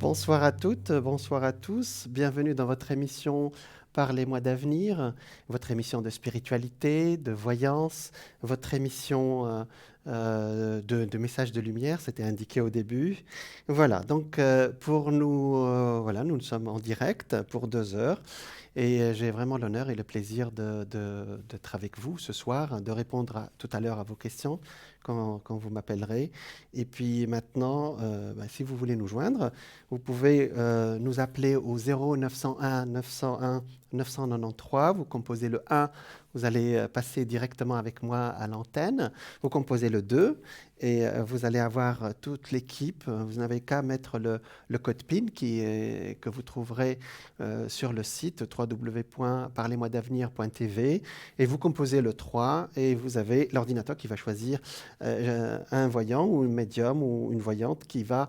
Bonsoir à toutes, bonsoir à tous. Bienvenue dans votre émission Parlez-moi d'avenir, votre émission de spiritualité, de voyance, votre émission de messages de lumière, c'était indiqué au début. Voilà, donc pour nous, voilà, nous sommes en direct pour 2 heures et j'ai vraiment l'honneur et le plaisir d'être avec vous ce soir, de répondre tout à l'heure à vos questions quand vous m'appellerez. Et puis maintenant, si vous voulez nous joindre, vous pouvez nous appeler au 0901 901 993. Vous composez le 1, vous allez passer directement avec moi à l'antenne. Vous composez le 2 et vous allez avoir toute l'équipe. Vous n'avez qu'à mettre le code PIN que vous trouverez sur le site www.parlez-moi-d'avenir.tv et vous composez le 3 et vous avez l'ordinateur qui va choisir un voyant ou une médium ou une voyante qui va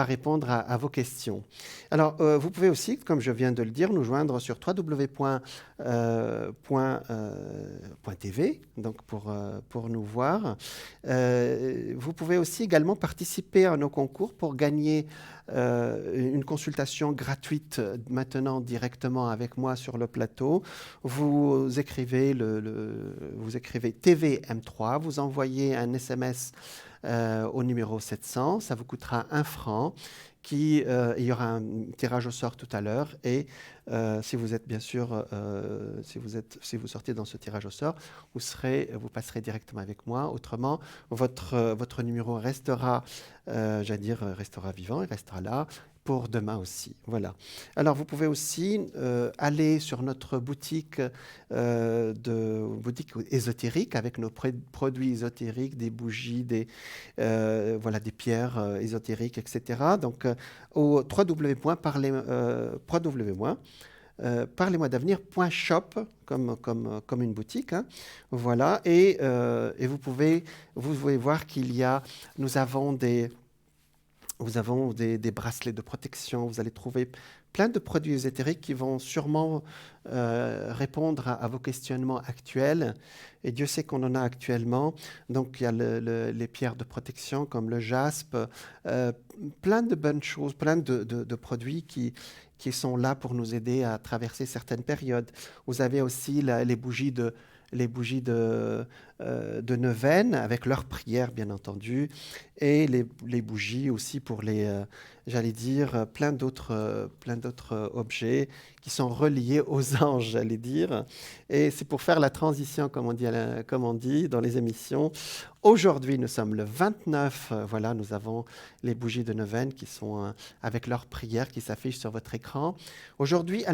répondre à vos questions. Alors, vous pouvez aussi, comme je viens de le dire, nous joindre sur www.tv, donc pour nous voir. Vous pouvez aussi également participer à nos concours pour gagner une consultation gratuite maintenant directement avec moi sur le plateau. Vous écrivez, vous écrivez TVM3, vous envoyez un SMS au numéro 700, ça vous coûtera 1 franc. Il y aura un tirage au sort tout à l'heure et si vous êtes bien sûr, si vous sortez dans ce tirage au sort, vous passerez directement avec moi. Autrement, votre numéro restera, restera vivant, il restera là pour demain aussi. Voilà. Alors, vous pouvez aussi aller sur notre boutique, boutique ésotérique avec nos produits ésotériques, des bougies, des pierres ésotériques, etc. Donc, au parlez-moi-d'avenir.shop comme une boutique, hein. Voilà, et vous pouvez voir nous avons des bracelets de protection. Vous allez trouver plein de produits ésotériques qui vont sûrement répondre à vos questionnements actuels. Et Dieu sait qu'on en a actuellement. Donc, il y a les pierres de protection comme le jaspe, plein de bonnes choses, plein de produits qui sont là pour nous aider à traverser certaines périodes. Vous avez aussi les bougies de neuvaine avec leurs prières, bien entendu, et les bougies aussi pour plein d'autres objets qui sont reliés aux anges, j'allais dire. Et c'est pour faire la transition, comme on dit dans les émissions. Aujourd'hui, nous sommes le 29. Voilà, nous avons les bougies de neuvaine qui sont avec leurs prières qui s'affichent sur votre écran. Aujourd'hui,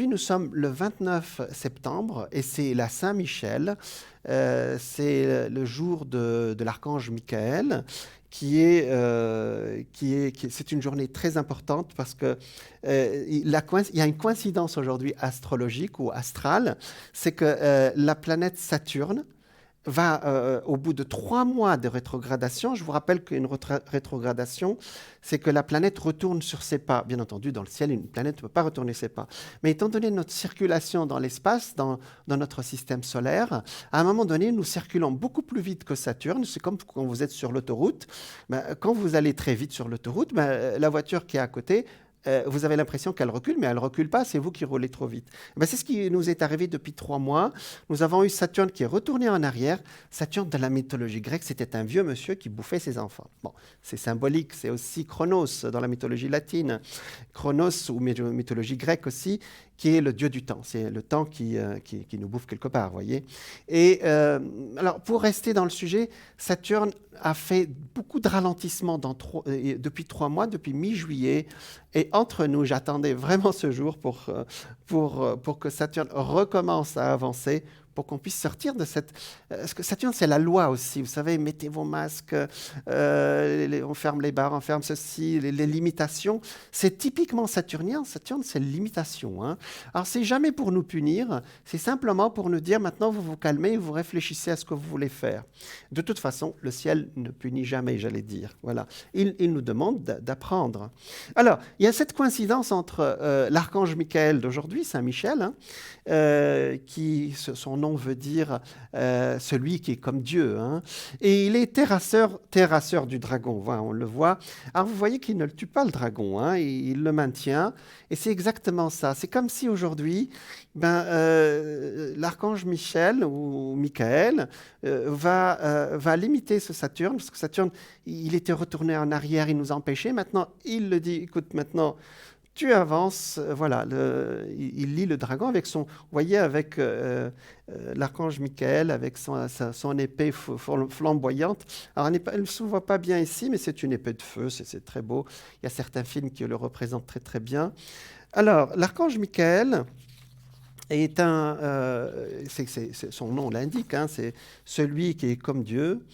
nous sommes le 29 septembre et c'est la Saint-Michel. C'est le jour de l'archange Michael c'est une journée très importante parce que il y a une coïncidence aujourd'hui astrologique ou astrale, c'est que la planète Saturne va, au bout de 3 mois de rétrogradation, je vous rappelle qu'une rétrogradation, c'est que la planète retourne sur ses pas. Bien entendu, dans le ciel, une planète ne peut pas retourner ses pas. Mais étant donné notre circulation dans l'espace, dans notre système solaire, à un moment donné, nous circulons beaucoup plus vite que Saturne. C'est comme quand vous êtes sur l'autoroute. Quand vous allez très vite sur l'autoroute, la voiture qui est à côté, vous avez l'impression qu'elle recule, mais elle ne recule pas, c'est vous qui roulez trop vite. C'est ce qui nous est arrivé depuis 3 mois. Nous avons eu Saturne qui est retourné en arrière. Saturne, dans la mythologie grecque, c'était un vieux monsieur qui bouffait ses enfants. Bon, c'est symbolique, c'est aussi Chronos dans la mythologie latine. Chronos, ou mythologie grecque aussi, qui est le dieu du temps. C'est le temps qui nous bouffe quelque part, vous voyez. Et alors, pour rester dans le sujet, Saturne a fait beaucoup de ralentissements depuis 3 mois, depuis mi-juillet. Et entre nous, j'attendais vraiment ce jour pour que Saturne recommence à avancer, pour qu'on puisse sortir de cette... Parce que Saturne, c'est la loi aussi. Vous savez, mettez vos masques, on ferme les bars, on ferme ceci, les limitations. C'est typiquement saturnien. Saturne, c'est l'imitation, hein. Alors, c'est jamais pour nous punir. C'est simplement pour nous dire, maintenant, vous vous calmez et vous réfléchissez à ce que vous voulez faire. De toute façon, le ciel ne punit jamais, j'allais dire. Voilà. Il nous demande d'apprendre. Alors, il y a cette coïncidence entre l'archange Michael d'aujourd'hui, Saint Michel, hein, son nom nom veut dire celui qui est comme Dieu. Hein. Et il est terrasseur du dragon, voilà, on le voit. Alors vous voyez qu'il ne le tue pas le dragon, hein, il le maintient. Et c'est exactement ça. C'est comme si aujourd'hui, l'archange Michel ou Michael va limiter ce Saturne, parce que Saturne, il était retourné en arrière, il nous a empêchés. Maintenant, il le dit, écoute, maintenant, tu avances, voilà, il lit le dragon avec son, vous voyez, avec l'archange Michael, avec son épée flamboyante. Alors, elle ne se voit pas bien ici, mais c'est une épée de feu, c'est très beau. Il y a certains films qui le représentent très très bien. Alors, l'archange Michael est son nom l'indique, hein, c'est celui qui est comme Dieu.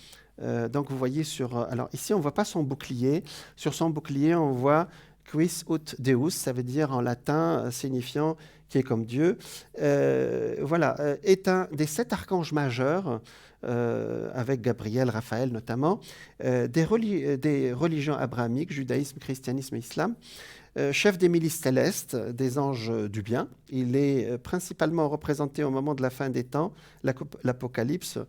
Donc vous voyez alors ici on ne voit pas son bouclier. Sur son bouclier on voit Quis ut Deus, ça veut dire en latin signifiant qui est comme Dieu. Est un des 7 archanges majeurs, avec Gabriel, Raphaël notamment, des religions abrahamiques, judaïsme, christianisme et islam. Chef des milices célestes, des anges du bien. Il est principalement représenté au moment de la fin des temps, l'Apocalypse,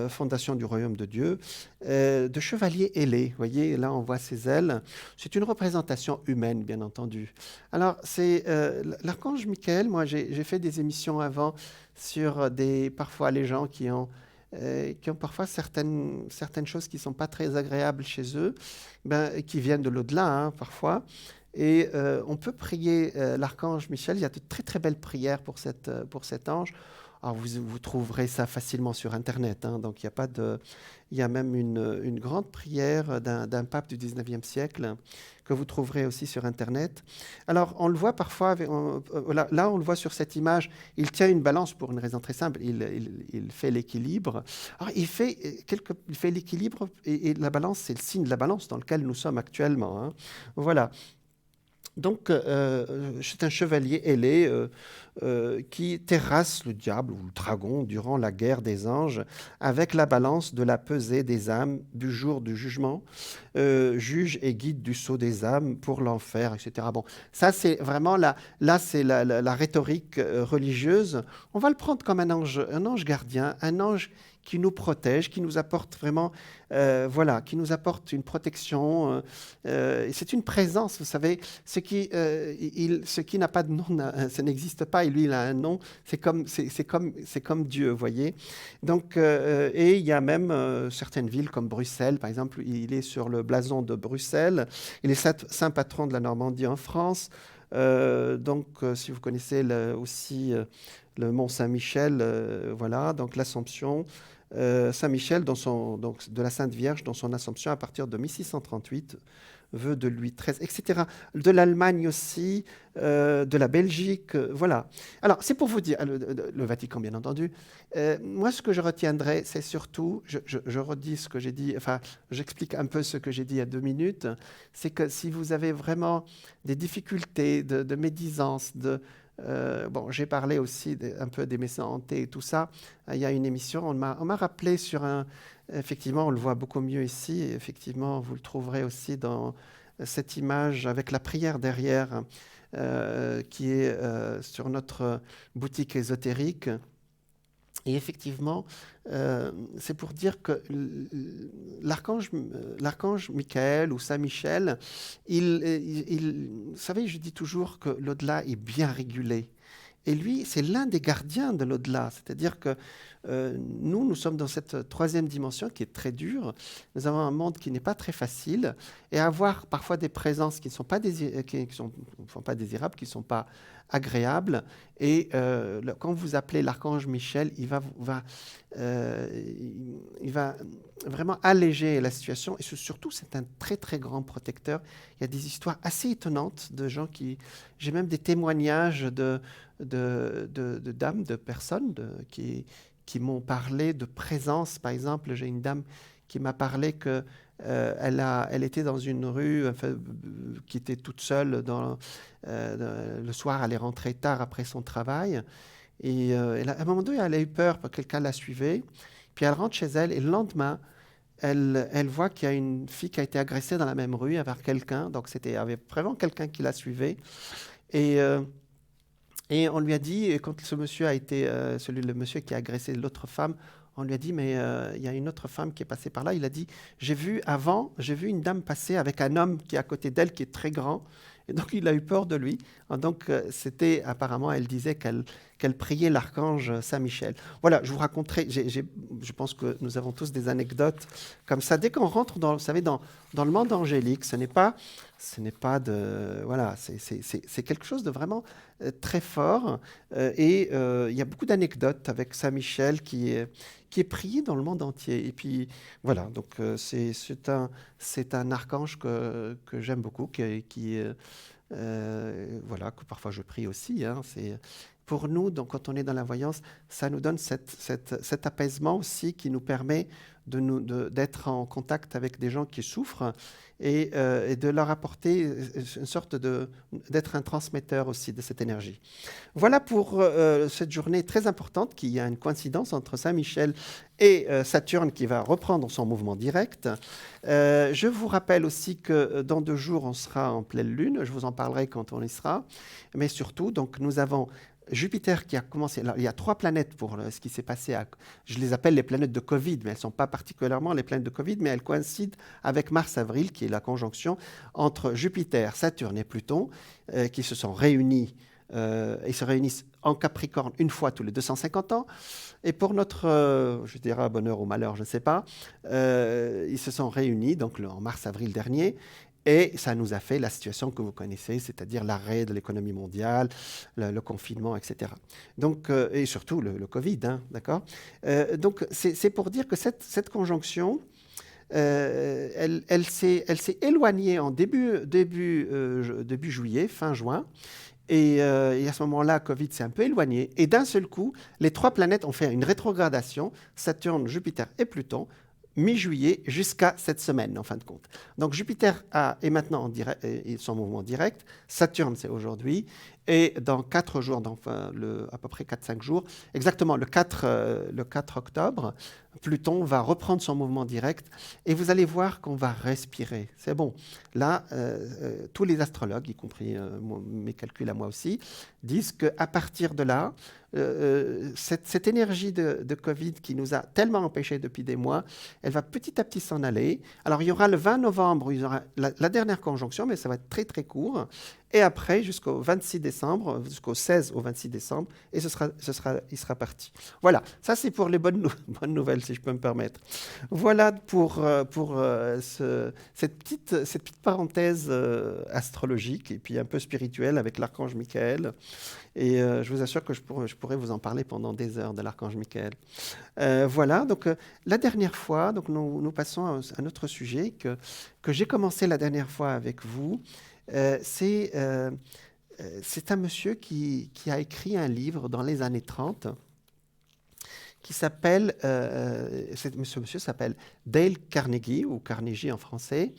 fondation du royaume de Dieu, de chevalier ailé. Vous voyez, là on voit ses ailes. C'est une représentation humaine, bien entendu. Alors, c'est l'archange Michael. Moi, j'ai fait des émissions avant sur parfois les gens qui ont parfois certaines choses qui ne sont pas très agréables chez eux, qui viennent de l'au-delà, hein, parfois. Et on peut prier l'archange Michel. Il y a de très très belles prières pour cet ange. Alors vous trouverez ça facilement sur Internet. Hein, donc il y a même une grande prière d'un pape du 19e siècle que vous trouverez aussi sur Internet. Alors on le voit parfois, là on le voit sur cette image, il tient une balance pour une raison très simple, il fait l'équilibre. Alors il fait l'équilibre et la balance, c'est le signe de la balance dans lequel nous sommes actuellement. Hein. Voilà. Donc, c'est un chevalier ailé qui terrasse le diable ou le dragon durant la guerre des anges avec la balance de la pesée des âmes du jour du jugement, juge et guide du sceau des âmes pour l'enfer, etc. Bon, ça c'est vraiment la rhétorique religieuse. On va le prendre comme un ange gardien, un ange qui nous protège, qui nous apporte vraiment, qui nous apporte une protection. C'est une présence, vous savez. Ce qui n'a pas de nom, ça n'existe pas. Et lui, il a un nom. C'est comme Dieu, vous voyez. Donc, et il y a même certaines villes comme Bruxelles, par exemple. Il est sur le blason de Bruxelles. Il est saint patron de la Normandie en France. Si vous connaissez aussi le Mont Saint-Michel, voilà, donc l'Assomption. Saint-Michel, donc de la Sainte Vierge, dans son Assomption à partir de 1638, vœu de Louis XIII, etc. De l'Allemagne aussi, de la Belgique, voilà. Alors, c'est pour vous dire, le Vatican, bien entendu. Moi, ce que je retiendrai, c'est surtout, je redis ce que j'ai dit, enfin, j'explique un peu ce que j'ai dit il y a 2 minutes, c'est que si vous avez vraiment des difficultés de médisance, j'ai parlé aussi un peu des médecins hantés et tout ça. Il y a une émission, on m'a rappelé sur effectivement, on le voit beaucoup mieux ici. Et effectivement, vous le trouverez aussi dans cette image avec la prière derrière, qui est sur notre boutique ésotérique. Et effectivement, c'est pour dire que l'archange Michael ou Saint Michel, vous savez, je dis toujours que l'au-delà est bien régulé. Et lui, c'est l'un des gardiens de l'au-delà. C'est-à-dire que nous sommes dans cette 3e dimension qui est très dure. Nous avons un monde qui n'est pas très facile. Et avoir parfois des présences qui ne sont pas, pas désirables, qui ne sont pas agréables. Et quand vous appelez l'archange Michel, il va vraiment alléger la situation. Et surtout, c'est un très, très grand protecteur. Il y a des histoires assez étonnantes de gens qui... J'ai même des témoignages de dames, de personnes qui m'ont parlé de présence. Par exemple, j'ai une dame qui m'a parlé que elle était dans une rue, qui était toute seule. Le soir, elle est rentrée tard après son travail. Et à un moment donné, elle a eu peur parce que quelqu'un la suivait. Puis elle rentre chez elle et le lendemain, elle voit qu'il y a une fille qui a été agressée dans la même rue avec quelqu'un. Donc, il y avait vraiment quelqu'un qui la suivait. Et Et on lui a dit, et quand ce monsieur a été, le monsieur qui a agressé l'autre femme, on lui a dit, mais il y a une autre femme qui est passée par là. Il a dit, j'ai vu une dame passer avec un homme qui est à côté d'elle, qui est très grand. Et donc il a eu peur de lui. Donc c'était apparemment, elle disait qu'elle priait l'archange Saint-Michel. Voilà, je vous raconterai, je pense que nous avons tous des anecdotes comme ça. Dès qu'on rentre dans, vous savez, dans le monde angélique, ce n'est pas de... Voilà, c'est quelque chose de vraiment très fort. Il y a beaucoup d'anecdotes avec Saint-Michel qui est prié dans le monde entier. Et puis voilà, donc c'est un archange que j'aime beaucoup, voilà, que parfois je prie aussi. Hein. Pour nous, donc, quand on est dans la voyance, ça nous donne cet apaisement aussi qui nous permet d'être en contact avec des gens qui souffrent et de leur apporter une sorte d'être un transmetteur aussi de cette énergie. Voilà pour cette journée très importante qui a une coïncidence entre Saint-Michel et Saturne qui va reprendre son mouvement direct. Je vous rappelle aussi que dans 2 jours, on sera en pleine lune. Je vous en parlerai quand on y sera. Mais surtout, donc, nous avons Jupiter qui a commencé. Alors, il y a 3 planètes pour ce qui s'est passé. Je les appelle les planètes de Covid, mais elles ne sont pas particulièrement les planètes de Covid, mais elles coïncident avec Mars-Avril, qui est la conjonction entre Jupiter, Saturne et Pluton, qui se sont réunis. Ils se réunissent en Capricorne une fois tous les 250 ans. Et pour notre, je dirais bonheur ou malheur, je ne sais pas, ils se sont réunis donc en mars-avril dernier. Et ça nous a fait la situation que vous connaissez, c'est-à-dire l'arrêt de l'économie mondiale, le confinement, etc. Donc, et surtout le Covid, hein, d'accord. Donc, c'est pour dire que cette conjonction, elle s'est éloignée en début juillet, fin juin. Et à ce moment-là, Covid s'est un peu éloigné. Et d'un seul coup, les 3 planètes ont fait une rétrogradation, Saturne, Jupiter et Pluton, mi-juillet jusqu'à cette semaine, en fin de compte. Donc Jupiter est maintenant en direct, son mouvement direct, Saturne c'est aujourd'hui, et dans 4 jours, à peu près 4-5 jours, exactement le 4 octobre, Pluton va reprendre son mouvement direct, et vous allez voir qu'on va respirer. C'est bon. Là, tous les astrologues, y compris mes calculs à moi aussi, disent qu'à partir de là, cette énergie de Covid qui nous a tellement empêchés depuis des mois, elle va petit à petit s'en aller. Alors, il y aura le 20 novembre, il y aura la dernière conjonction, mais ça va être très, très court. Et après, jusqu'au 26 décembre, jusqu'au 16 au 26 décembre, et il sera parti. Voilà, ça c'est pour les bonnes nouvelles, si je peux me permettre. Voilà pour cette petite parenthèse astrologique et puis un peu spirituelle avec l'archange Michael. Et je vous assure que je pourrais vous en parler pendant des heures de l'archange Michael. Voilà, donc la dernière fois, donc nous passons à un autre sujet que j'ai commencé la dernière fois avec vous. C'est un monsieur qui a écrit un livre dans les années 30 qui s'appelle, ce monsieur s'appelle Dale Carnegie, ou Carnegie en français.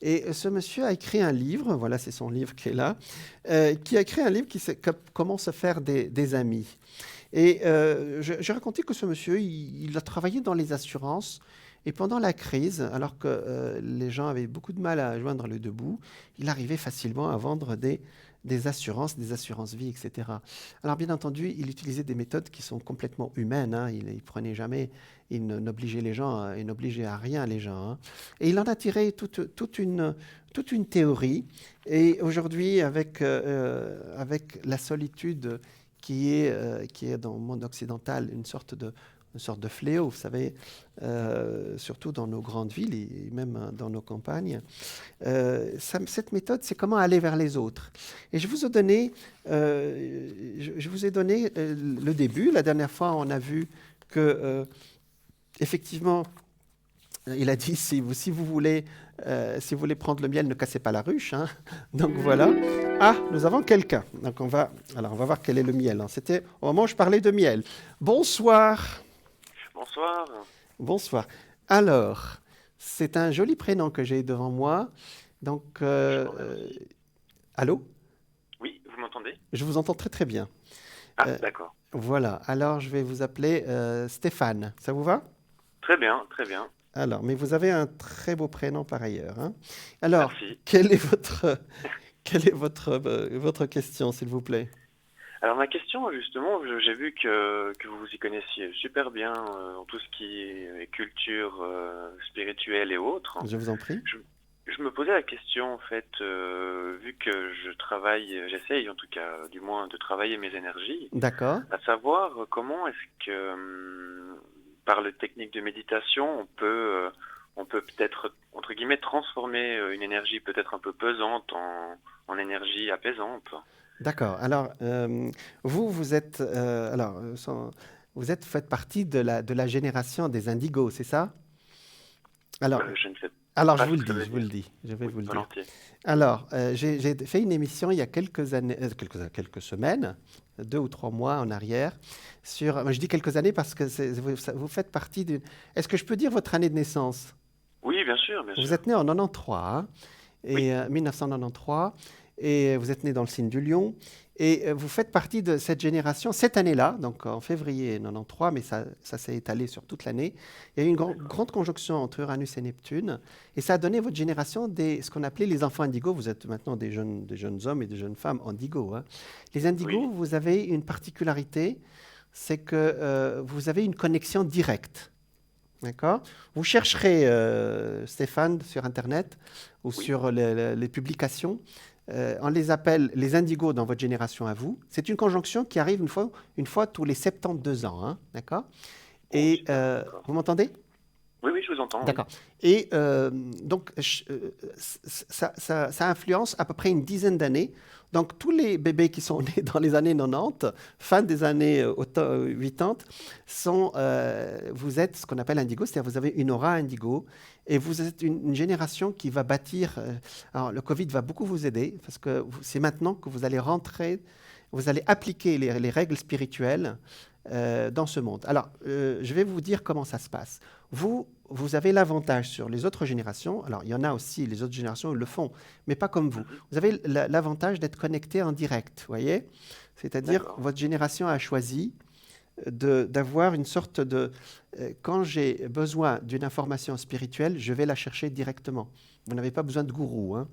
Et ce monsieur a écrit un livre, voilà, c'est son livre qui est là, qui a écrit un livre Comment se faire des amis. Et j'ai raconté que ce monsieur, il a travaillé dans les assurances. Et pendant la crise, alors que les gens avaient beaucoup de mal à joindre le debout, il arrivait facilement à vendre des assurances vie, etc. Alors bien entendu, il utilisait des méthodes qui sont complètement humaines. Hein. Il prenait jamais, il n'obligeait les gens, il n'obligeait à rien les gens. Hein. Et il en a tiré toute une théorie. Et aujourd'hui, avec la solitude qui est dans le monde occidental une sorte de fléau, vous savez, surtout dans nos grandes villes et même dans nos campagnes. Cette méthode, c'est comment aller vers les autres. Et je vous ai donné le début. La dernière fois, on a vu que, effectivement, il a dit, si vous voulez prendre le miel, ne cassez pas la ruche. Hein. Donc voilà. Ah, nous avons quelqu'un. Donc on va voir quel est le miel. Hein. C'était au moment où je parlais de miel. Bonsoir. Bonsoir. Bonsoir. Alors, c'est un joli prénom que j'ai devant moi. Donc, allô? Oui, vous m'entendez? Je vous entends très très bien. Ah, d'accord. Voilà. Alors, je vais vous appeler Stéphane. Ça vous va? Très bien, très bien. Alors, mais vous avez un très beau prénom par ailleurs. Hein. Alors, Merci. quelle est votre question, s'il vous plaît? Alors ma question, justement, j'ai vu que vous vous y connaissiez super bien en tout ce qui est culture spirituelle et autres. Je vous en prie. Je, je me posais la question, en fait, vu que je travaille, j'essaye en tout cas, du moins, de travailler mes énergies, D'accord. à savoir comment est-ce que, par les techniques de méditation, on peut peut-être, entre guillemets, transformer une énergie peut-être un peu pesante en énergie apaisante. D'accord. Alors, vous êtes, faites partie de la génération des indigos, c'est ça? Alors, Je ne sais alors, pas ce que ça veut je vous dire. le dis, je vais Oui, vous le dire. volontiers. Alors, j'ai fait une émission il y a quelques années, quelques semaines, 2 ou 3 mois en arrière, sur, je dis quelques années parce que vous faites partie d'une. Est-ce que je peux dire votre année de naissance? Oui, bien sûr, bien Vous sûr. êtes né en 93, hein, Oui, et 1993, et vous êtes né dans le signe du lion, et vous faites partie de cette génération, cette année-là, donc en février 93, mais ça s'est étalé sur toute l'année. Il y a eu une d'accord. grande conjonction entre Uranus et Neptune, et ça a donné votre génération ce qu'on appelait les enfants indigos. Vous êtes maintenant des jeunes hommes et des jeunes femmes indigos, hein. Les indigos, Oui, vous avez une particularité, c'est que vous avez une connexion directe. D'accord? Vous chercherez Stéphane sur Internet ou oui, sur les publications. On les appelle les indigos dans votre génération à vous. C'est une conjonction qui arrive une fois tous les 72 ans. Hein, d'accord? oh, Et super, d'accord. vous m'entendez? Oui, oui, je vous entends, oui. D'accord. Et donc, ça influence à peu près une dizaine d'années. Donc, tous les bébés qui sont nés dans les années 90, fin des années 80, vous êtes ce qu'on appelle indigo, c'est-à-dire vous avez une aura indigo, et vous êtes une génération qui va bâtir. Alors, le Covid va beaucoup vous aider, parce que c'est maintenant que vous allez rentrer, vous allez appliquer les règles spirituelles dans ce monde. Alors, je vais vous dire comment ça se passe. Vous avez l'avantage sur les autres générations. Alors, il y en a aussi, les autres générations le font, mais pas comme vous. Mhm, Vous avez l'avantage d'être connecté en direct, vous voyez? C'est-à-dire, d'accord, votre génération a choisi d'avoir une sorte de. Quand j'ai besoin d'une information spirituelle, je vais la chercher directement. Vous n'avez pas besoin de gourou, hein.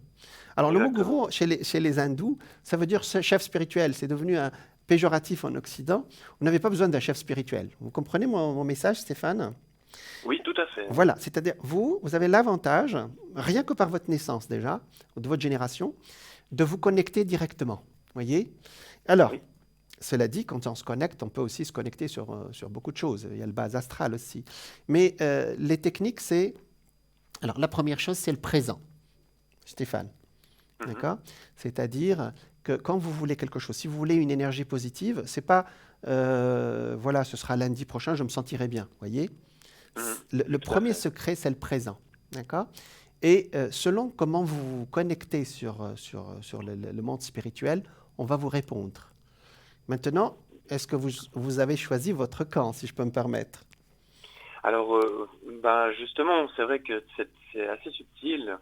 Alors, le mot exactement. gourou, chez les hindous, ça veut dire chef spirituel. C'est devenu un péjoratif en Occident. Vous n'avez pas besoin d'un chef spirituel. Vous comprenez mon message, Stéphane? Oui, tout à fait, oui. Voilà, c'est-à-dire vous avez l'avantage, rien que par votre naissance déjà, ou de votre génération, de vous connecter directement. Voyez? Alors, Oui, cela dit, quand on se connecte, on peut aussi se connecter sur beaucoup de choses. Il y a le base astral aussi. Mais les techniques, c'est. Alors, la première chose, c'est le présent, Stéphane. mhm, D'accord? C'est-à-dire que quand vous voulez quelque chose, si vous voulez une énergie positive, c'est pas voilà, ce sera lundi prochain, je me sentirai bien. Voyez? mhm, Le tout à premier fait. secret, c'est le présent. D'accord? Et selon comment vous vous connectez sur le monde spirituel, on va vous répondre. Maintenant, est-ce que vous avez choisi votre camp, si je peux me permettre? Alors, bah, justement, c'est vrai que c'est assez subtil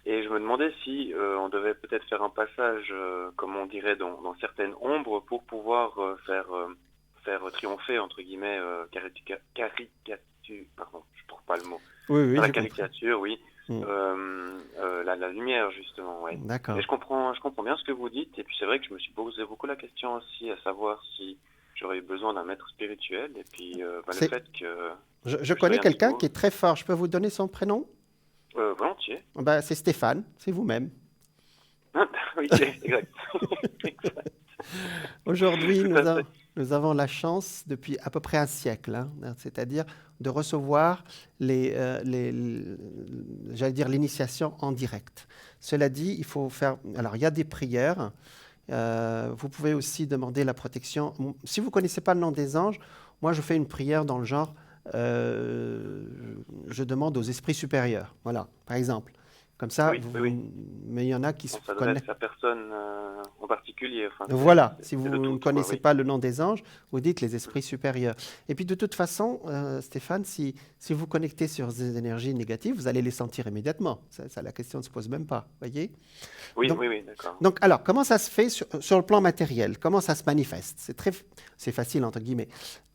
et je me demandais si on devait peut-être faire un passage, comme on dirait, dans certaines ombres pour pouvoir faire triompher, entre guillemets, caricature, pardon, je trouve pas le mot. Oui, oui, Faire la j'ai compris. caricature, oui, Hmm. la lumière, justement, ouais. Et D'accord. je comprends bien ce que vous dites et puis c'est vrai que je me suis posé beaucoup la question aussi à savoir si j'aurais eu besoin d'un maître spirituel et puis bah, le C'est, fait je que je connais sois quelqu'un qui indigo. est très fort. Je peux vous donner son prénom? Volontiers. Ben, c'est Stéphane, c'est vous-même. Oui, exact. Exact. Aujourd'hui, Tout à fait. nous avons la chance, depuis à peu près un siècle, hein, c'est-à-dire de recevoir j'allais dire l'initiation en direct. Cela dit, il faut faire. Alors, il y a des prières. Vous pouvez aussi demander la protection. Si vous ne connaissez pas le nom des anges, moi, je fais une prière dans le genre euh, je demande aux esprits supérieurs. Voilà, par exemple. Comme ça, Oui, oui, oui. mais il y en a qui se On s'adresse connectent. à personne en particulier. Enfin, Voilà, si c'est vous le ne tout, quoi. connaissez Oui. pas le nom des anges, vous dites les esprits Mhm. supérieurs. Et puis de toute façon, Stéphane, si vous connectez sur des énergies négatives, vous allez les sentir immédiatement. La question ne se pose même pas, voyez? Oui, Donc, oui, oui, d'accord. alors, comment ça se fait sur le plan matériel? Comment ça se manifeste? C'est facile, entre guillemets.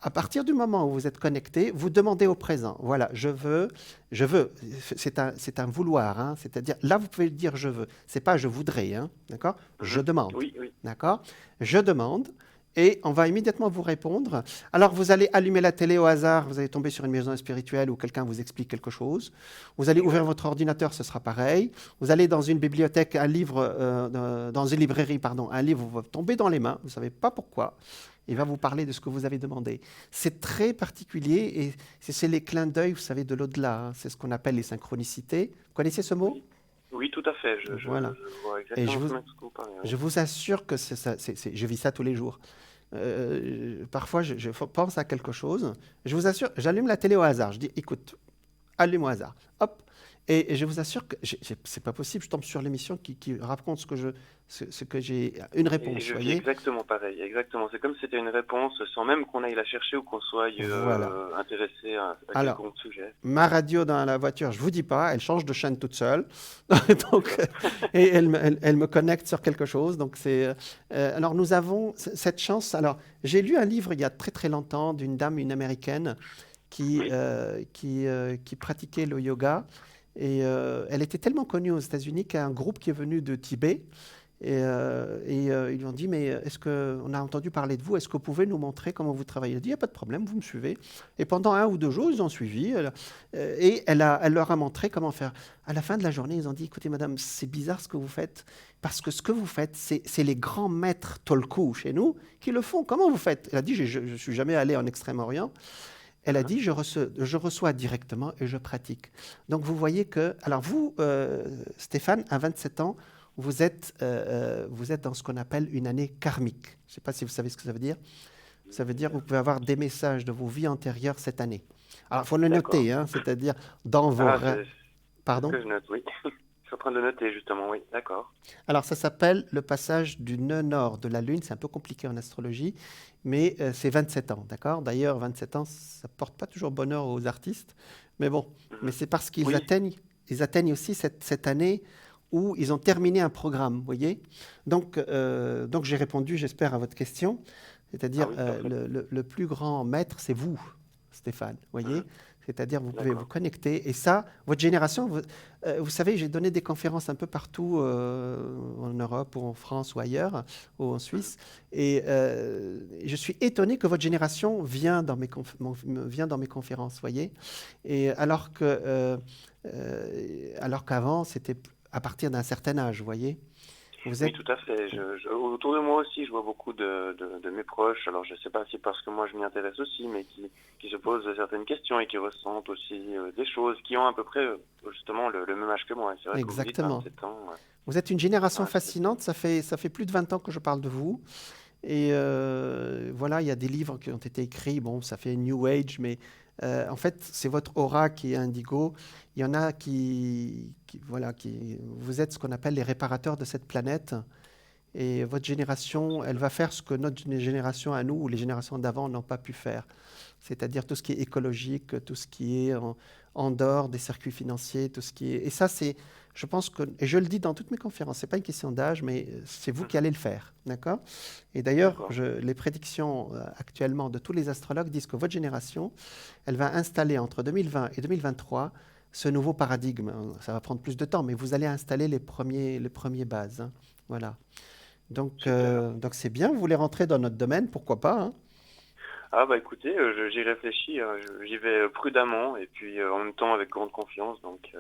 À partir du moment où vous êtes connecté, vous demandez au présent. Voilà, je veux. C'est un vouloir, hein. C'est-à-dire, là, vous pouvez dire je veux. C'est pas je voudrais, hein. D'accord? Je Mhm. demande. Oui, oui. D'accord? Je demande. et on va immédiatement vous répondre. Alors, vous allez allumer la télé au hasard, vous allez tomber sur une maison spirituelle où quelqu'un vous explique quelque chose. Vous allez ouvrir votre ordinateur, ce sera pareil. Vous allez dans une bibliothèque, dans une librairie, pardon, un livre va tomber dans les mains, vous ne savez pas pourquoi. Il va vous parler de ce que vous avez demandé. C'est très particulier et c'est les clins d'œil, vous savez, de l'au-delà, hein. C'est ce qu'on appelle les synchronicités. Vous connaissez ce mot? Oui, oui, tout à fait. Voilà. Je vois Et exactement ce que vous parlez. Oui. je vous assure que c'est ça, je vis ça tous les jours. Parfois, je pense à quelque chose. Je vous assure, j'allume la télé au hasard. Je dis, écoute, allume au hasard. Hop. Et je vous assure que c'est pas possible. Je tombe sur l'émission qui raconte ce que j'ai, une Et réponse, je vous vis voyez. exactement pareil, exactement. C'est comme si c'était une réponse sans même qu'on aille la chercher ou qu'on soit Voilà. intéressé à Alors, quelconque sujet. ma radio dans la voiture, je vous dis pas, elle change de chaîne toute seule. Donc, et elle me connecte sur quelque chose. Donc alors nous avons cette chance. Alors j'ai lu un livre il y a très très longtemps d'une dame, une américaine, Oui, qui pratiquait le yoga. Et elle était tellement connue aux États-Unis qu'il y a un groupe qui est venu de Tibet. Ils lui ont dit, mais est-ce qu'on a entendu parler de vous, est-ce que vous pouvez nous montrer comment vous travaillez? Elle a dit, il n'y a pas de problème, vous me suivez. Et pendant 1 ou 2 jours, ils ont suivi. Elle leur a montré comment faire. À la fin de la journée, ils ont dit, écoutez, madame, c'est bizarre ce que vous faites, parce que ce que vous faites, c'est les grands maîtres Tolku chez nous qui le font. Comment vous faites? Elle a dit, je ne suis jamais allé en Extrême-Orient. Elle a dit, je reçois directement et je pratique. Donc vous voyez que, alors vous, Stéphane, à 27 ans, vous êtes dans ce qu'on appelle une année karmique. Je ne sais pas si vous savez ce que ça veut dire. Ça veut dire que vous pouvez avoir des messages de vos vies antérieures cette année. Alors, il faut le d'accord. noter, hein, c'est-à-dire dans vos Ah, rêves. c'est ce Pardon? que je note, oui. Je suis en train de le noter, justement, oui. D'accord. Alors, ça s'appelle le passage du nœud nord de la Lune. C'est un peu compliqué en astrologie, mais c'est 27 ans, d'accord? D'ailleurs, 27 ans, ça ne porte pas toujours bonheur aux artistes, mais bon, mais Mhm. c'est parce Oui, ils atteignent aussi cette année où ils ont terminé un programme, vous voyez? Donc j'ai répondu, j'espère, à votre question, ah c'est-à-dire oui, parfait. le plus grand maître, c'est vous, Stéphane, vous voyez? Mhm. C'est-à-dire, vous pouvez vous D'accord. connecter. Et ça, votre génération, vous savez, j'ai donné des conférences un peu partout en Europe ou en France ou ailleurs, ou en Mhm. Suisse. Et je suis étonné que votre génération vient dans mes conférences, voyez. Et alors qu'avant, c'était à partir d'un certain âge, vous voyez. Vous Oui, êtes... tout à fait. Autour de moi aussi, je vois beaucoup de mes proches. Alors, je ne sais pas si parce que moi je m'y intéresse aussi, mais qui se posent certaines questions et qui ressentent aussi des choses, qui ont à peu près justement le même âge que moi. Et c'est vrai que vous dites Exactement. 27 ans. Vous êtes une génération Ouais, fascinante, ça fait plus de 20 ans que je parle de vous. Et voilà, il y a des livres qui ont été écrits, bon, ça fait New Age, mais en fait, c'est votre aura qui est indigo. Il y en a voilà, vous êtes ce qu'on appelle les réparateurs de cette planète. Et votre génération, elle va faire ce que notre génération à nous, ou les générations d'avant, n'ont pas pu faire. C'est-à-dire tout ce qui est écologique, tout ce qui est en dehors des circuits financiers, tout ce qui est... Et ça, je pense que, et je le dis dans toutes mes conférences, c'est pas une question d'âge, mais c'est vous qui mhm. allez le faire, d'accord? Et d'ailleurs, D'accord. les prédictions actuellement de tous les astrologues disent que votre génération, elle va installer entre 2020 et 2023 ce nouveau paradigme. Ça va prendre plus de temps, mais vous allez installer les premiers bases, hein. Voilà. Super. Donc c'est bien, vous voulez rentrer dans notre domaine, pourquoi pas, hein. Ah bah écoutez, j'y réfléchis, hein. J'y vais prudemment et puis en même temps avec grande confiance. Donc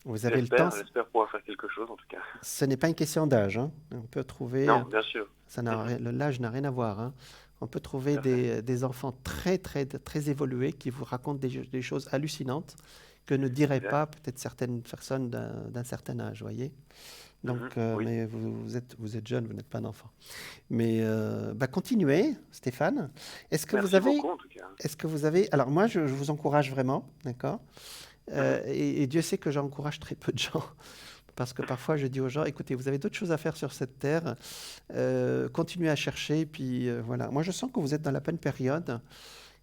Vous avez le temps, j'espère pouvoir faire quelque chose en tout cas. ce n'est pas une question d'âge, hein. On peut trouver, Non, bien sûr. Mhm. l'âge n'a rien à voir, hein. On peut trouver Tout à fait. des enfants très, très, très évolués qui vous racontent des choses hallucinantes que ne diraient Exact. pas peut-être certaines personnes d'un certain âge, voyez. Mhm. Oui. Mais vous êtes jeune, vous n'êtes pas un enfant. Mais bah, continuez, Stéphane. Est-ce que vous Merci avez, beaucoup en tout cas. est-ce que vous avez, alors moi, je vous encourage vraiment, d'accord? Mhm. Et Dieu sait que j'encourage très peu de gens. Parce que parfois, je dis aux gens, écoutez, vous avez d'autres choses à faire sur cette terre, continuez à chercher, puis voilà. Moi, je sens que vous êtes dans la bonne période,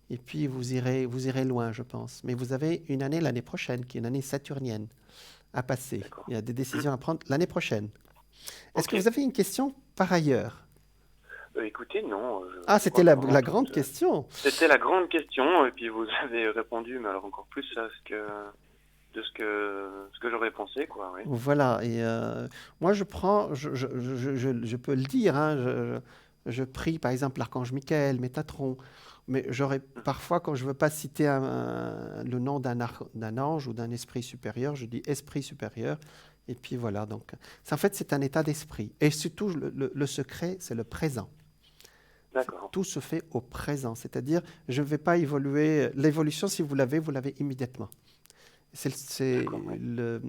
et puis vous irez loin, je pense. Mais vous avez une année l'année prochaine, qui est une année saturnienne, à passer. D'accord. Il y a des décisions à prendre l'année prochaine. Est-ce Ok. que vous avez une question par ailleurs? Écoutez, non, Ah, je c'était crois que vraiment la grande question. c'était la grande question et puis vous avez répondu, mais alors encore plus à ce que j'aurais pensé, quoi, oui. Voilà. Et moi, je prends, je peux le dire, hein, je prie par exemple l'archange Michael, Métatron, mais j'aurais parfois, quand je ne veux pas citer le nom d'un ange ou d'un esprit supérieur, je dis esprit supérieur, et puis voilà. Donc, en fait, c'est un état d'esprit. Et surtout, le secret, c'est le présent. D'accord. Tout se fait au présent, c'est-à-dire, je ne vais pas évoluer. L'évolution, si vous l'avez immédiatement. D'accord, oui.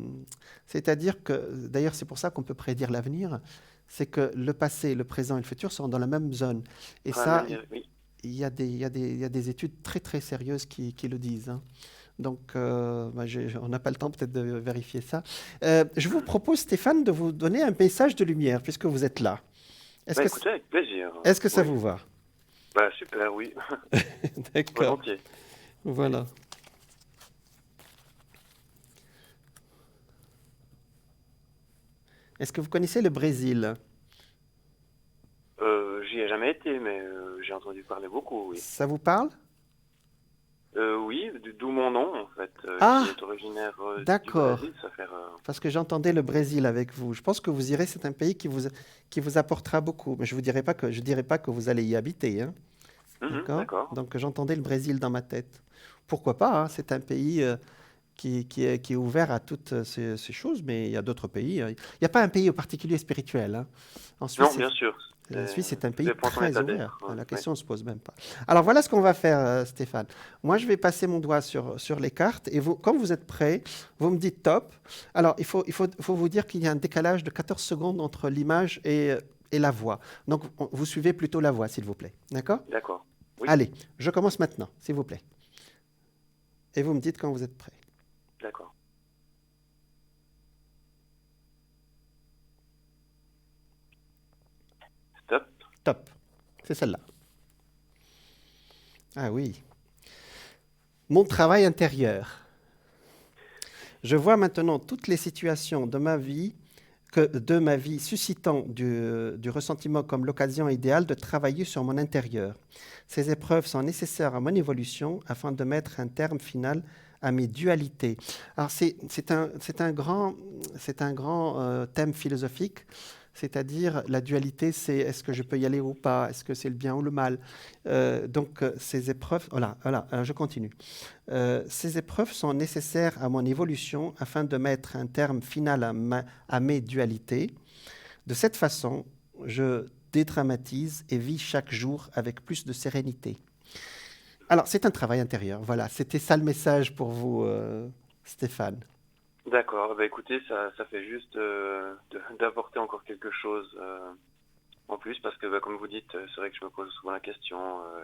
C'est-à-dire que, d'ailleurs, c'est pour ça qu'on peut prédire l'avenir, c'est que le passé, le présent et le futur sont dans la même zone. Et Dans la ça, même, oui. il y a des études très très sérieuses qui le disent, hein. Donc, on n'a pas le temps peut-être de vérifier ça. Je vous propose, Stéphane, de vous donner un message de lumière, puisque vous êtes là. Est-ce Bah que, écoutez, avec plaisir. est-ce que ça Oui. vous va? Bah super, oui. D'accord, Volontiers. voilà. Est-ce que vous connaissez le Brésil? J'y ai jamais été, mais j'ai entendu parler beaucoup, oui. Ça vous parle? Oui, d'où mon nom, en fait, qui Ah, est originaire du d'accord. Brésil. Ça fait. Parce que j'entendais le Brésil avec vous. Je pense que vous irez, c'est un pays qui vous apportera beaucoup. Mais je vous dirai pas que, je dirai pas que vous allez y habiter, hein. D'accord? D'accord. Donc j'entendais le Brésil dans ma tête. Pourquoi pas, hein, c'est un pays qui est ouvert à toutes ces choses, mais il y a d'autres pays, hein. Il n'y a pas un pays en particulier spirituel, hein. En Suisse, Non, bien sûr. la Suisse, c'est un Tout pays dépend de son très état ouvert. d'être. La Oui. question ne se pose même pas. Alors voilà ce qu'on va faire, Stéphane. Moi, je vais passer mon doigt sur les cartes et vous, quand vous êtes prêts, vous me dites top. Alors, faut vous dire qu'il y a un décalage de 14 secondes entre l'image et la voix. Donc, vous suivez plutôt la voix, s'il vous plaît. D'accord? D'accord. Oui, Allez, je commence maintenant, s'il vous plaît. Et vous me dites quand vous êtes prêts. d'accord. Stop. Top. C'est celle-là. Ah oui. Mon travail intérieur. Je vois maintenant toutes les situations de ma vie suscitant du ressentiment comme l'occasion idéale de travailler sur mon intérieur. Ces épreuves sont nécessaires à mon évolution afin de mettre un terme final à mes dualités. Alors c'est un grand thème philosophique, c'est-à-dire la dualité, c'est est-ce que je peux y aller ou pas, est-ce que c'est le bien ou le mal. Ces épreuves, je continue. Ces épreuves sont nécessaires à mon évolution afin de mettre un terme final à mes dualités. De cette façon, je dédramatise et vis chaque jour avec plus de sérénité. Alors, c'est un travail intérieur. Voilà, c'était ça le message pour vous, Stéphane. D'accord. Bah écoutez, ça fait juste d'apporter encore quelque chose en plus, parce que bah, comme vous dites, c'est vrai que je me pose souvent la question,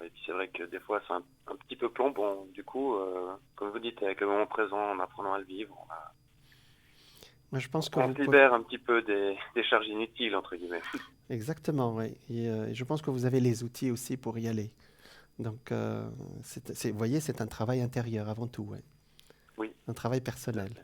et puis c'est vrai que des fois c'est un petit peu plombant. Du coup, comme vous dites, avec le moment présent, en apprenant à le vivre, Moi, je pense que on vous se pouvez... libère un petit peu des charges inutiles, entre guillemets. Exactement, oui. Et je pense que vous avez les outils aussi pour y aller. Donc, vous voyez, c'est un travail intérieur avant tout, ouais. Oui, Un travail personnel. oui,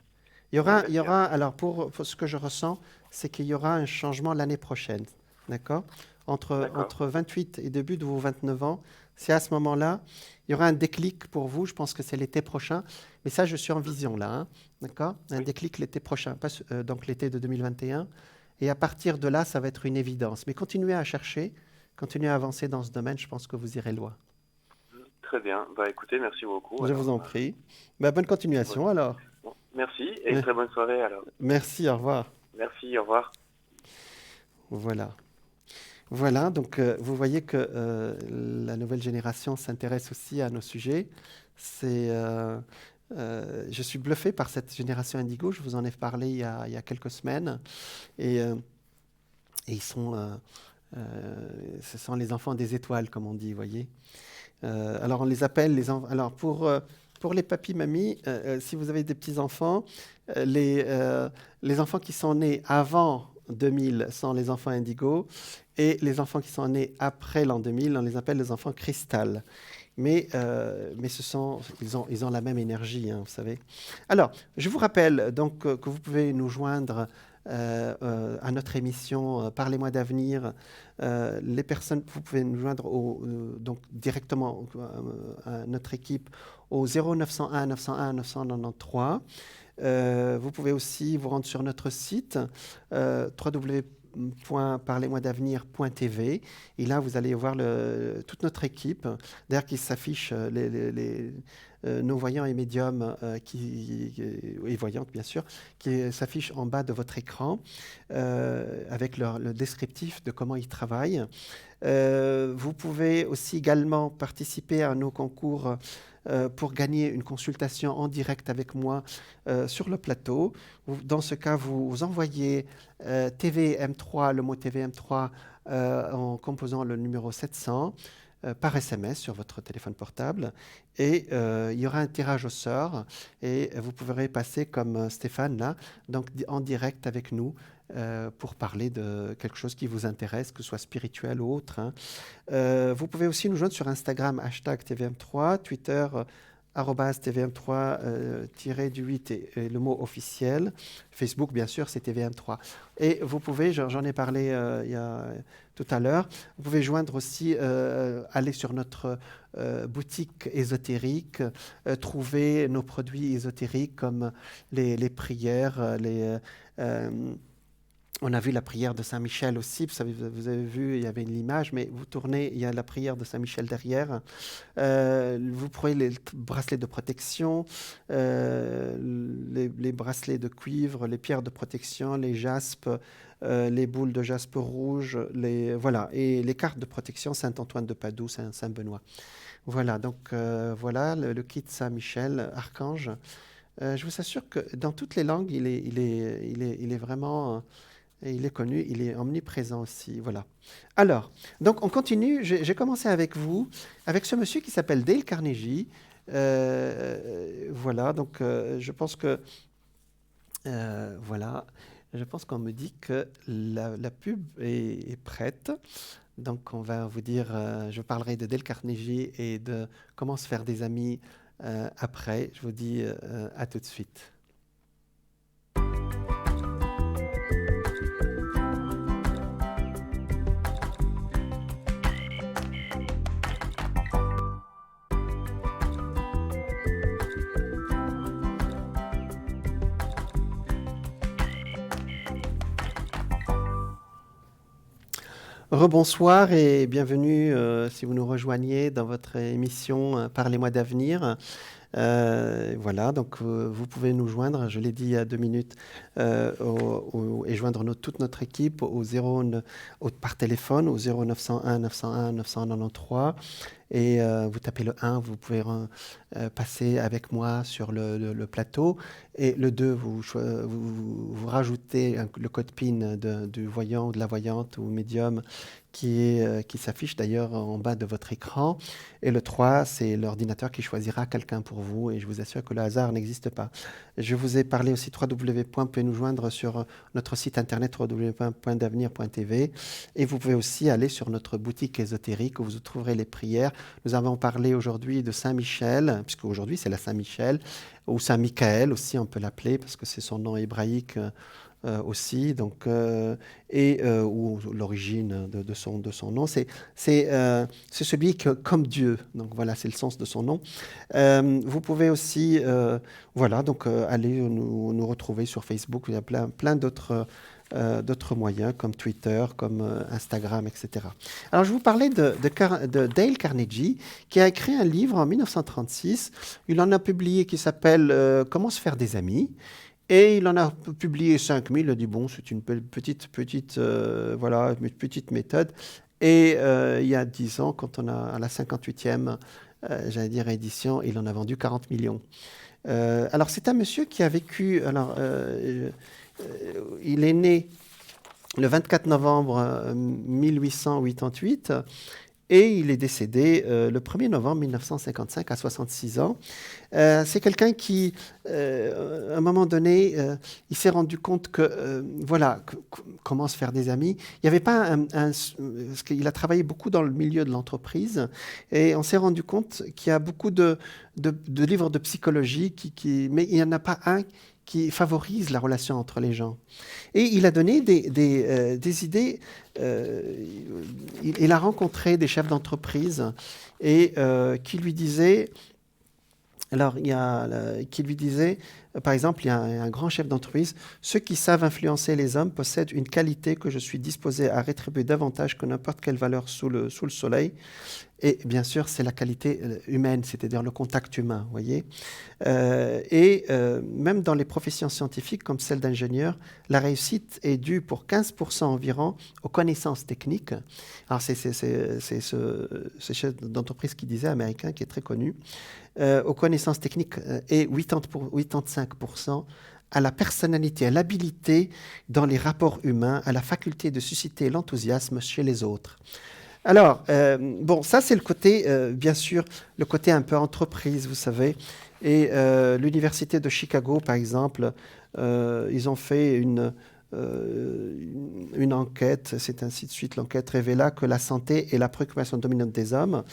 Il y bien aura, sûr. alors pour ce que je ressens, c'est qu'il y aura un changement l'année prochaine, d'accord? D'accord. Entre 28 et début de vos 29 ans, c'est à ce moment-là, il y aura un déclic pour vous, je pense que c'est l'été prochain, mais ça je suis en vision là, hein, d'accord? Un Oui, déclic l'été prochain, donc l'été de 2021, et à partir de là, ça va être une évidence. Mais continuez à chercher, continuez à avancer dans ce domaine, je pense que vous irez loin. très bien. Bah écoutez, merci beaucoup. Je vous Alors, en prie. Ben, bonne continuation voilà. alors. Bon, merci et une très bonne soirée alors. Merci, au revoir. Merci, au revoir. Voilà. Voilà, donc vous voyez que la nouvelle génération s'intéresse aussi à nos sujets. Je suis bluffé par cette génération Indigo, je vous en ai parlé il y a quelques semaines. Et, euh, et ce sont les enfants des étoiles, comme on dit, vous voyez. Alors on les appelle alors pour les papis mamies, si vous avez des petits enfants, les enfants qui sont nés avant 2000 sont les enfants indigo et les enfants qui sont nés après l'an 2000, on les appelle les enfants cristal. Mais ils ont la même énergie, hein, vous savez. Alors, je vous rappelle donc que vous pouvez nous joindre à notre émission Parlez-moi d'avenir. Les personnes, vous pouvez nous joindre donc directement à notre équipe au 0901 901 993. Vous pouvez aussi vous rendre sur notre site www.parlez-moi-d'avenir.tv et là, vous allez voir toute notre équipe. D'ailleurs, qui s'affiche nos voyants et médiums et voyantes, bien sûr, qui s'affichent en bas de votre écran avec le descriptif de comment ils travaillent. Vous pouvez aussi également participer à nos concours pour gagner une consultation en direct avec moi sur le plateau. Dans ce cas, vous envoyez TVM3, le mot TVM3 en composant le numéro 700 par SMS sur votre téléphone portable et il y aura un tirage au sort et vous pourrez passer comme Stéphane là, donc en direct avec nous pour parler de quelque chose qui vous intéresse, que ce soit spirituel ou autre. Hein. Vous pouvez aussi nous joindre sur Instagram, hashtag TVM3, Twitter, @tvm3-8 et le mot officiel. Facebook, bien sûr, c'est TVM3. Et vous pouvez, j'en ai parlé tout à l'heure, vous pouvez joindre aussi, aller sur notre boutique ésotérique, trouver nos produits ésotériques comme les prières, on a vu la prière de Saint-Michel aussi, vous avez vu, il y avait l'image, mais vous tournez, il y a la prière de Saint-Michel derrière. Vous prenez les bracelets de protection, les bracelets de cuivre, les pierres de protection, les jaspes, les boules de jaspe rouge, voilà, et les cartes de protection Saint-Antoine de Padoue, Saint-Benoît. Voilà, donc voilà le kit Saint-Michel, Archange. Je vous assure que dans toutes les langues, il est vraiment... Et il est connu, il est omniprésent aussi. Voilà. Alors, donc on continue. J'ai commencé avec vous, avec ce monsieur qui s'appelle Dale Carnegie. Voilà, donc je pense que... voilà, je pense qu'on me dit que la pub est prête. Donc on va vous dire, je parlerai de Dale Carnegie et de comment se faire des amis après. Je vous dis à tout de suite. Rebonsoir et bienvenue si vous nous rejoignez dans votre émission Parlez-moi d'avenir. Voilà, donc vous pouvez nous joindre, je l'ai dit il y a 2 minutes, et joindre toute notre équipe par téléphone au 0901 901 993. Et vous tapez le 1, vous pouvez passer avec moi sur le plateau. Et le 2, vous rajoutez le code PIN du voyant ou de la voyante ou médium qui s'affiche d'ailleurs en bas de votre écran. Et le 3, c'est l'ordinateur qui choisira quelqu'un pour vous. Et je vous assure que le hasard n'existe pas. Je vous ai parlé aussi vous pouvez nous joindre sur notre site internet www.d'avenir.tv. Et vous pouvez aussi aller sur notre boutique ésotérique où vous trouverez les prières. Nous avons parlé aujourd'hui de Saint-Michel, puisque aujourd'hui c'est la Saint-Michel, ou Saint-Michaël aussi on peut l'appeler, parce que c'est son nom hébraïque aussi, donc, ou l'origine de son nom. C'est celui comme Dieu, donc voilà, c'est le sens de son nom. Vous pouvez aussi voilà, donc, aller nous retrouver sur Facebook, il y a plein d'autres moyens comme Twitter, comme Instagram, etc. Alors, je vous parlais de Dale Carnegie, qui a écrit un livre en 1936. Il en a publié qui s'appelle « Comment se faire des amis ». Et il en a publié 5000. Il a dit, bon, c'est une petite méthode. Et il y a 10 ans, quand on a à la 58e, j'allais dire, édition, il en a vendu 40 millions. Alors, c'est un monsieur qui a vécu... Alors, il est né le 24 novembre 1888 et il est décédé le 1er novembre 1955 à 66 ans. C'est quelqu'un qui, à un moment donné, il s'est rendu compte que, voilà, comment se faire des amis. Il n'y avait pas parce qu'il a travaillé beaucoup dans le milieu de l'entreprise et on s'est rendu compte qu'il y a beaucoup de livres de psychologie, mais il n'y en a pas un qui favorise la relation entre les gens. Et il a donné des idées. Il a rencontré des chefs d'entreprise et qui lui disaient Alors, il y a qui lui disait, par exemple, il y a un grand chef d'entreprise, ceux qui savent influencer les hommes possèdent une qualité que je suis disposé à rétribuer davantage que n'importe quelle valeur sous le soleil. Et bien sûr, c'est la qualité humaine, c'est-à-dire le contact humain, vous voyez. Même dans les professions scientifiques comme celle d'ingénieur, la réussite est due pour 15% environ aux connaissances techniques. Alors, c'est ce chef d'entreprise qui disait, américain, qui est très connu, aux connaissances techniques et 85% à la personnalité, à l'habilité dans les rapports humains, à la faculté de susciter l'enthousiasme chez les autres. Alors, bon, ça c'est le côté, bien sûr, le côté un peu entreprise, vous savez. Et l'Université de Chicago, par exemple, ils ont fait une enquête, c'est ainsi de suite, l'enquête révéla que la santé est la préoccupation dominante des hommes.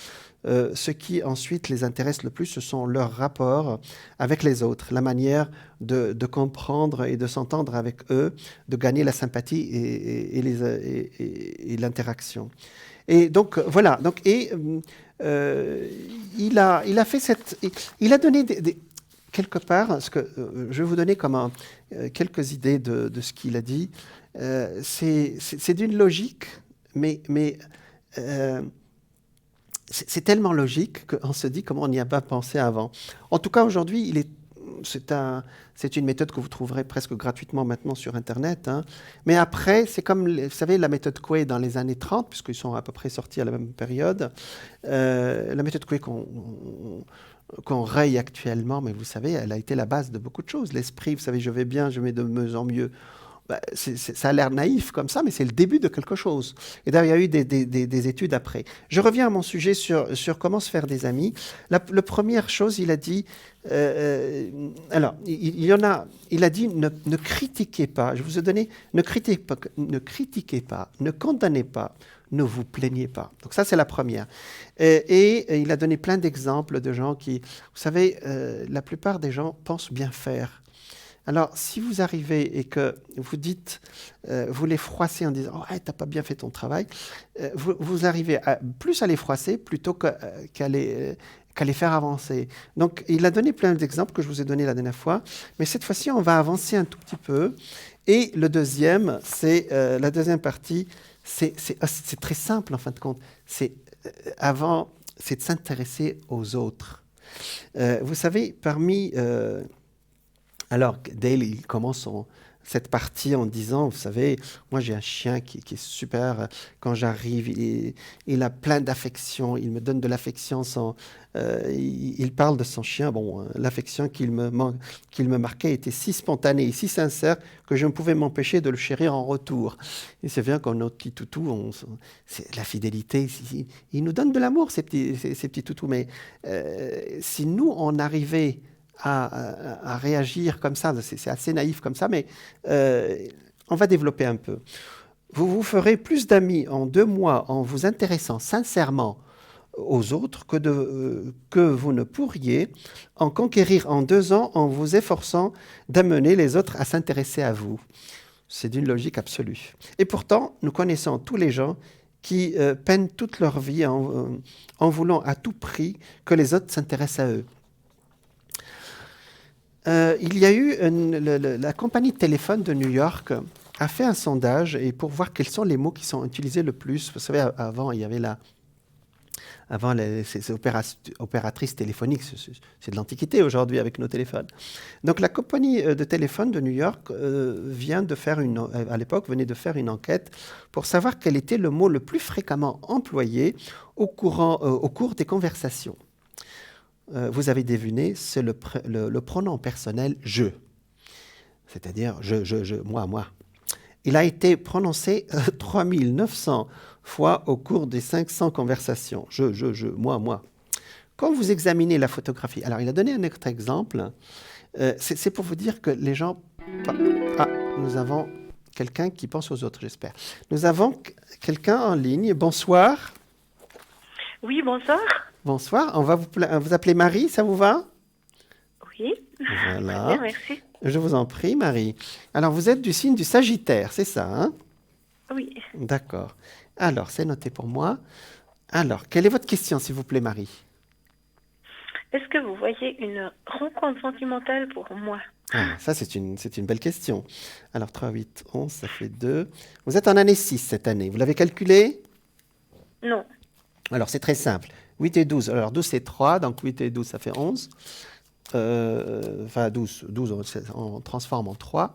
Ce qui ensuite les intéresse le plus, ce sont leurs rapports avec les autres, la manière de comprendre et de s'entendre avec eux, de gagner la sympathie et l'interaction. Et donc voilà. Donc il a fait il a donné quelque part ce que je vais vous donner comme quelques idées de ce qu'il a dit. C'est d'une logique, mais c'est tellement logique qu'on se dit comment on n'y a pas pensé avant. En tout cas, aujourd'hui, c'est une méthode que vous trouverez presque gratuitement maintenant sur Internet. Hein. Mais après, c'est comme, vous savez, la méthode Coué dans les années 30, puisqu'ils sont à peu près sortis à la même période. La méthode Coué qu'on raye actuellement, mais vous savez, elle a été la base de beaucoup de choses. L'esprit, vous savez, je vais bien, je vais de mieux en mieux. Bah, ça a l'air naïf comme ça, mais c'est le début de quelque chose. Et d'ailleurs, il y a eu des études après. Je reviens à mon sujet sur comment se faire des amis. La première chose, il a dit, alors, il a dit ne critiquez pas. Je vous ai donné, ne critiquez pas, ne condamnez pas, ne vous plaignez pas. Donc ça, c'est la première. Et il a donné plein d'exemples de gens qui, vous savez, la plupart des gens pensent bien faire. Alors, si vous arrivez et que vous dites, vous les froissez en disant « Oh, hey, t'as pas bien fait ton travail », vous arrivez plus à les froisser plutôt qu'à les faire avancer. Donc, il a donné plein d'exemples que je vous ai donnés la dernière fois, mais cette fois-ci, on va avancer un tout petit peu. Et la deuxième partie, c'est très simple en fin de compte. C'est de s'intéresser aux autres. Vous savez, alors, Dale, il commence cette partie en disant, vous savez, moi j'ai un chien qui est super, quand j'arrive, il a plein d'affection, il me donne de l'affection, il parle de son chien, bon, l'affection qu'il me marquait était si spontanée et si sincère que je ne pouvais m'empêcher de le chérir en retour. Et c'est bien qu'on notre petit toutou, c'est la fidélité, il nous donne de l'amour, ces petits toutous, mais si nous, on arrivait à réagir comme ça, c'est assez naïf comme ça, mais on va développer un peu. Vous vous ferez plus d'amis en 2 mois en vous intéressant sincèrement aux autres que vous ne pourriez en conquérir en 2 ans en vous efforçant d'amener les autres à s'intéresser à vous. C'est d'une logique absolue. Et pourtant, nous connaissons tous les gens qui peinent toute leur vie en voulant à tout prix que les autres s'intéressent à eux. Il y a eu la compagnie de téléphone de New York a fait un sondage et pour voir quels sont les mots qui sont utilisés le plus. Vous savez, avant, il y avait ces opératrices téléphoniques. C'est de l'antiquité aujourd'hui avec nos téléphones. Donc, la compagnie de téléphone de New York venait de faire une enquête pour savoir quel était le mot le plus fréquemment employé au cours des conversations. Vous avez deviné, c'est le pronom personnel « je », c'est-à-dire « je, moi ». Il a été prononcé 3900 fois au cours des 500 conversations. Je, moi. Quand vous examinez la photographie, alors il a donné un autre exemple, c'est pour vous dire que les gens... Ah, nous avons quelqu'un qui pense aux autres, j'espère. Nous avons quelqu'un en ligne. Bonsoir. Oui, bonsoir. Bonsoir, on va vous appeler Marie, ça vous va? Oui. Voilà. Bien, merci. Je vous en prie, Marie. Alors, vous êtes du signe du Sagittaire, c'est ça, hein? Oui. D'accord. Alors, c'est noté pour moi. Alors, quelle est votre question, s'il vous plaît, Marie? Est-ce que vous voyez une rencontre sentimentale pour moi? Ah, ça, c'est une belle question. Alors, 3, 8, 11, ça fait 2. Vous êtes en année 6 cette année. Vous l'avez calculé? Non. Alors, c'est très simple. 8 et 12. Alors, 12, c'est 3. Donc, 8 et 12, ça fait 11. Enfin, 12 on transforme en 3.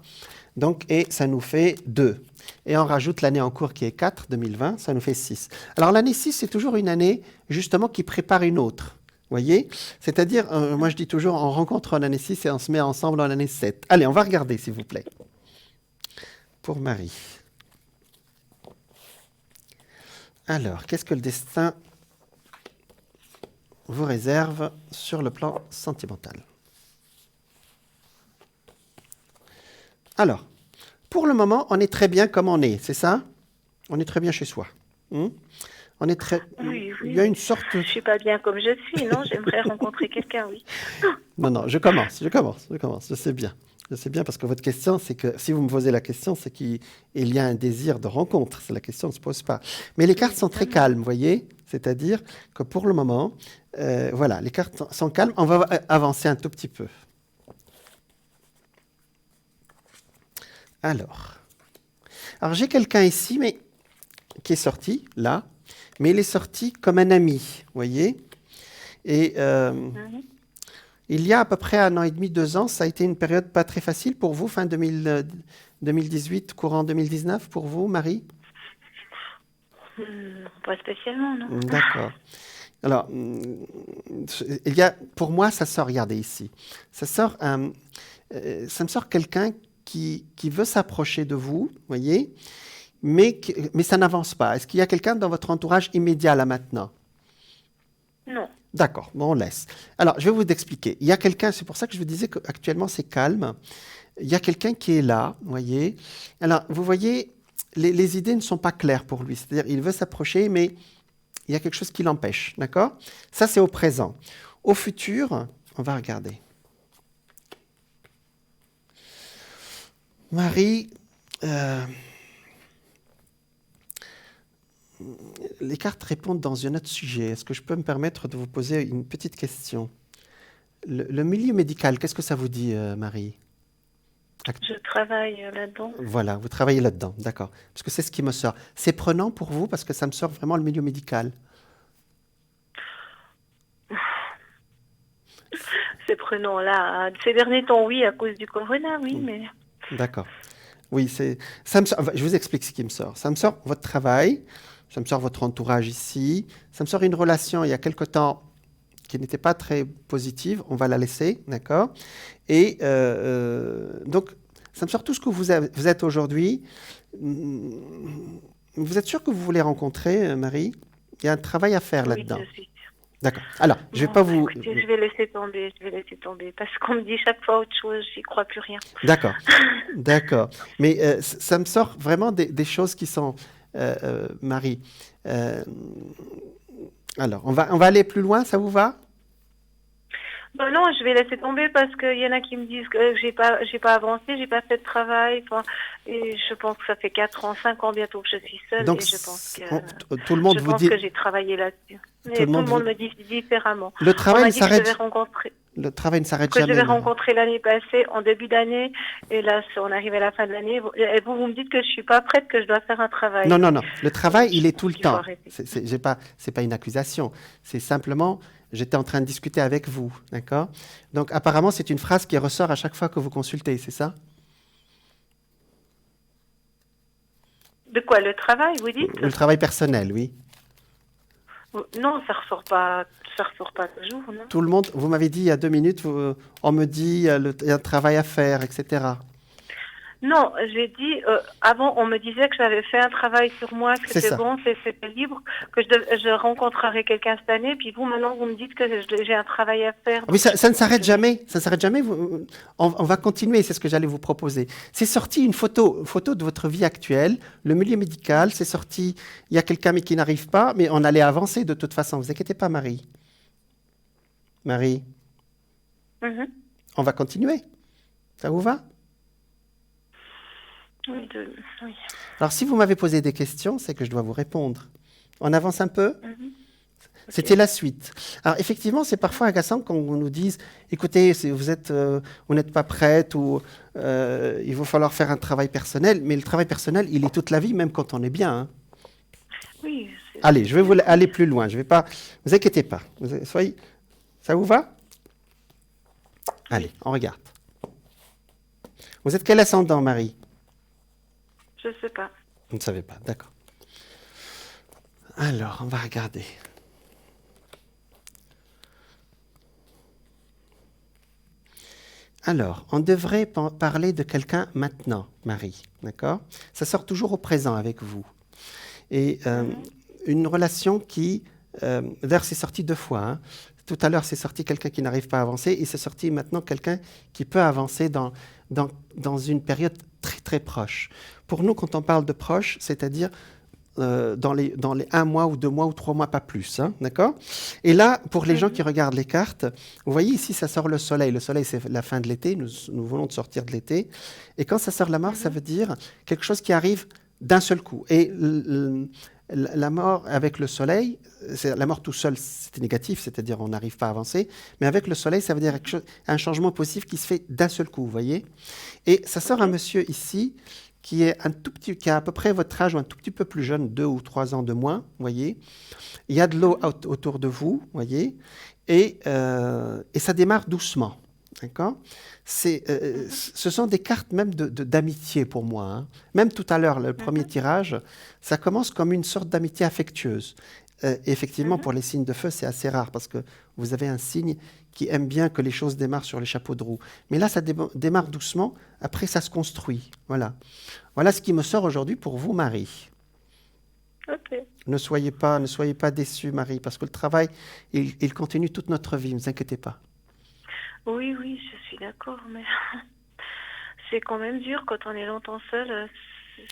Donc, et ça nous fait 2. Et on rajoute l'année en cours qui est 4, 2020, ça nous fait 6. Alors, l'année 6, c'est toujours une année, justement, qui prépare une autre. Voyez? C'est-à-dire, moi je dis toujours, on rencontre en année 6 et on se met ensemble en année 7. Allez, on va regarder, s'il vous plaît. Pour Marie. Alors, qu'est-ce que le destin vous réserve sur le plan sentimental? Alors, pour le moment, on est très bien comme on est, c'est ça? On est très bien chez soi. On est très... Oui, oui. Il y a une sorte... Je suis pas bien comme je suis, non? J'aimerais rencontrer quelqu'un, oui. Non, je commence. Je sais bien. Je sais bien parce que votre question, c'est que si vous me posez la question, c'est qu'il y a un désir de rencontre. C'est la question ne se pose pas. Mais les cartes sont très calmes, vous voyez? C'est-à-dire que pour le moment, voilà, les cartes sont calmes. On va avancer un tout petit peu. Alors j'ai quelqu'un ici, mais qui est sorti, là, mais il est sorti comme un ami, vous voyez? Et il y a à peu près 1 an et demi, 2 ans, ça a été une période pas très facile pour vous, fin 2018, courant 2019 pour vous, Marie? Pas spécialement, non. D'accord. Alors, il y a, pour moi, ça sort, regardez ici, ça me sort quelqu'un qui veut s'approcher de vous, voyez, mais ça n'avance pas. Est-ce qu'il y a quelqu'un dans votre entourage immédiat là maintenant? Non. D'accord, bon, on laisse. Alors, je vais vous expliquer. Il y a quelqu'un, c'est pour ça que je vous disais qu'actuellement c'est calme. Il y a quelqu'un qui est là, vous voyez. Alors, vous voyez, les idées ne sont pas claires pour lui. C'est-à-dire, il veut s'approcher, mais il y a quelque chose qui l'empêche, d'accord? Ça, c'est au présent. Au futur, on va regarder. Marie, les cartes répondent dans un autre sujet. Est-ce que je peux me permettre de vous poser une petite question? Le milieu médical, qu'est-ce que ça vous dit, Marie? Je travaille là-dedans. Voilà, vous travaillez là-dedans, d'accord. Parce que c'est ce qui me sort. C'est prenant pour vous parce que ça me sort vraiment le milieu médical. C'est prenant là. Ces derniers temps, oui, à cause du corona, oui, mais... D'accord. Oui, ça me sort, je vous explique ce qui me sort. Ça me sort votre travail, ça me sort votre entourage ici, ça me sort une relation il y a quelque temps qui n'était pas très positive, on va la laisser, d'accord? Et donc, ça me sort tout ce que vous êtes aujourd'hui. Vous êtes sûr que vous voulez rencontrer, Marie? Il y a un travail à faire là-dedans. Oui, je suis. D'accord. Alors, je vais pas vous... Écoutez, je vais laisser tomber, parce qu'on me dit chaque fois autre chose, j'y crois plus rien. D'accord, d'accord. Mais ça me sort vraiment des choses qui sont... Marie, alors, on va aller plus loin, ça vous va? Ben non, je vais laisser tomber parce qu'il y en a qui me disent que j'ai pas avancé, j'ai pas fait de travail. Enfin, et je pense que ça fait 4 ans, 5 ans bientôt que je suis seule. Donc, et je pense que tout le monde je vous pense dit... que j'ai travaillé là-dessus. Mais tout le monde me dit différemment. Le travail On m'a ne dit que je s'arrête... devais rencontrer... Le travail ne s'arrête que jamais. je devais rencontrer l'année passée, en début d'année, et là, on arrive à la fin de l'année. Et vous me dites que je suis pas prête, que je dois faire un travail. Non. Le travail, il est tout le temps. Arrêter. C'est pas une accusation. C'est simplement, j'étais en train de discuter avec vous, d'accord? Donc, apparemment, c'est une phrase qui ressort à chaque fois que vous consultez, c'est ça? De quoi, le travail, vous dites? Le travail personnel, oui. Non, ça ressort pas toujours, non. Tout le monde, vous m'avez dit il y a 2 minutes, on me dit il y a un travail à faire, etc. Non, j'ai dit, avant, on me disait que j'avais fait un travail sur moi, que c'était bon, c'était libre, que je rencontrerais quelqu'un cette année, puis vous, maintenant, vous me dites que j'ai un travail à faire. Oui, ça ne s'arrête jamais, ça ne s'arrête jamais. On va continuer, c'est ce que j'allais vous proposer. C'est sorti une photo de votre vie actuelle, le milieu médical, c'est sorti, il y a quelqu'un mais qui n'arrive pas, mais on allait avancer de toute façon. Vous inquiétez pas, Marie. Marie, on va continuer. Ça vous va? Oui. Alors, si vous m'avez posé des questions, c'est que je dois vous répondre. On avance un peu? C'était la suite. Alors, effectivement, c'est parfois agaçant quand on nous dise, écoutez, vous n'êtes pas prête ou il va falloir faire un travail personnel. Mais le travail personnel, il est toute la vie, même quand on est bien. Hein. Oui. Allez, je vais vous aller plus loin. Je vais pas. Vous inquiétez pas. Ça vous va? Allez, on regarde. Vous êtes quel ascendant, Marie? Je ne sais pas. Vous ne savez pas, d'accord. Alors, on va regarder. Alors, on devrait parler de quelqu'un maintenant, Marie, d'accord? Ça sort toujours au présent avec vous. Et une relation qui... D'ailleurs, c'est sorti 2 fois. Hein. Tout à l'heure, c'est sorti quelqu'un qui n'arrive pas à avancer et c'est sorti maintenant quelqu'un qui peut avancer dans une période très, très proche. Pour nous, quand on parle de proche, c'est-à-dire dans les 1 mois ou 2 mois ou 3 mois, pas plus. Hein, d'accord? Et là, pour les gens qui regardent les cartes, vous voyez ici, ça sort le soleil. Le soleil, c'est la fin de l'été. Nous venons de sortir de l'été. Et quand ça sort la mort, ça veut dire quelque chose qui arrive d'un seul coup. Et la mort avec le soleil, la mort tout seul, c'est négatif, c'est-à-dire on n'arrive pas à avancer. Mais avec le soleil, ça veut dire un changement positif qui se fait d'un seul coup, vous voyez? Et ça sort un monsieur ici qui est qui a à peu près votre âge ou un tout petit peu plus jeune, 2 ou 3 ans de moins, vous voyez. Il y a de l'eau autour de vous, vous voyez, et ça démarre doucement, d'accord? Ce sont des cartes même d'amitié pour moi. Hein. Même tout à l'heure, le premier tirage, ça commence comme une sorte d'amitié affectueuse. Effectivement, pour les signes de feu, c'est assez rare parce que vous avez un signe qui aime bien que les choses démarrent sur les chapeaux de roue. Mais là, ça démarre doucement, après ça se construit. Voilà. Voilà ce qui me sort aujourd'hui pour vous, Marie. Ok. Ne soyez pas déçus, Marie, parce que le travail, il continue toute notre vie, ne vous inquiétez pas. Oui, je suis d'accord, mais c'est quand même dur quand on est longtemps seul.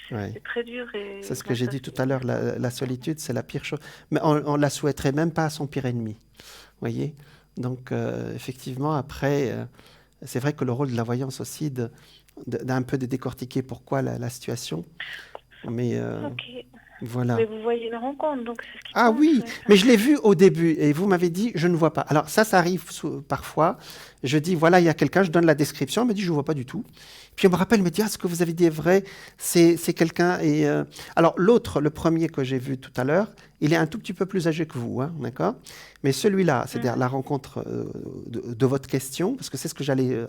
C'est très dur. C'est ce que j'ai dit tout à l'heure, la solitude, c'est la pire chose. Mais on la souhaiterait même pas à son pire ennemi. Vous voyez? Donc, effectivement, après, c'est vrai que le rôle de la voyance aussi, d'un peu de décortiquer pourquoi la situation. Mais voilà. Mais vous voyez une rencontre, donc c'est ce qui Ah compte, oui, ouais. mais je l'ai vu au début et vous m'avez dit je ne vois pas. Alors ça arrive parfois. Je dis voilà, il y a quelqu'un, je donne la description, on me dit je ne vois pas du tout. Puis on me rappelle, me dit ce que vous avez dit est vrai, c'est quelqu'un. Et alors l'autre, le premier que j'ai vu tout à l'heure, il est un tout petit peu plus âgé que vous, hein, d'accord? Mais celui-là, c'est-à-dire la rencontre de votre question, parce que c'est ce que j'allais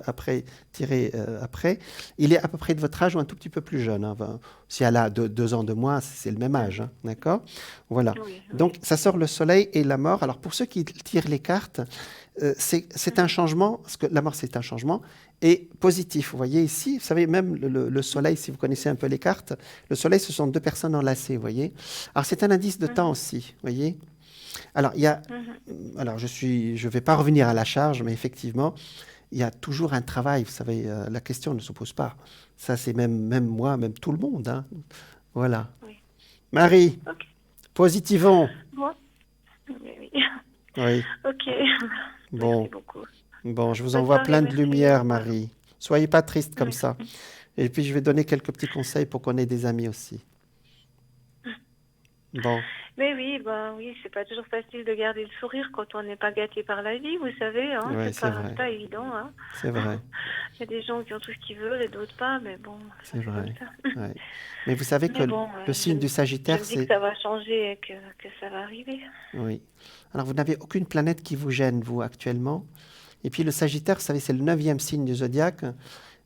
tirer après, il est à peu près de votre âge ou un tout petit peu plus jeune. Hein, si elle a 2 ans de moins, c'est le même âge, hein, d'accord? Voilà. Oui. Donc ça sort le soleil et la mort. Alors pour ceux qui tirent les cartes, c'est un changement, parce que la mort c'est un changement, et positif. Vous voyez ici, vous savez, même le soleil, si vous connaissez un peu les cartes, le soleil, ce sont 2 personnes enlacées, vous voyez. Alors c'est un indice de temps aussi, vous voyez. Alors, alors je vais pas revenir à la charge, mais effectivement, il y a toujours un travail, vous savez, la question ne se pose pas. Ça, c'est même moi, même tout le monde. Hein. Voilà. Oui. Marie, Okay. Positivons. Moi oui. Oui. Ok. Bon. Merci beaucoup. Bon, je vous envoie plein de lumière, Marie. Soyez pas triste comme ça. Et puis, je vais donner quelques petits conseils pour qu'on ait des amis aussi. Bon. Mais oui, c'est pas toujours facile de garder le sourire quand on n'est pas gâté par la vie, vous savez. Hein, Ouais, c'est pas évident. Hein. C'est vrai. Il y a des gens qui ont tout ce qu'ils veulent et d'autres pas, mais bon, c'est vrai. Comme ça. Ouais. Mais vous savez que le signe du Sagittaire, c'est... Je me dis que ça va changer et que ça va arriver. Oui. Alors, vous n'avez aucune planète qui vous gêne, vous, actuellement. Et puis, le Sagittaire, vous savez, c'est le 9e signe du zodiaque.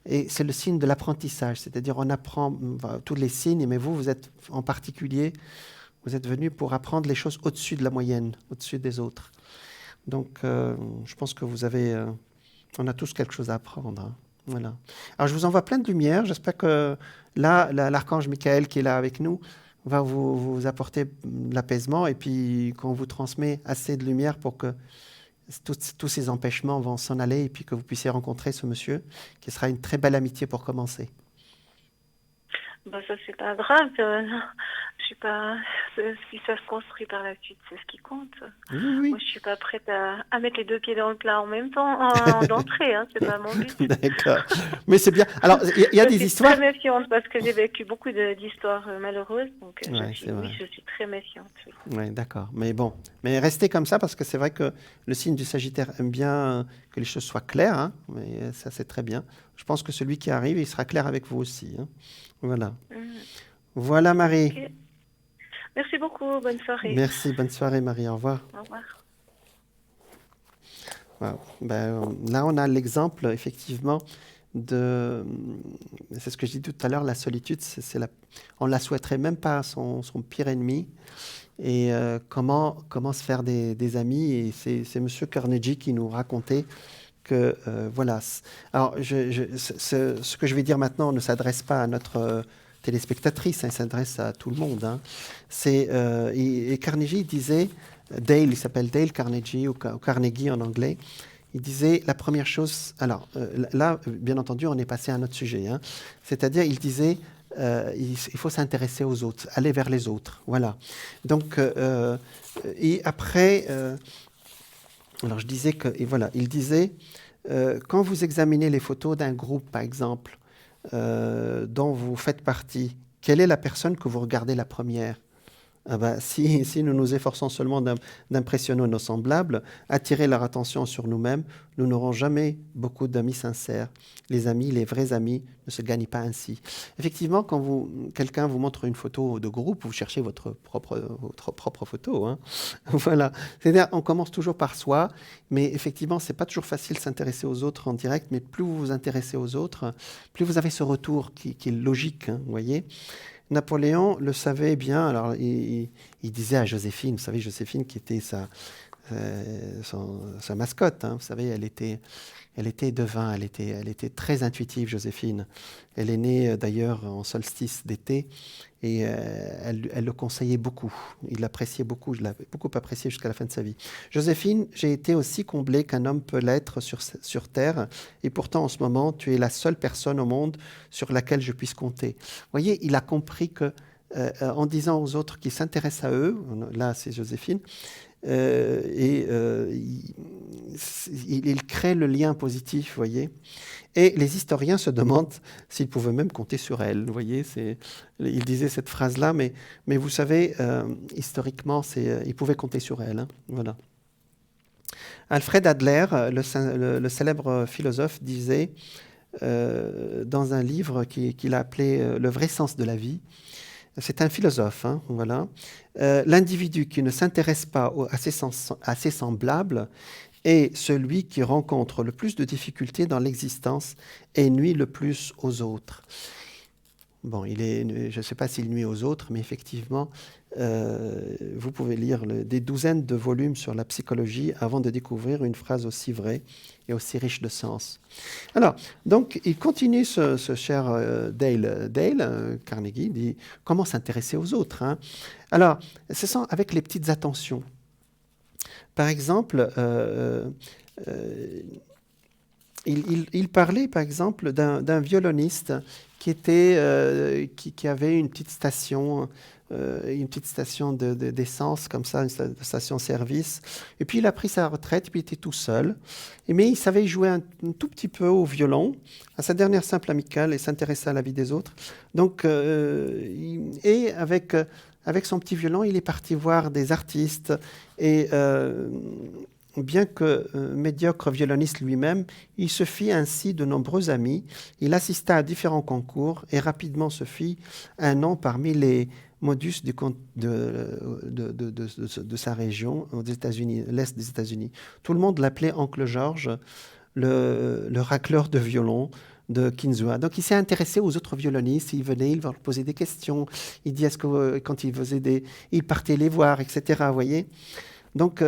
Et c'est le signe de l'apprentissage. C'est-à-dire, on apprend tous les signes, mais vous êtes en particulier... Vous êtes venu pour apprendre les choses au-dessus de la moyenne, au-dessus des autres. Donc, je pense que on a tous quelque chose à apprendre. Hein. Voilà. Alors, je vous envoie plein de lumière. J'espère que là, l'archange Michael qui est là avec nous va vous apporter l'apaisement et puis qu'on vous transmet assez de lumière pour que tous ces empêchements vont s'en aller et puis que vous puissiez rencontrer ce monsieur qui sera une très belle amitié pour commencer. Ça, c'est pas grave. Je suis pas... si ça se construit par la suite, c'est ce qui compte. Oui. Moi, je suis pas prête à mettre les deux pieds dans le plat en même temps, d'entrée. C'est pas mon but. D'accord. Mais c'est bien. Alors, il y a des histoires. Je suis très méfiante parce que j'ai vécu beaucoup d'histoires malheureuses. Donc, je suis très méfiante. Oui, d'accord. Mais bon, mais restez comme ça parce que c'est vrai que le signe du Sagittaire aime bien que les choses soient claires. Hein, mais ça, c'est très bien. Je pense que celui qui arrive, il sera clair avec vous aussi. Hein. Voilà. Voilà, Marie. Okay. Merci beaucoup. Bonne soirée. Merci. Bonne soirée, Marie. Au revoir. Au revoir. Wow. Là, on a l'exemple, effectivement, c'est ce que je dis tout à l'heure, la solitude, on ne la souhaiterait même pas à son pire ennemi. Et comment se faire des amis. Et c'est M. Carnegie qui nous racontait que, voilà. Alors, ce que je vais dire maintenant ne s'adresse pas à notre téléspectatrice, il s'adresse à tout le monde. Hein. Et Carnegie disait, Dale, il s'appelle Dale Carnegie, ou Carnegie en anglais, il disait la première chose, alors là, bien entendu, on est passé à un autre sujet, hein, c'est-à-dire, il disait, il faut s'intéresser aux autres, aller vers les autres, voilà. Donc, et après, alors je disais que, et voilà, il disait, quand vous examinez les photos d'un groupe, par exemple, dont vous faites partie, quelle est la personne que vous regardez la première ? Si nous nous efforçons seulement d'impressionner nos semblables, attirer leur attention sur nous-mêmes, nous n'aurons jamais beaucoup d'amis sincères. Les vrais amis, ne se gagnent pas ainsi. Effectivement, quand quelqu'un vous montre une photo de groupe, vous cherchez votre propre photo. Hein. Voilà. C'est-à-dire, on commence toujours par soi, mais effectivement, c'est pas toujours facile de s'intéresser aux autres en direct, mais plus vous vous intéressez aux autres, plus vous avez ce retour qui est logique, hein, vous voyez. Napoléon le savait bien, alors il disait à Joséphine, vous savez, Joséphine qui était sa mascotte, hein, vous savez, elle était devin, elle était très intuitive, Joséphine. Elle est née d'ailleurs en solstice d'été et elle le conseillait beaucoup. Il l'appréciait beaucoup, je l'ai beaucoup apprécié jusqu'à la fin de sa vie. Joséphine, j'ai été aussi comblée qu'un homme peut l'être sur Terre et pourtant en ce moment, tu es la seule personne au monde sur laquelle je puisse compter. Vous voyez, il a compris que en disant aux autres qu'il s'intéresse à eux, là c'est Joséphine, il crée le lien positif, vous voyez. Et les historiens se demandent s'ils pouvaient même compter sur elle, vous voyez. Il disait cette phrase-là, mais vous savez, historiquement, ils pouvaient compter sur elle. Hein, voilà. Alfred Adler, le célèbre philosophe, disait dans un livre qu'il a appelé « Le vrai sens de la vie », c'est un philosophe, hein, voilà. L'individu qui ne s'intéresse pas à ses semblables est celui qui rencontre le plus de difficultés dans l'existence et nuit le plus aux autres. Bon, je ne sais pas s'il nuit aux autres, mais effectivement, vous pouvez lire des douzaines de volumes sur la psychologie avant de découvrir une phrase aussi vraie et aussi riche de sens. Alors, donc, il continue, ce cher Dale Carnegie, dit comment s'intéresser aux autres. Hein. Alors, ce sont avec les petites attentions. Par exemple, il parlait, par exemple, d'un violoniste qui avait une petite station d'essence, comme ça, une station-service. Et puis, il a pris sa retraite, puis il était tout seul. Mais il savait jouer un tout petit peu au violon, à sa dernière simple amicale, et s'intéresser à la vie des autres. Donc, et avec son petit violon, il est parti voir des artistes. Et bien que médiocre violoniste lui-même, il se fit ainsi de nombreux amis. Il assista à différents concours et rapidement se fit un nom parmi les modus de sa région, aux États-Unis, l'Est des États-Unis. Tout le monde l'appelait Oncle George, le racleur de violon de Kinzua. Donc, il s'est intéressé aux autres violonistes. Il venait, il leur posait des questions. Il dit, est-ce que quand il faisait il partait les voir, etc. Vous voyez. Donc,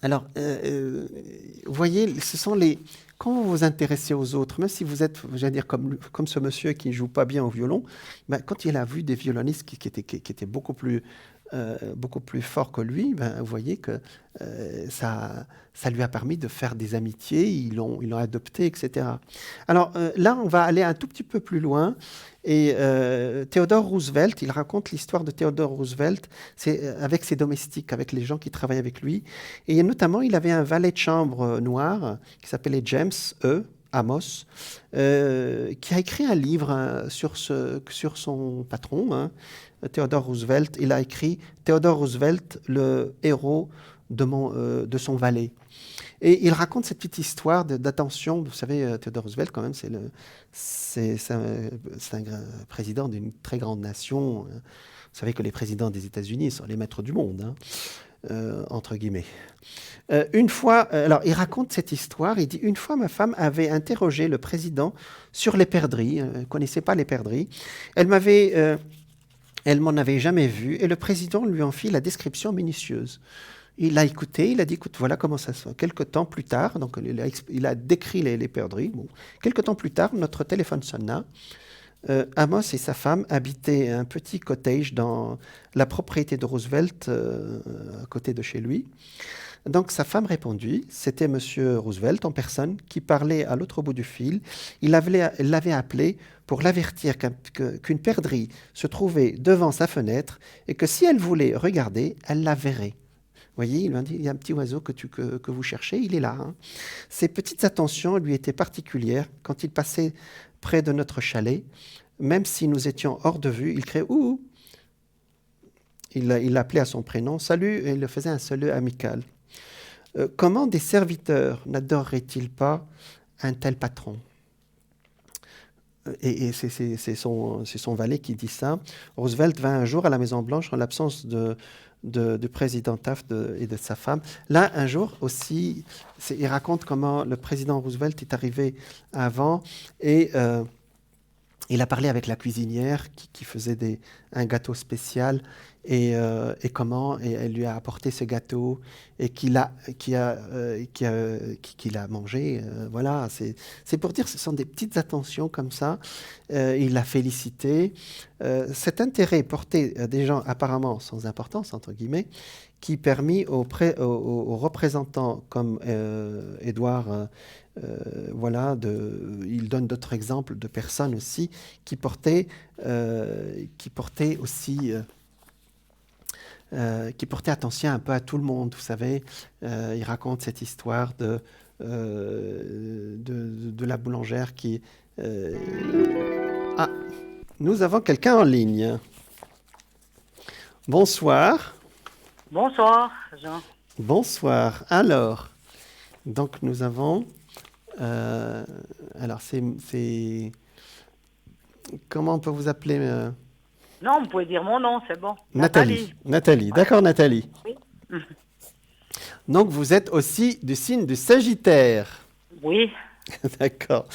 alors, vous voyez, ce sont quand vous vous intéressez aux autres, même si vous êtes, j'allais dire, comme ce monsieur qui ne joue pas bien au violon, ben, quand il a vu des violonistes qui étaient beaucoup plus beaucoup plus fort que lui, vous voyez que ça lui a permis de faire des amitiés, ils l'ont adopté, etc. Alors là, on va aller un tout petit peu plus loin. Et Theodore Roosevelt, il raconte l'histoire de Theodore Roosevelt avec ses domestiques, avec les gens qui travaillent avec lui. Et notamment, il avait un valet de chambre noir qui s'appelait James Amos, qui a écrit un livre sur son patron, Theodore Roosevelt. Il a écrit « Theodore Roosevelt, le héros de son valet ». Et il raconte cette petite histoire d'attention. Vous savez, Theodore Roosevelt, quand même, c'est un président d'une très grande nation. Vous savez que les présidents des États-Unis sont les maîtres du monde, entre guillemets. Une fois, alors il raconte cette histoire, il dit « Une fois, ma femme avait interrogé le président sur les perdrix. Elle ne connaissait pas les perdrix. Elle m'en avait jamais vu, et le président lui en fit la description minutieuse. Il l'a écouté, il a dit, écoute, voilà comment ça se fait. Quelque temps plus tard, donc il a décrit les perdrix. Bon. Quelque temps plus tard, notre téléphone sonna. Amos et sa femme habitaient un petit cottage dans la propriété de Roosevelt, à côté de chez lui. Donc sa femme répondit, c'était M. Roosevelt en personne qui parlait à l'autre bout du fil. Il l'avait appelé pour l'avertir qu'une perdrix se trouvait devant sa fenêtre et que si elle voulait regarder, elle la verrait. Vous voyez, il m'a dit, il y a un petit oiseau que vous cherchez, il est là. Ces petites attentions lui étaient particulières. Quand il passait près de notre chalet, même si nous étions hors de vue, il criait « Ouh !» Il l'appelait à son prénom « Salut !» et il le faisait un salut amical. Comment des serviteurs n'adoreraient-ils pas un tel patron ? Et c'est son valet qui dit ça. Roosevelt vint un jour à la Maison-Blanche en l'absence du président Taft et de sa femme. Là, un jour aussi, il raconte comment le président Roosevelt est arrivé avant et il a parlé avec la cuisinière qui faisait un gâteau spécial et elle lui a apporté ce gâteau et qu'il a mangé. Voilà, c'est pour dire, ce sont des petites attentions comme ça. Il l'a félicité. Cet intérêt porté à des gens apparemment sans importance, entre guillemets, qui permit aux représentants comme Édouard, il donne d'autres exemples de personnes aussi qui portaient attention un peu à tout le monde, vous savez. Il raconte cette histoire de la boulangère qui... Ah, nous avons quelqu'un en ligne. Bonsoir. Bonsoir, Jean. Bonsoir. Alors, donc nous avons... alors, c'est... Comment on peut vous appeler Non, vous pouvez dire mon nom, c'est bon. Nathalie. Nathalie. D'accord, Nathalie. Oui. Donc, vous êtes aussi du signe du Sagittaire. Oui. D'accord.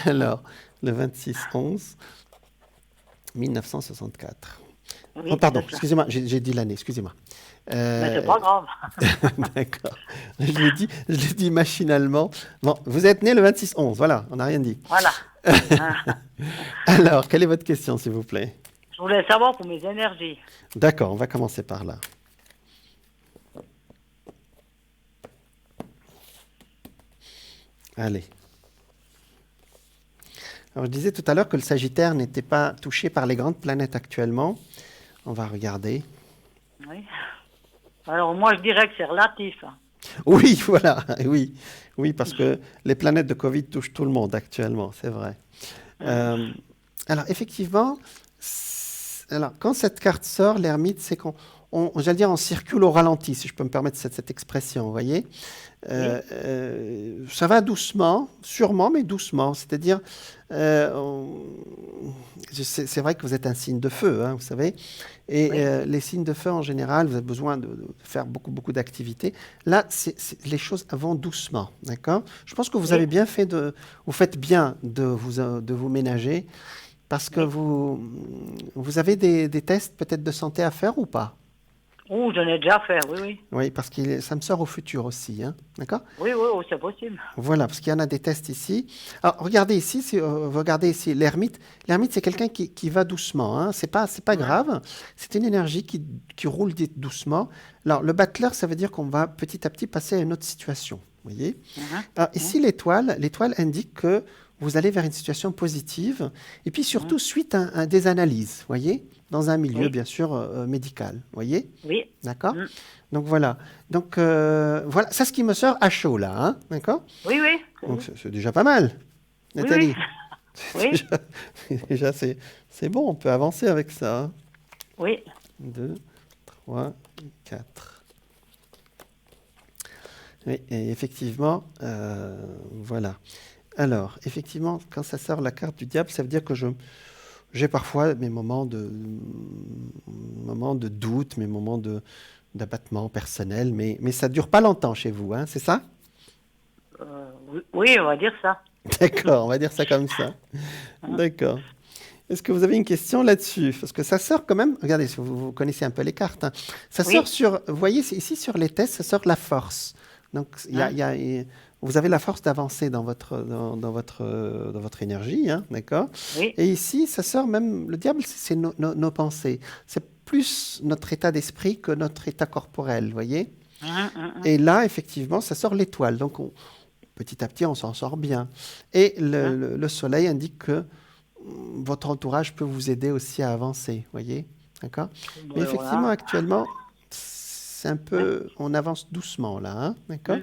Alors, le 26/11 1964. Oui, oh, pardon, excusez-moi, j'ai dit l'année, excusez-moi. Mais c'est pas grave. D'accord. Je l'ai dit machinalement. Bon, vous êtes né le 26/11, voilà, on n'a rien dit. Voilà. Alors, quelle est votre question, s'il vous plaît? Je voulais savoir pour mes énergies. D'accord, on va commencer par là. Allez. Alors, je disais tout à l'heure que le Sagittaire n'était pas touché par les grandes planètes actuellement. On va regarder. Oui. Alors, moi, je dirais que c'est relatif. Oui, voilà, oui. Oui, parce que les planètes de Covid touchent tout le monde actuellement, c'est vrai. Alors, effectivement, quand cette carte sort, l'ermite, c'est j'allais dire, on circule au ralenti, si je peux me permettre cette expression, vous voyez. Ça va doucement, sûrement, mais doucement. C'est-à-dire, c'est vrai que vous êtes un signe de feu, hein, vous savez. Et les signes de feu, en général, vous avez besoin de faire beaucoup d'activités. Là, les choses vont doucement, d'accord ? Je pense que vous avez bien fait vous faites bien de vous ménager, parce que vous avez des tests peut-être de santé à faire ou pas ? Oh, j'en ai déjà fait, oui, oui. Oui, parce que ça me sort au futur aussi, hein, d'accord? Oui, oui, oh, c'est possible. Voilà, parce qu'il y en a des tests ici. Alors, regardez ici, vous regardez ici l'ermite. L'ermite, c'est quelqu'un qui va doucement, hein. C'est pas grave. C'est une énergie qui roule doucement. Alors, le battleur, ça veut dire qu'on va petit à petit passer à une autre situation, vous voyez? Alors, ici, l'étoile indique que vous allez vers une situation positive, et puis surtout suite à des analyses, vous voyez, dans un milieu, bien sûr, médical, vous voyez? Oui. D'accord? Donc voilà. Donc voilà, c'est ce qui me sort à chaud là, hein? D'accord? Oui, oui. Donc c'est déjà pas mal, Nathalie. Oui. Déjà c'est bon, on peut avancer avec ça, hein? Oui. 2, 3, 4. Oui, et effectivement, voilà. Alors, effectivement, quand ça sort la carte du diable, ça veut dire que j'ai parfois mes moments de doute, mes moments d'abattement personnel, mais ça ne dure pas longtemps chez vous, hein, c'est ça? Oui, on va dire ça. D'accord, on va dire ça comme ça. D'accord. Est-ce que vous avez une question là-dessus? Parce que ça sort quand même, regardez, si vous connaissez un peu les cartes, hein, ça sort sur, vous voyez, ici sur les tests, ça sort la force. Donc, vous avez la force d'avancer dans votre énergie, hein, d'accord? Oui. Et ici, ça sort même, le diable, c'est nos pensées. C'est plus notre état d'esprit que notre état corporel, vous voyez? Et là, effectivement, ça sort l'étoile. Donc, petit à petit, on s'en sort bien. Et le soleil indique que votre entourage peut vous aider aussi à avancer, vous voyez? D'accord? Mais effectivement, actuellement, c'est un peu, on avance doucement là, hein, d'accord?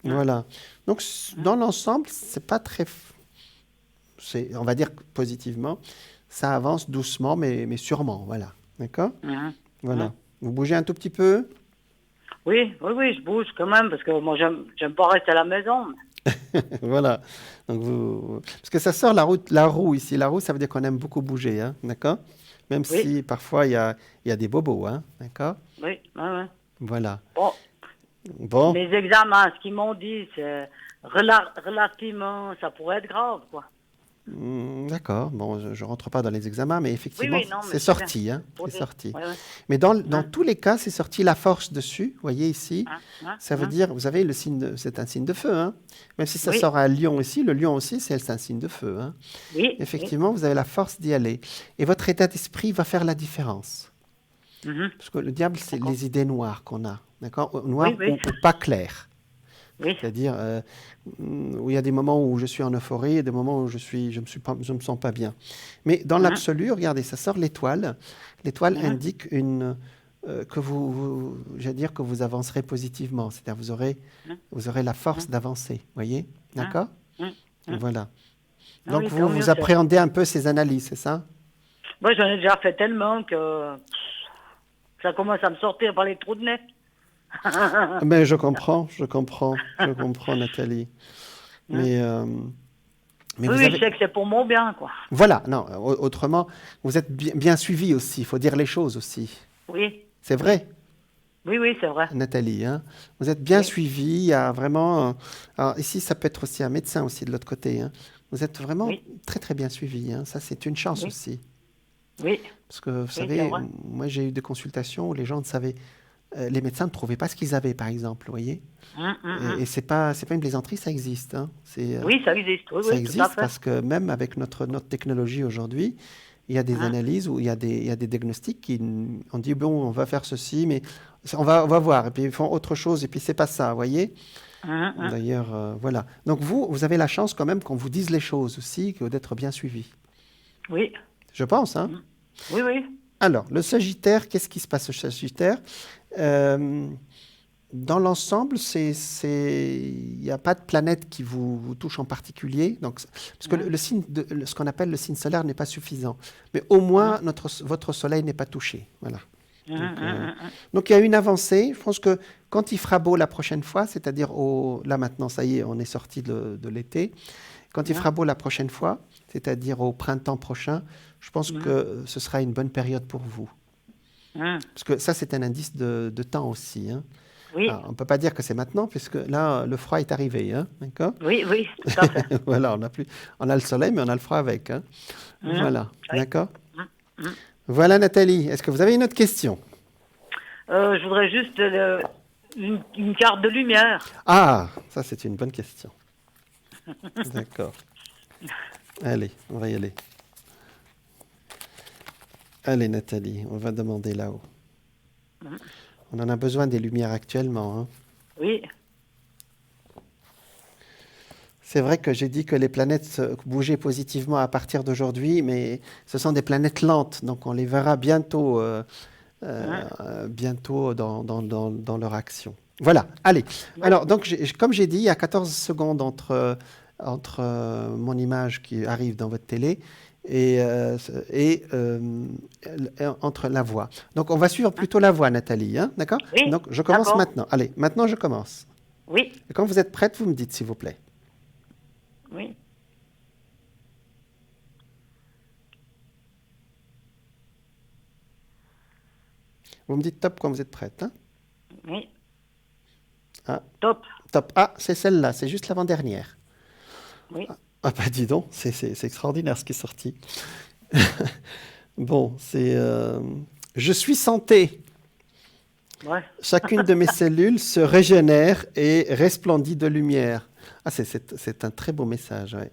Voilà. Donc, dans l'ensemble, c'est pas très, on va dire positivement, ça avance doucement, mais sûrement, voilà, d'accord? Voilà. Vous bougez un tout petit peu? Oui, je bouge quand même parce que moi, j'aime pas rester à la maison. Voilà. Donc parce que ça sort la roue ici. La roue, ça veut dire qu'on aime beaucoup bouger, hein, d'accord? Même si parfois il y a des bobos, hein, d'accord? Oui, oui. Voilà. Bon. Les examens, ce qu'ils m'ont dit, c'est relativement, ça pourrait être grave, quoi. D'accord. Bon, je rentre pas dans les examens, mais effectivement, c'est sorti, hein, c'est sorti. Ouais. Mais dans tous les cas, c'est sorti la force dessus. Vous voyez ici, ça veut dire, vous savez, c'est un signe de feu, hein. Même si ça sort à Lion ici, le lion aussi, c'est un signe de feu, hein. Oui. Effectivement, vous avez la force d'y aller. Et votre état d'esprit va faire la différence. Parce que le diable, c'est les idées noires qu'on a, d'accord? Noires ou pas claires. Oui. C'est-à-dire, où il y a des moments où je suis en euphorie et des moments où je me sens pas bien. Mais dans l'absolu, regardez, ça sort l'étoile. L'étoile indique que j'allais dire que vous avancerez positivement. C'est-à-dire, vous aurez la force d'avancer. Voyez? D'accord? Voilà. Donc, vous appréhendez un peu ces analyses, c'est ça? Moi, j'en ai déjà fait tellement que ça commence à me sortir par les trous de nez. Mais je comprends, Nathalie. Mais je sais que c'est pour mon bien, quoi. Voilà, non, autrement, vous êtes bien suivi aussi, il faut dire les choses aussi. Oui. C'est vrai? Oui, c'est vrai. Nathalie, hein? Vous êtes bien suivi, il y a vraiment... alors ici, ça peut être aussi un médecin aussi de l'autre côté, hein. Vous êtes vraiment très très bien suivi, hein. Ça, c'est une chance aussi. Oui. Parce que, vous savez, moi, j'ai eu des consultations où les gens ne savaient... les médecins ne trouvaient pas ce qu'ils avaient, par exemple, vous voyez? Et c'est pas une plaisanterie, ça existe, hein. Oui, ça existe. Oui, ça tout existe à fait. parce que même avec notre technologie aujourd'hui, il y a des analyses où il y a des diagnostics qui on dit bon, on va faire ceci, mais on va voir. Et puis ils font autre chose et puis c'est pas ça, vous voyez? D'ailleurs, voilà. Donc vous avez la chance quand même qu'on vous dise les choses aussi, d'être bien suivi. Oui. Je pense, hein? Oui. Alors, le Sagittaire, qu'est-ce qui se passe au Sagittaire? Dans l'ensemble, il n'y a pas de planète qui vous touche en particulier. Donc, parce que ce qu'on appelle le signe solaire n'est pas suffisant. Mais au moins, votre soleil n'est pas touché. Voilà. Donc, il y a une avancée. Je pense que quand il fera beau la prochaine fois, c'est-à-dire là maintenant, ça y est, on est sorti de l'été. Quand il fera beau la prochaine fois, c'est-à-dire au printemps prochain, je pense que ce sera une bonne période pour vous. Parce que ça, c'est un indice de temps aussi, hein. Oui. Alors, on ne peut pas dire que c'est maintenant, puisque là, le froid est arrivé, hein, d'accord? Oui, tout à fait. Voilà, on a le soleil, mais on a le froid avec, hein. Voilà, d'accord? Voilà, Nathalie, est-ce que vous avez une autre question? Je voudrais juste une carte de lumière. Ah, ça c'est une bonne question. D'accord. Allez, on va y aller. Allez Nathalie, on va demander là-haut. On en a besoin des lumières actuellement. Hein. Oui. C'est vrai que j'ai dit que les planètes bougeaient positivement à partir d'aujourd'hui, mais ce sont des planètes lentes, donc on les verra bientôt, bientôt dans leur action. Voilà, allez. Alors, donc, comme j'ai dit, il y a 14 secondes entre mon image qui arrive dans votre télé et entre la voix. Donc, on va suivre plutôt la voix, Nathalie, hein, d'accord? Oui, donc, je commence maintenant. Allez, maintenant, je commence. Oui. Et quand vous êtes prête, vous me dites, s'il vous plaît. Oui. Vous me dites top quand vous êtes prête. Hein? Oui. Ah. Top. Top. Ah, c'est celle-là, c'est juste l'avant-dernière. Oui. Ah bah dis donc, c'est extraordinaire ce qui est sorti. Bon, c'est... je suis santé. Ouais. Chacune de mes cellules se régénère et resplendit de lumière. Ah, c'est un très beau message, ouais.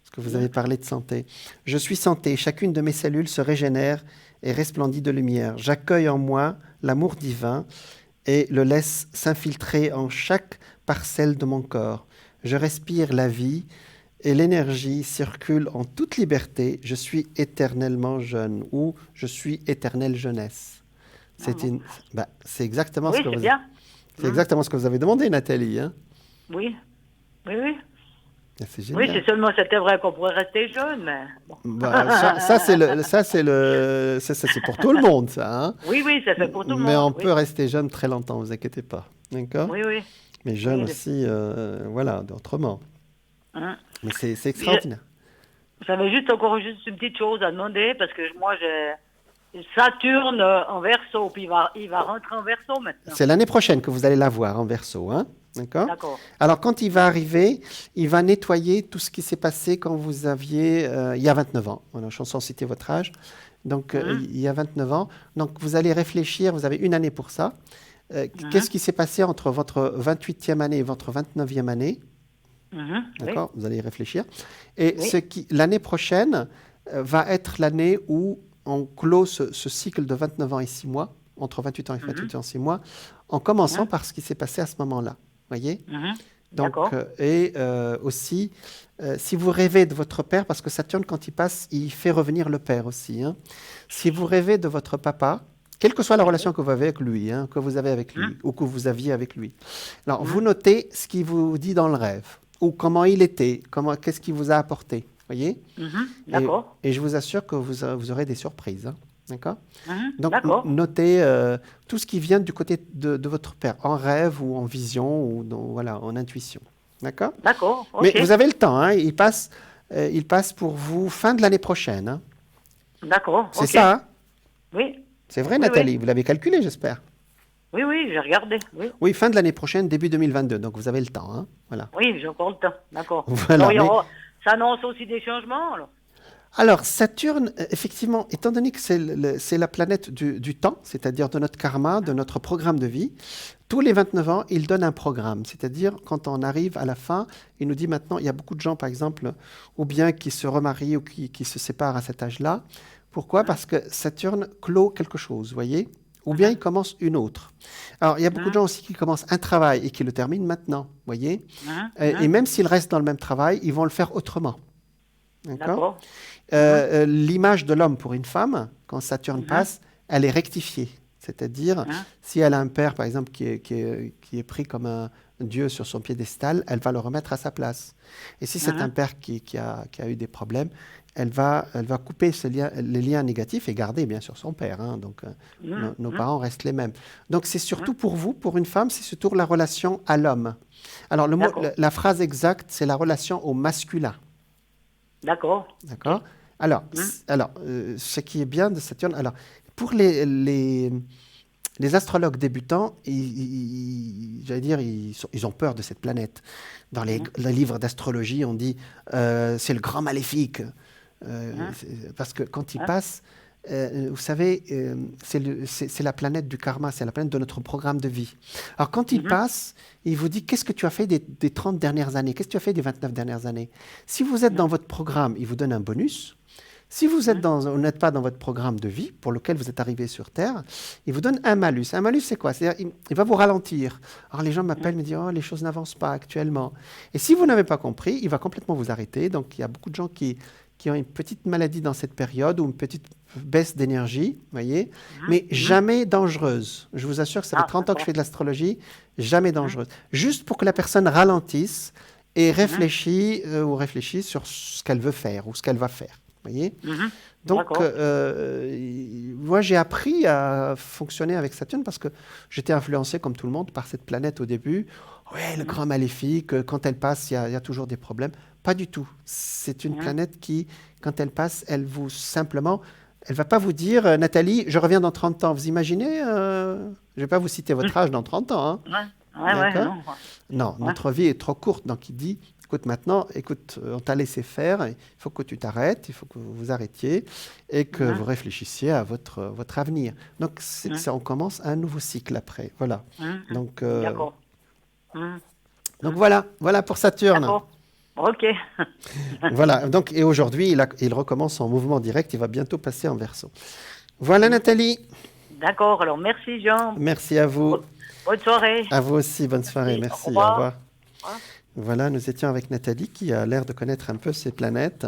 Parce que vous avez parlé de santé. Je suis santé, chacune de mes cellules se régénère et resplendit de lumière. J'accueille en moi l'amour divin et le laisse s'infiltrer en chaque parcelle de mon corps. Je respire la vie et l'énergie circule en toute liberté. Je suis éternellement jeune ou je suis éternelle jeunesse. C'est exactement ce que vous... C'est exactement ce que vous avez demandé, Nathalie. Hein? Oui, oui, oui. C'est génial. Oui, c'est seulement c'était vrai qu'on pourrait rester jeune, mais... Bon. Bah, ça c'est pour tout le monde, ça. Hein? Oui, oui, ça fait pour tout le monde. Mais on peut rester jeune très longtemps, vous inquiétez pas. D'accord? Oui, oui. Mais jeune aussi, voilà, autrement. Hein? Mais c'est extraordinaire. J'avais encore une petite chose à demander, parce que moi, j'ai Saturne en Verseau, puis il va rentrer en Verseau maintenant. C'est l'année prochaine que vous allez la voir en Verseau, hein? D'accord? D'accord. Alors, quand il va arriver, il va nettoyer tout ce qui s'est passé quand vous aviez, il y a 29 ans. Voilà, je suis sans citer votre âge. Donc, il y a 29 ans. Donc, vous allez réfléchir, vous avez une année pour ça. Qu'est-ce qui s'est passé entre votre 28e année et votre 29e année? D'accord? Vous allez y réfléchir. Et l'année prochaine va être l'année où on clôt ce cycle de 29 ans et 6 mois, entre 28 ans et 28 ans et 6 mois, en commençant par ce qui s'est passé à ce moment-là. Voyez? Donc, aussi, si vous rêvez de votre père, parce que Saturne, quand il passe, il fait revenir le père aussi. Hein. Si vous rêvez de votre papa, quelle que soit la relation que vous avez avec lui, hein, que vous avez avec lui, ou que vous aviez avec lui, alors vous notez ce qu'il vous dit dans le rêve, ou comment il était, qu'est-ce qu'il vous a apporté. Voyez? D'accord. Et je vous assure que vous aurez des surprises. Hein. D'accord? Donc, notez tout ce qui vient du côté de votre père, en rêve ou en vision ou en intuition. D'accord? D'accord. Okay. Mais vous avez le temps. Hein, il passe pour vous fin de l'année prochaine. Hein. D'accord. C'est ça? Hein? Oui. C'est vrai, Nathalie? Vous l'avez calculé, j'espère? Oui, oui, j'ai regardé. Oui, fin de l'année prochaine, début 2022. Donc, vous avez le temps. Hein, voilà. Oui, j'ai encore le temps. D'accord. Voilà, ça annonce aussi des changements, alors, Saturne, effectivement, étant donné que c'est la planète du temps, c'est-à-dire de notre karma, de notre programme de vie, tous les 29 ans, il donne un programme. C'est-à-dire, quand on arrive à la fin, il nous dit maintenant, il y a beaucoup de gens, par exemple, ou bien qui se remarient ou qui se séparent à cet âge-là. Pourquoi? Parce que Saturne clôt quelque chose, vous voyez? Ou bien il commence une autre. Alors, il y a beaucoup de gens aussi qui commencent un travail et qui le terminent maintenant, vous voyez? Et même s'ils restent dans le même travail, ils vont le faire autrement. D'accord. L'image de l'homme pour une femme, quand Saturne passe, elle est rectifiée. C'est-à-dire, si elle a un père, par exemple, qui est pris comme un dieu sur son piédestal, elle va le remettre à sa place. Et si c'est un père qui a eu des problèmes, elle va couper les liens négatifs et garder, bien sûr, son père. Hein. Donc, nos parents restent les mêmes. Donc, c'est surtout pour vous, pour une femme, c'est surtout la relation à l'homme. Alors, la phrase exacte, c'est la relation au masculin. D'accord. D'accord. Alors, ce qui est bien de Saturne, alors pour les astrologues débutants, j'allais dire, ils ont peur de cette planète. Dans les livres d'astrologie, on dit c'est le grand maléfique, parce que quand il passe, vous savez, c'est la planète du karma, c'est la planète de notre programme de vie. Alors, quand il passe, il vous dit, qu'est-ce que tu as fait des 30 dernières années? Qu'est-ce que tu as fait des 29 dernières années? Si vous êtes dans votre programme, il vous donne un bonus. Si vous n'êtes pas dans votre programme de vie pour lequel vous êtes arrivé sur Terre, il vous donne un malus. Un malus, c'est quoi? C'est-à-dire, il va vous ralentir. Alors, les gens m'appellent, me disent, oh, les choses n'avancent pas actuellement. Et si vous n'avez pas compris, il va complètement vous arrêter. Donc, il y a beaucoup de gens qui ont une petite maladie dans cette période ou une petite baisse d'énergie, voyez, mais jamais dangereuse. Je vous assure que ça fait 30 ans que je fais de l'astrologie, jamais dangereuse. Juste pour que la personne ralentisse et réfléchisse sur ce qu'elle veut faire ou ce qu'elle va faire. Voyez. Donc, moi, j'ai appris à fonctionner avec Saturne parce que j'étais influencé, comme tout le monde, par cette planète au début. Ouais, le grand maléfique, quand elle passe, il y a toujours des problèmes. Pas du tout. C'est une planète qui, quand elle passe, elle ne va pas vous dire, Nathalie, je reviens dans 30 ans. Vous imaginez je ne vais pas vous citer votre âge dans 30 ans. Hein. Non, notre vie est trop courte. Donc, il dit, écoute, maintenant, on t'a laissé faire. Il faut que tu t'arrêtes, il faut que vous vous arrêtiez et que vous réfléchissiez à votre avenir. Donc, on commence un nouveau cycle après. Voilà. Donc, D'accord. Donc, voilà pour Saturne. D'accord. Ok. Voilà, donc, et aujourd'hui, il recommence en mouvement direct, il va bientôt passer en Verseau. Voilà, Nathalie. D'accord, alors merci Jean. Merci à vous. Bonne soirée. À vous aussi, bonne soirée, merci. Au revoir. Voilà, nous étions avec Nathalie qui a l'air de connaître un peu ces planètes.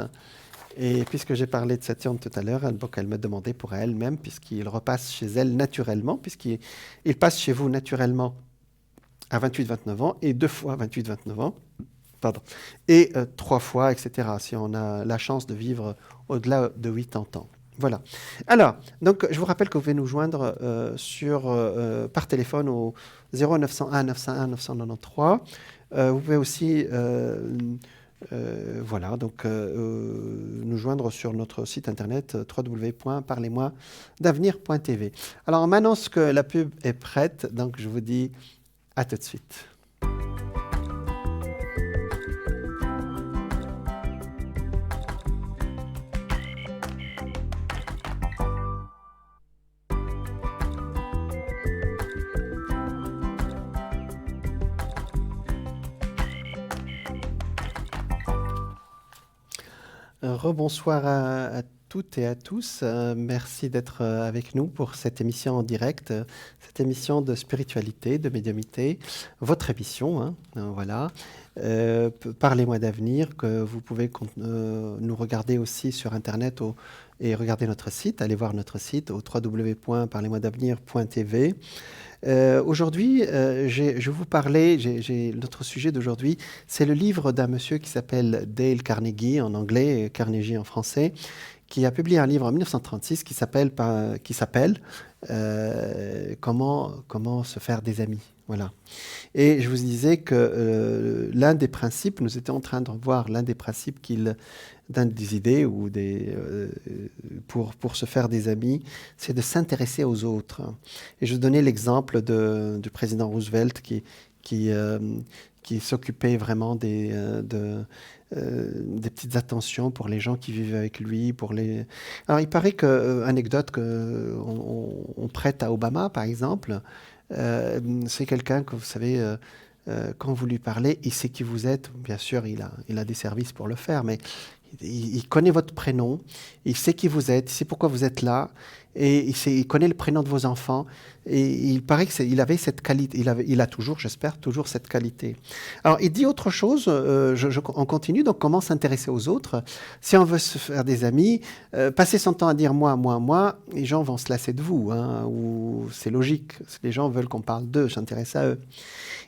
Et puisque j'ai parlé de Saturne tout à l'heure, elle me demandait pour elle-même, puisqu'il repasse chez elle naturellement, puisqu'il passe chez vous naturellement à 28-29 ans et 2 fois 28-29 ans. Et 3 fois, etc., si on a la chance de vivre au-delà de 80 ans. Voilà. Alors, donc, je vous rappelle que vous pouvez nous joindre par téléphone au 0901 901 993. Vous pouvez aussi nous joindre sur notre site internet www.parlez-moi-d'avenir.tv. Alors, on m'annonce que la pub est prête, donc je vous dis à tout de suite. Rebonsoir à toutes et à tous. Merci d'être avec nous pour cette émission en direct, cette émission de spiritualité, de médiumnité, votre émission, voilà. Parlez-moi d'avenir, que vous pouvez nous regarder aussi sur Internet et regarder notre site. Allez voir notre site au www.parlez-moi-d'avenir.tv. Aujourd'hui, je vous parlais, notre sujet d'aujourd'hui, c'est le livre d'un monsieur qui s'appelle Dale Carnegie en anglais, Carnegie en français, qui a publié un livre en 1936 qui s'appelle Comment se faire des amis. Voilà. Et je vous disais que l'un des principes, nous étions en train de voir l'un des principes des idées ou pour se faire des amis, c'est de s'intéresser aux autres. Et je donnais l'exemple du président Roosevelt qui s'occupait vraiment des petites attentions pour les gens qui vivent avec lui. Alors il paraît anecdote qu'on prête à Obama, par exemple, c'est quelqu'un que vous savez, quand vous lui parlez, il sait qui vous êtes. Bien sûr, il a des services pour le faire, mais il connaît votre prénom, il sait qui vous êtes, il sait pourquoi vous êtes là, et il connaît le prénom de vos enfants. Et il paraît qu'il avait cette qualité, il a toujours, j'espère, toujours cette qualité. Alors, il dit autre chose, on continue, donc comment s'intéresser aux autres. Si on veut se faire des amis, passer son temps à dire moi, les gens vont se lasser de vous, ou c'est logique, les gens veulent qu'on parle d'eux, s'intéresse à eux.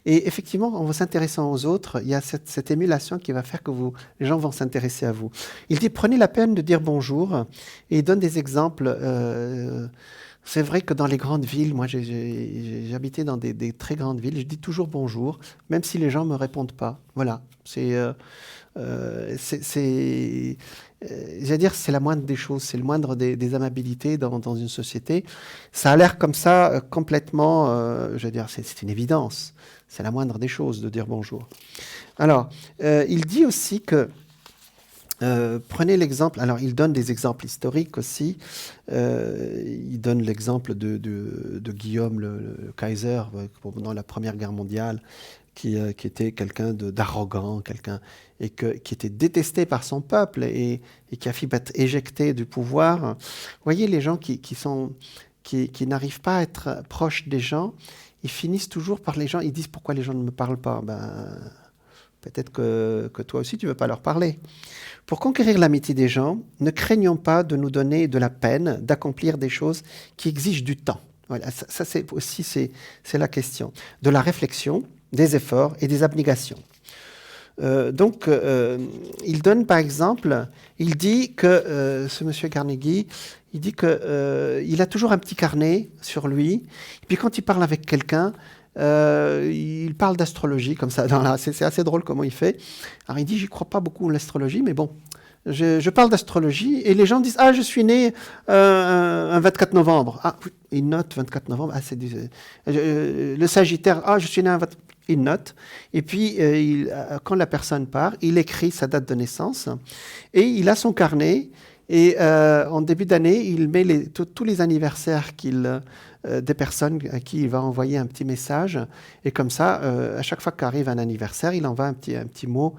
Et effectivement, en s'intéressant aux autres, il y a cette émulation qui va faire que les gens vont s'intéresser à vous. Il dit, prenez la peine de dire bonjour, et il donne des exemples. C'est vrai que dans les grandes villes, moi j'ai habité dans des très grandes villes, je dis toujours bonjour, même si les gens ne me répondent pas. Voilà, j'allais dire, c'est la moindre des choses, c'est le moindre des amabilités dans une société. Ça a l'air comme ça, complètement, je veux dire, c'est une évidence. C'est la moindre des choses de dire bonjour. Alors, il dit aussi que Prenez l'exemple, alors il donne des exemples historiques aussi. Il donne l'exemple de Guillaume le Kaiser pendant la Première Guerre mondiale, qui était quelqu'un d'arrogant, qui était détesté par son peuple et qui a fini par être éjecté du pouvoir. Vous voyez, les gens qui n'arrivent pas à être proches des gens, ils finissent toujours par les gens, ils disent pourquoi les gens ne me parlent pas. Peut-être que toi aussi tu ne veux pas leur parler. Pour conquérir l'amitié des gens, ne craignons pas de nous donner de la peine d'accomplir des choses qui exigent du temps. Voilà, ça c'est aussi c'est la question. De la réflexion, des efforts et des abnégations. Donc, il donne par exemple, il dit que ce monsieur Carnegie, il dit qu'il a toujours un petit carnet sur lui. Et puis quand il parle avec quelqu'un, il parle d'astrologie comme ça. C'est assez drôle comment il fait. Alors il dit, j'y crois pas beaucoup à l'astrologie, mais bon, je parle d'astrologie et les gens disent, ah, je suis né un 24 novembre. Ah, il note 24 novembre. Ah, le Sagittaire. Ah, je suis né un 24. Il note, et puis quand la personne part, il écrit sa date de naissance, et il a son carnet, et en début d'année, il met tous les anniversaires des personnes à qui il va envoyer un petit message, et comme ça, à chaque fois qu'arrive un anniversaire, il envoie un petit mot,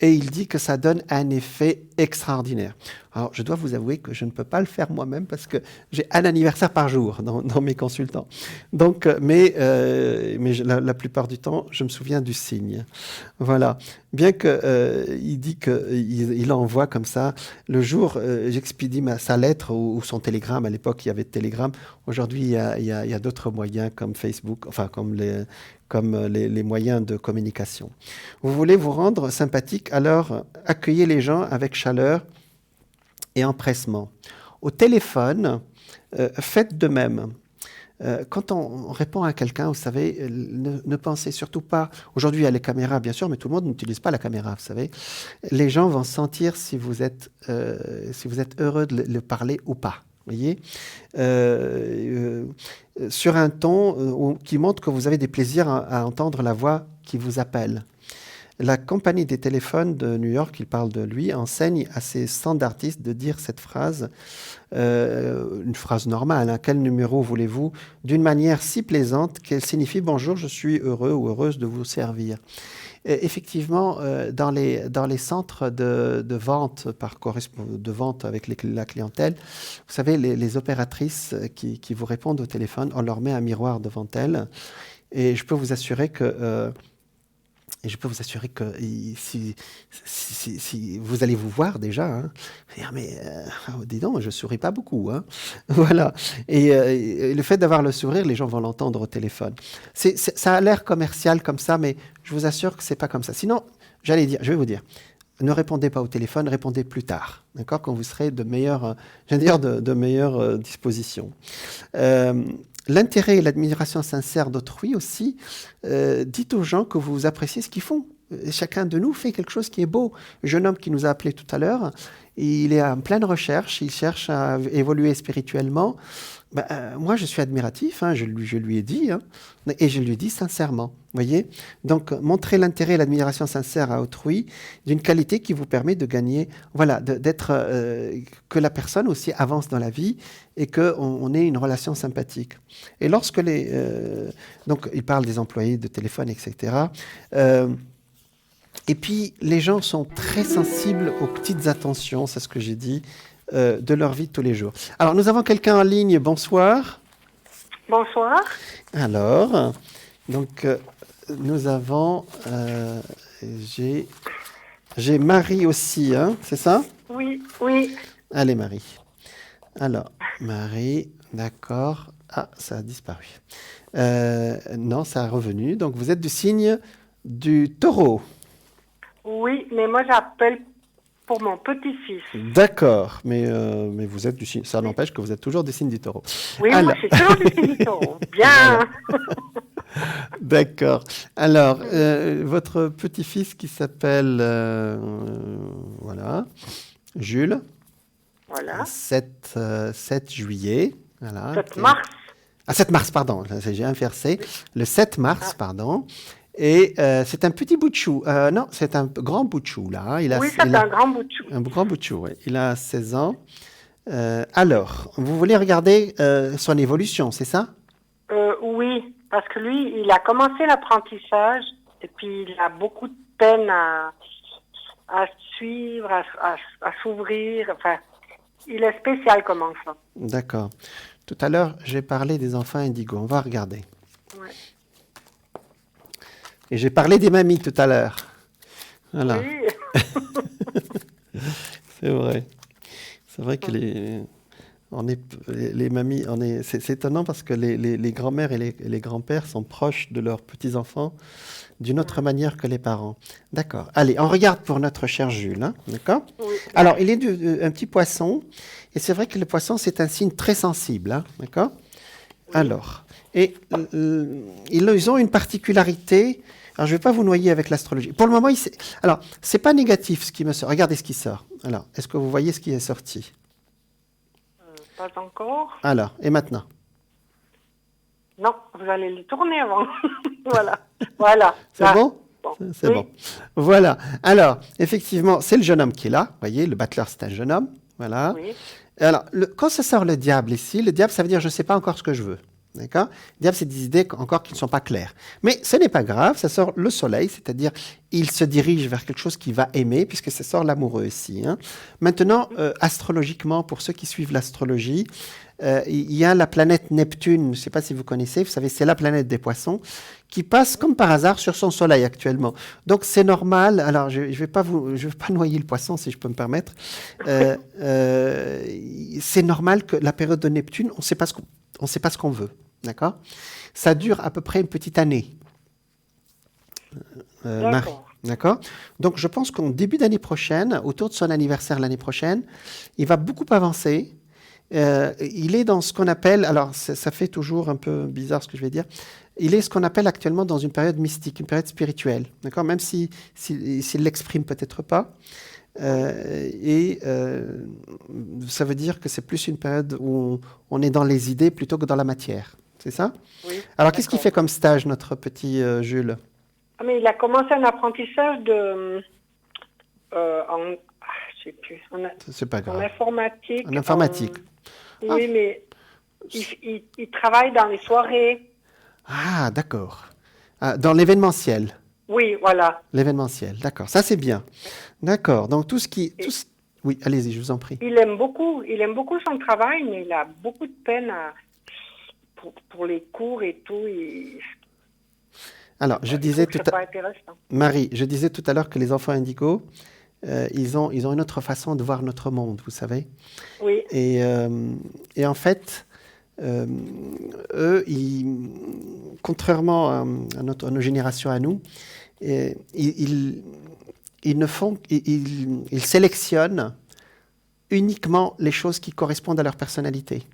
et il dit que ça donne un effet extraordinaire. Alors, je dois vous avouer que je ne peux pas le faire moi-même parce que j'ai un anniversaire par jour dans mes consultants. Donc, mais la plupart du temps, je me souviens du signe. Voilà. Bien qu'il dit qu'il envoie comme ça. Le jour, j'expédie sa lettre ou son télégramme. À l'époque, il y avait de télégramme. Aujourd'hui, il y a d'autres moyens comme Facebook, enfin comme les moyens de communication. Vous voulez vous rendre sympathique, alors accueillez les gens avec chaleur et empressement. Au téléphone, faites de même. Quand on répond à quelqu'un, vous savez, ne pensez surtout pas... Aujourd'hui, il y a les caméras, bien sûr, mais tout le monde n'utilise pas la caméra, vous savez. Les gens vont sentir si vous êtes heureux de le parler ou pas. Voyez, sur un ton qui montre que vous avez des plaisirs à entendre la voix qui vous appelle. La compagnie des téléphones de New York, il parle de lui, enseigne à ses standardistes de dire cette phrase, une phrase normale, hein, quel numéro voulez-vous, d'une manière si plaisante qu'elle signifie « Bonjour, je suis heureux ou heureuse de vous servir ». Effectivement, dans les centres de vente de vente avec la clientèle, vous savez, les opératrices qui vous répondent au téléphone, on leur met un miroir devant elles, et je peux vous assurer que si vous allez vous voir déjà, hein, dire, mais dis donc, je souris pas beaucoup, hein. Voilà. Et le fait d'avoir le sourire, les gens vont l'entendre au téléphone. Ça a l'air commercial comme ça, mais je vous assure que c'est pas comme ça. Sinon, je vais vous dire, ne répondez pas au téléphone, répondez plus tard, d'accord, quand vous serez de meilleure disposition. L'intérêt et l'admiration sincère d'autrui aussi, dites aux gens que vous appréciez ce qu'ils font. Chacun de nous fait quelque chose qui est beau. Le jeune homme qui nous a appelé tout à l'heure, il est en pleine recherche, il cherche à évoluer spirituellement. Moi, je suis admiratif, hein, je lui ai dit, hein, et je lui dis sincèrement. Voyez, donc, montrez l'intérêt et l'admiration sincère à autrui d'une qualité qui vous permet de gagner, voilà, que la personne aussi avance dans la vie et qu'on ait une relation sympathique. Et lorsque donc, il parle des employés de téléphone, etc. Et puis, les gens sont très sensibles aux petites attentions, c'est ce que j'ai dit, de leur vie de tous les jours. Alors, nous avons quelqu'un en ligne. Bonsoir. Bonsoir. Alors, donc, nous avons... j'ai Marie aussi, hein, c'est ça? Oui, oui. Allez, Marie. Alors, Marie, d'accord. Ah, ça a disparu. Non, ça a revenu. Donc, vous êtes du signe du Taureau. Oui, mais moi, j'appelle pour mon petit-fils. D'accord, mais vous êtes du signe. Ça n'empêche que vous êtes toujours du signe du Taureau. Oui, alors... moi, je suis toujours du signe du Taureau. Bien. D'accord. Alors, votre petit-fils qui s'appelle, voilà, Jules. Voilà. 7 juillet. Voilà. 7 mars. Ah, 7 mars, pardon. J'ai inversé. Le 7 mars, pardon. Et c'est un petit bout de chou. Non, c'est un grand bout de chou, là. Hein. Oui, c'est un grand bout de chou. Un grand bout de chou, oui. Il a 16 ans. Alors, vous voulez regarder son évolution, c'est ça? Oui, parce que lui, il a commencé l'apprentissage et puis il a beaucoup de peine à suivre, à s'ouvrir. Enfin, il est spécial comme enfant. D'accord. Tout à l'heure, j'ai parlé des enfants indigos. On va regarder. Ouais. Et j'ai parlé des mamies tout à l'heure. Voilà. Oui. C'est vrai. C'est vrai que les mamies, c'est étonnant parce que les grands-mères et les grands-pères sont proches de leurs petits-enfants d'une autre manière que les parents. D'accord. Allez, on regarde pour notre cher Jules. Hein, d'accord? Oui. Alors, il est un petit poisson. Et c'est vrai que le poisson, c'est un signe très sensible. Hein, d'accord? Oui. Alors, et ils ont une particularité. Alors, je ne vais pas vous noyer avec l'astrologie. Pour le moment, alors, c'est pas négatif ce qui me sort. Regardez ce qui sort. Alors, est-ce que vous voyez ce qui est sorti? Pas encore. Alors, et maintenant? Non, vous allez le tourner avant. Voilà. Voilà. C'est Là. bon? C'est Oui. bon. Voilà. Alors, effectivement, c'est le jeune homme qui est là. Vous voyez, le battleur, c'est un jeune homme. Voilà. Oui. Alors, quand ça sort le diable ici, le diable, ça veut dire je ne sais pas encore ce que je veux. D'accord? Le diable, c'est des idées encore qui ne sont pas claires. Mais ce n'est pas grave, ça sort le soleil, c'est-à-dire il se dirige vers quelque chose qu'il va aimer, puisque ça sort l'amoureux ici. Hein. Maintenant, astrologiquement, pour ceux qui suivent l'astrologie, il y a la planète Neptune, je ne sais pas si vous connaissez, vous savez, c'est la planète des poissons, qui passe comme par hasard sur son soleil actuellement. Donc c'est normal, alors je ne vais pas noyer le poisson si je peux me permettre, c'est normal que la période de Neptune, on ne sait pas ce qu'on veut, d'accord? Ça dure à peu près une petite année. Marie, d'accord? Donc je pense qu'en début d'année prochaine, autour de son anniversaire l'année prochaine, il va beaucoup avancer. Il est dans ce qu'on appelle, alors ça fait toujours un peu bizarre ce que je vais dire, il est ce qu'on appelle actuellement dans une période mystique, une période spirituelle, d'accord? Même s'il l'exprime peut-être pas. Ça veut dire que c'est plus une période où on est dans les idées plutôt que dans la matière, c'est ça? Oui. Alors qu'est-ce qu'il fait comme stage, notre petit Jules? Ah, mais il a commencé un apprentissage je sais plus. C'est pas En grave. informatique. En informatique. Oui, mais il travaille dans les soirées. Ah, d'accord. Ah, dans l'événementiel. Oui, voilà. L'événementiel, d'accord. Ça, c'est bien. D'accord. Donc, tout ce qui... Oui, allez-y, je vous en prie. Il aime beaucoup son travail, mais il a beaucoup de peine pour les cours et tout. Alors, je disais tout pas intéressant. Marie, je disais tout à l'heure que les enfants indigos, ils ont une autre façon de voir notre monde, vous savez. Oui. Et en fait, eux, contrairement à nos générations à nous, ils sélectionnent uniquement les choses qui correspondent à leur personnalité.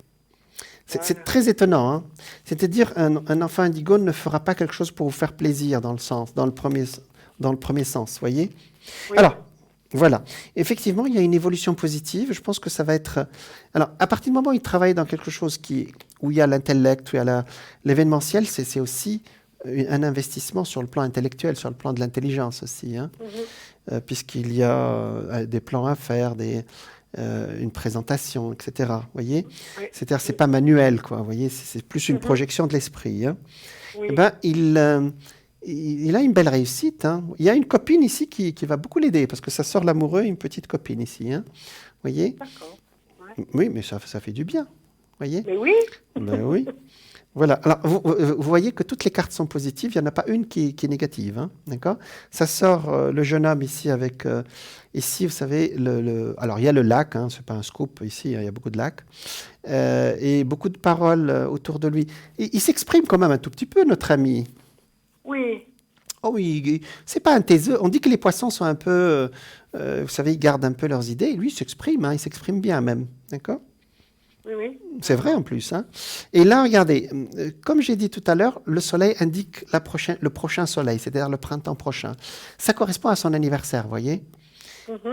C'est très étonnant. Hein. C'est-à-dire, un enfant indigo ne fera pas quelque chose pour vous faire plaisir dans le premier sens, voyez. Oui. Alors, voilà. Effectivement, il y a une évolution positive. Je pense que ça va être... Alors, à partir du moment où il travaille dans quelque chose où il y a l'intellect, où il y a l'événementiel, c'est aussi un investissement sur le plan intellectuel, sur le plan de l'intelligence aussi, hein, puisqu'il y a des plans à faire, une présentation, etc. Vous voyez, oui. C'est-à-dire, c'est pas manuel, quoi. Vous voyez, c'est plus une projection de l'esprit. Hein. Oui. Eh ben, il a une belle réussite. Hein. Il y a une copine ici qui va beaucoup l'aider, parce que ça sort l'amoureux, une petite copine ici. Hein. Vous voyez. D'accord. Ouais. Oui, mais ça fait du bien. Vous voyez. Mais oui. Ben oui. Voilà. Alors, vous voyez que toutes les cartes sont positives. Il n'y en a pas une qui est négative. Hein. D'accord. Ça sort le jeune homme ici avec... ici, vous savez, alors il y a le lac. Hein, c'est pas un scoop ici. Hein, il y a beaucoup de lacs. Et beaucoup de paroles autour de lui. Il s'exprime quand même un tout petit peu, notre ami. Oui. Oh oui, c'est pas un taiseux. On dit que les poissons sont un peu... vous savez, ils gardent un peu leurs idées. Et lui, il s'exprime. Hein, il s'exprime bien même. D'accord. Oui, oui. C'est vrai en plus. Hein. Et là, regardez, comme j'ai dit tout à l'heure, le soleil indique le prochain soleil, c'est-à-dire le printemps prochain. Ça correspond à son anniversaire, vous voyez.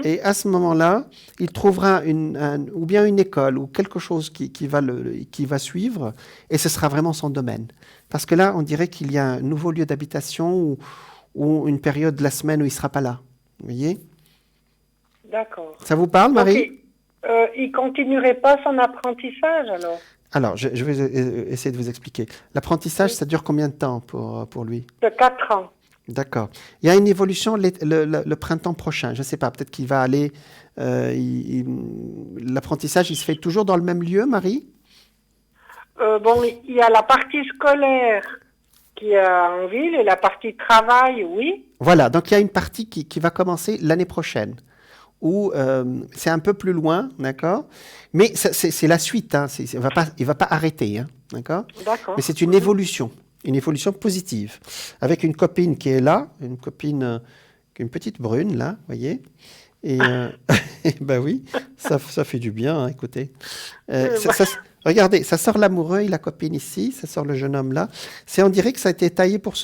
Et à ce moment-là, il trouvera ou bien une école ou quelque chose qui va suivre, et ce sera vraiment son domaine. Parce que là, on dirait qu'il y a un nouveau lieu d'habitation ou une période de la semaine où il ne sera pas là. Vous voyez? D'accord. Ça vous parle, Marie? Il continuerait pas son apprentissage alors? Alors, je vais essayer de vous expliquer. L'apprentissage, ça dure combien de temps pour lui? De 4 ans. D'accord. Il y a une évolution le printemps prochain. Je ne sais pas, peut-être qu'il va aller... l'apprentissage, il se fait toujours dans le même lieu, Marie? Bon, il y a la partie scolaire qui est en ville et la partie travail, oui. Voilà, donc il y a une partie qui va commencer l'année prochaine, où c'est un peu plus loin, d'accord? Mais c'est la suite, hein, il va pas arrêter, hein, d'accord? D'accord. Mais c'est une évolution positive, avec une copine qui est là, une petite brune, là, vous voyez? Et ben oui, ça fait du bien, hein, écoutez. Regardez, ça sort l'amoureux et la copine ici, ça sort le jeune homme là. On dirait que ça a été taillé pour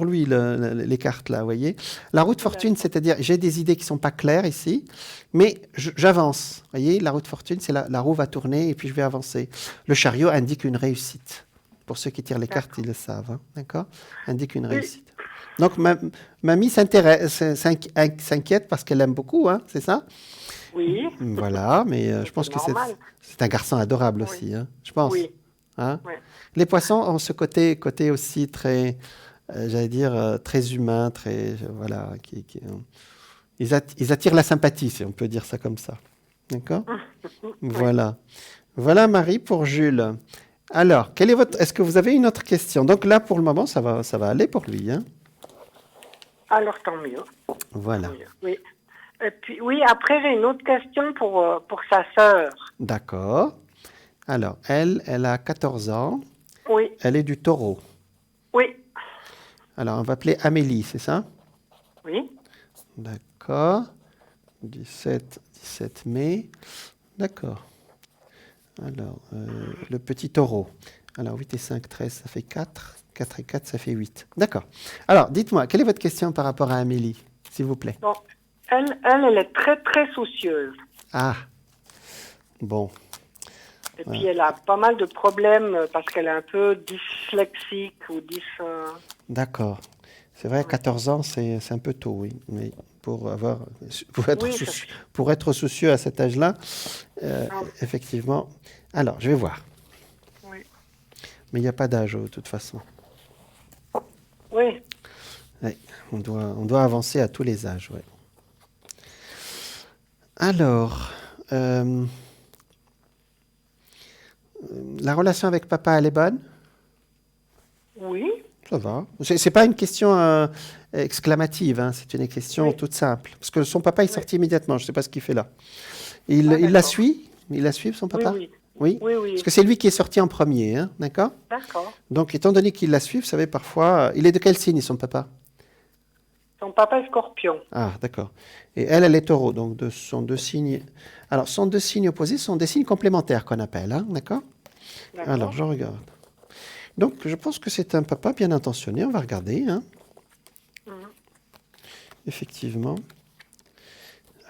lui, les cartes là, vous voyez. La roue de fortune, c'est-à-dire, j'ai des idées qui sont pas claires ici, mais j'avance. Vous voyez, la roue de fortune, c'est la roue va tourner et puis je vais avancer. Le chariot indique une réussite. Pour ceux qui tirent les cartes, ils le savent, hein, d'accord? Indique une réussite. Donc, mamie s'inquiète parce qu'elle aime beaucoup, hein, c'est ça? Oui. Voilà, mais je pense que c'est un garçon adorable aussi, hein, je pense. Oui. Hein? Ouais. Les poissons ont ce côté aussi très, j'allais dire, très humain, très, voilà, ils attirent la sympathie, si on peut dire ça comme ça. D'accord? Voilà. Voilà, Marie, pour Jules. Alors, est-ce que vous avez une autre question? Donc là, pour le moment, ça va aller pour lui, hein? Alors, tant mieux. Voilà. Oui. Et puis, oui, après, j'ai une autre question pour sa sœur. D'accord. Alors, elle a 14 ans. Oui. Elle est du Taureau. Oui. Alors, on va appeler Amélie, c'est ça? Oui. D'accord. 17 mai. D'accord. Alors, le petit Taureau. Alors, 8 et 5, 13, ça fait 4. 4 et 4, ça fait 8. D'accord. Alors, dites-moi, quelle est votre question par rapport à Amélie, s'il vous plaît? Bon, elle est très, très soucieuse. Ah, bon. Et puis, elle a pas mal de problèmes parce qu'elle est un peu dyslexique ou D'accord. C'est vrai, 14 ans, c'est un peu tôt, oui. Mais pour être soucieux à cet âge-là, effectivement. Alors, je vais voir. Oui. Mais il n'y a pas d'âge, de toute façon. Oui. Oui, on doit avancer à tous les âges, oui. Alors, la relation avec papa, elle est bonne? Oui. Ça va. C'est pas une question exclamative, hein, c'est une question toute simple. Parce que son papa est sorti immédiatement, je ne sais pas ce qu'il fait là. Il la suit? Il la suit, son papa? Oui. Parce que c'est lui qui est sorti en premier, hein, d'accord? D'accord. Donc, étant donné qu'il la suit, vous savez, parfois... il est de quel signe, son papa? Son papa est Scorpion. Ah, d'accord. Et elle est Taureau, donc sont deux signes... Alors, sont deux signes opposés, sont des signes complémentaires qu'on appelle, hein, d'accord? Alors, je regarde. Donc, je pense que c'est un papa bien intentionné, on va regarder, hein. Effectivement.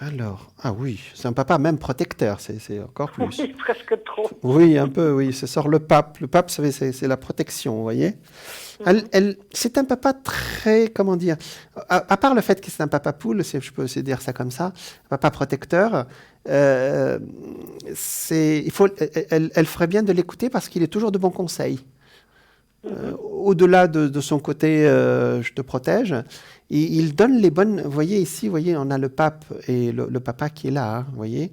Alors, ah oui, c'est un papa même protecteur, c'est encore plus. Oui, presque trop. Oui, un peu, oui, ça sort le pape. Le pape, vous savez, c'est la protection, vous voyez. C'est un papa très, comment dire, à part le fait que c'est un papa poule, je peux aussi dire ça comme ça, un papa protecteur, elle ferait bien de l'écouter parce qu'il est toujours de bons conseils. Au-delà de son côté je te protège, il donne les bonnes... Vous voyez ici, vous voyez, on a le pape et le papa qui est là, hein, vous voyez.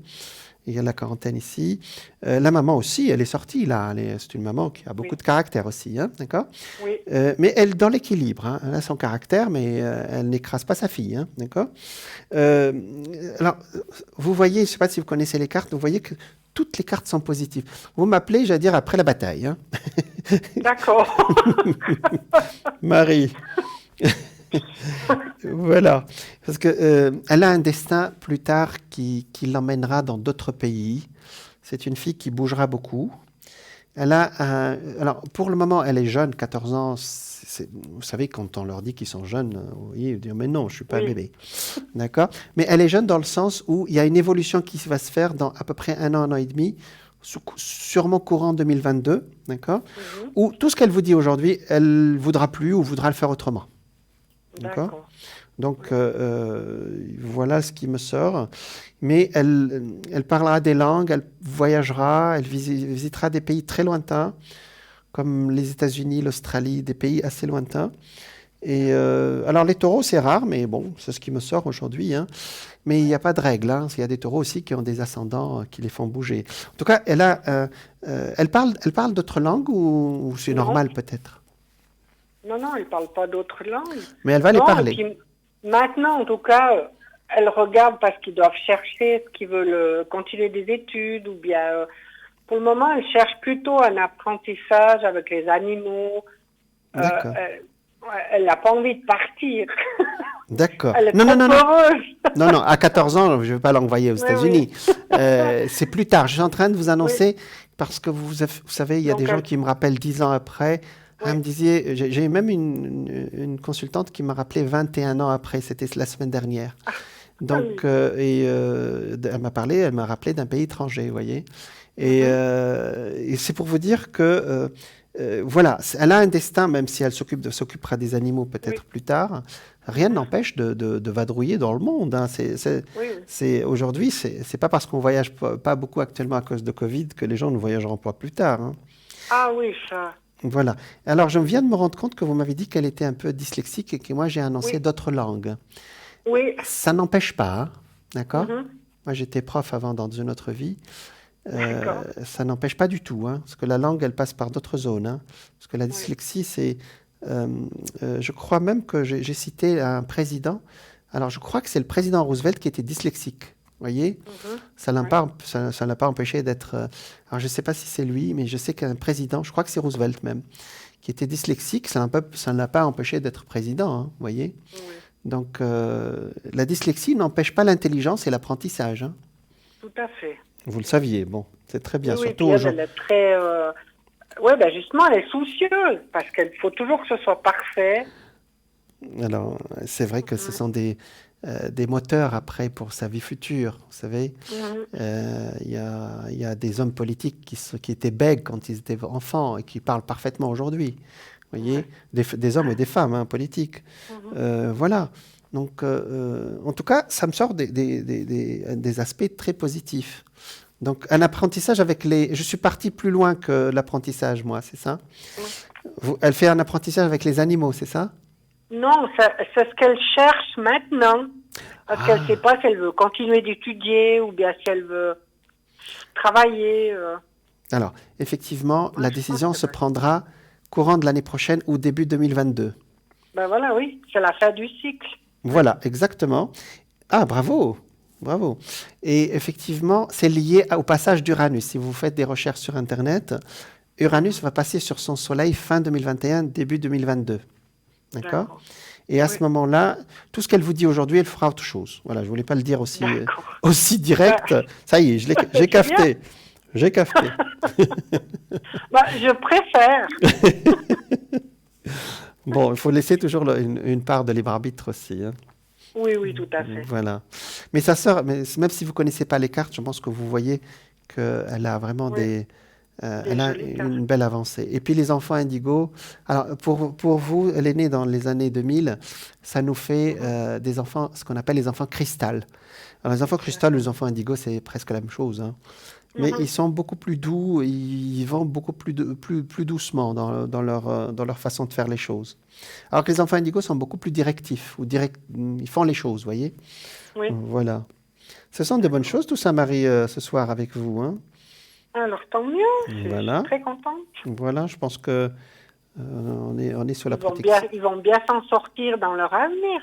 Il y a la quarantaine ici. La maman aussi, elle est sortie là. C'est une maman qui a beaucoup de caractère aussi, hein, d'accord? Oui. Mais elle, dans l'équilibre, hein, elle a son caractère, mais elle n'écrase pas sa fille, hein, d'accord? Alors, vous voyez, je ne sais pas si vous connaissez les cartes, vous voyez que toutes les cartes sont positives. Vous m'appelez, j'allais dire, après la bataille. Hein. D'accord. Marie. Voilà. Parce que elle a un destin plus tard qui l'emmènera dans d'autres pays. C'est une fille qui bougera beaucoup. Alors, pour le moment, elle est jeune, 14 ans. Vous savez, quand on leur dit qu'ils sont jeunes, oui, ils disent, mais non, je ne suis pas un bébé. D'accord? Mais elle est jeune dans le sens où il y a une évolution qui va se faire dans à peu près un an et demi, sûrement courant 2022, d'accord? Où tout ce qu'elle vous dit aujourd'hui, elle ne voudra plus ou voudra le faire autrement. D'accord? Donc, voilà ce qui me sort. Mais elle parlera des langues, elle voyagera, elle visitera des pays très lointains, comme les États-Unis, l'Australie, des pays assez lointains. Et alors, les taureaux, c'est rare, mais bon, c'est ce qui me sort aujourd'hui. Hein. Mais il n'y a pas de règle. Hein. Il y a des taureaux aussi qui ont des ascendants qui les font bouger. En tout cas, elle parle d'autres langues ou c'est normal peut-être? Non, elle ne parle pas d'autres langues. Mais elle va les parler. Puis, maintenant, en tout cas, elle regarde parce qu'ils doivent chercher, ce qu'ils veulent continuer des études ou bien... pour le moment, elle cherche plutôt un apprentissage avec les animaux. D'accord. Elle n'a pas envie de partir. D'accord. Elle est non, heureuse. Non, à 14 ans, je ne vais pas l'envoyer aux États-Unis. C'est plus tard. Je suis en train de vous annoncer, parce que vous savez, il y a des gens qui me rappellent 10 ans après. Elle me disait, j'ai même une consultante qui m'a rappelé 21 ans après, c'était la semaine dernière. Donc, elle m'a rappelé d'un pays étranger, vous voyez. Et c'est pour vous dire que, voilà, elle a un destin, même si elle s'occupera des animaux peut-être plus tard. Rien ne l'empêche de vadrouiller dans le monde. Hein. Aujourd'hui, c'est pas parce qu'on voyage pas beaucoup actuellement à cause de Covid que les gens ne voyageront pas plus tard. Hein. Ah oui, ça. Voilà. Alors, je viens de me rendre compte que vous m'avez dit qu'elle était un peu dyslexique et que moi, j'ai annoncé d'autres langues. Oui. Ça n'empêche pas, hein, d'accord? Moi, j'étais prof avant dans une autre vie. Ça n'empêche pas du tout, hein, parce que la langue, elle passe par d'autres zones. Hein, parce que la dyslexie, c'est... je crois même que j'ai cité un président. Alors, je crois que c'est le président Roosevelt qui était dyslexique. Vous voyez, ça ne l'a pas empêché d'être... alors, je ne sais pas si c'est lui, mais je sais qu'un président, je crois que c'est Roosevelt même, qui était dyslexique, ça ne l'a pas empêché d'être président, hein, vous voyez. Donc, la dyslexie n'empêche pas l'intelligence et l'apprentissage. Hein. Tout à fait. Vous le saviez, bon, c'est très bien. Surtout elle est très... justement, elle est soucieuse, parce qu'il faut toujours que ce soit parfait. Alors, c'est vrai que ce sont des moteurs après pour sa vie future, vous savez. Il y a des hommes politiques qui étaient bègues quand ils étaient enfants et qui parlent parfaitement aujourd'hui. Vous voyez, des hommes et des femmes politiques. Voilà. Donc, en tout cas, ça me sort des aspects très positifs. Donc, un apprentissage avec les... Je suis parti plus loin que l'apprentissage, moi, c'est ça? Elle fait un apprentissage avec les animaux, c'est ça? Non, c'est ce qu'elle cherche maintenant. Parce qu'elle ne sait pas si elle veut continuer d'étudier ou bien si elle veut travailler. Alors, effectivement, la décision se prendra courant de l'année prochaine ou début 2022. Ben voilà, oui, c'est la fin du cycle. Voilà, exactement. Ah, bravo, bravo. Et effectivement, c'est lié au passage d'Uranus. Si vous faites des recherches sur Internet, Uranus va passer sur son soleil fin 2021, début 2022. D'accord? Et à ce moment-là, tout ce qu'elle vous dit aujourd'hui, elle fera autre chose. Voilà, je ne voulais pas le dire aussi direct. Ça y est, j'ai cafeté. J'ai cafeté. Je préfère. Bon, il faut laisser toujours une part de libre arbitre aussi. Hein. Oui, tout à fait. Voilà. Mais ça sort, même si vous ne connaissez pas les cartes, je pense que vous voyez qu'elle a vraiment elle a une belle avancée. Et puis les enfants indigo, alors pour vous, elle est née dans les années 2000, ça nous fait des enfants, ce qu'on appelle les enfants cristal. Alors les enfants cristal ou les enfants indigo, c'est presque la même chose. Hein. Mais ils sont beaucoup plus doux, ils vont beaucoup plus doucement dans leur façon de faire les choses. Alors que les enfants indigos sont beaucoup plus directifs, ils font les choses, vous voyez. Oui. Voilà. Ce sont de bonnes choses, tout ça, Marie, ce soir avec vous. Hein. Alors, tant mieux, je suis très contente. Voilà, je pense que on est sur la protection. Ils vont bien s'en sortir dans leur avenir.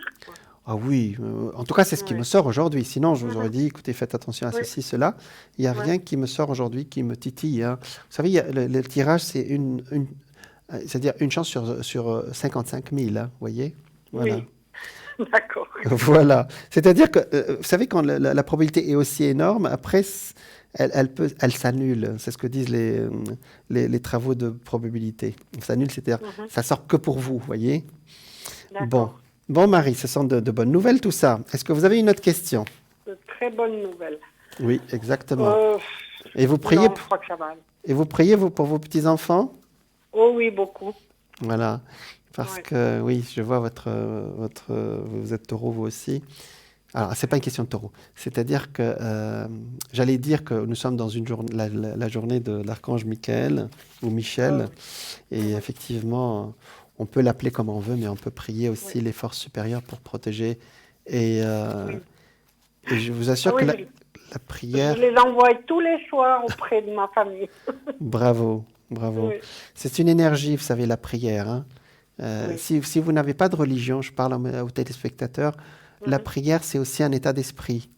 Ah oui, en tout cas, c'est ce qui me sort aujourd'hui. Sinon, je vous aurais dit, écoutez, faites attention à ceci, cela. Il n'y a rien qui me sort aujourd'hui qui me titille. Hein. Vous savez, le tirage, c'est c'est-à-dire une chance sur 55 000, hein, vous voyez? Voilà. Oui, d'accord. Voilà. C'est-à-dire que, vous savez, quand la probabilité est aussi énorme, après, elle s'annule. C'est ce que disent les travaux de probabilité. Elle s'annule, c'est-à-dire ça sort que pour vous, voyez. Bon, Marie, ce sont de bonnes nouvelles tout ça. Est-ce que vous avez une autre question? De très bonnes nouvelles. Oui, exactement. Et vous priez, non, je crois que ça va. Et vous priez pour vos petits-enfants? Oh oui, beaucoup. Voilà. Parce que, oui, je vois vous êtes taureau, vous aussi. Alors, ce n'est pas une question de taureau. C'est-à-dire que, j'allais dire que nous sommes dans la journée de l'archange Michael, ou Michel. Et effectivement, on peut l'appeler comme on veut, mais on peut prier aussi les forces supérieures pour protéger. Et je vous assure que la prière... Je les envoie tous les soirs auprès de ma famille. Bravo. Oui. C'est une énergie, vous savez, la prière. Hein. Si vous n'avez pas de religion, je parle aux téléspectateurs, la prière, c'est aussi un état d'esprit.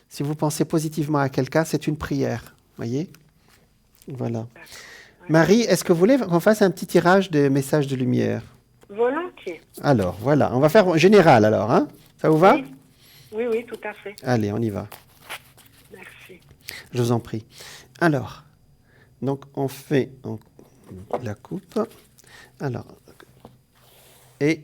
Si vous pensez positivement à quelqu'un, c'est une prière. Voyez? Voilà. Marie, est-ce que vous voulez qu'on fasse un petit tirage de messages de lumière? Volontiers. Alors, voilà. On va faire général, alors. Hein? Ça vous va? Oui, tout à fait. Allez, on y va. Merci. Je vous en prie. Alors, donc, on fait la coupe. Alors, et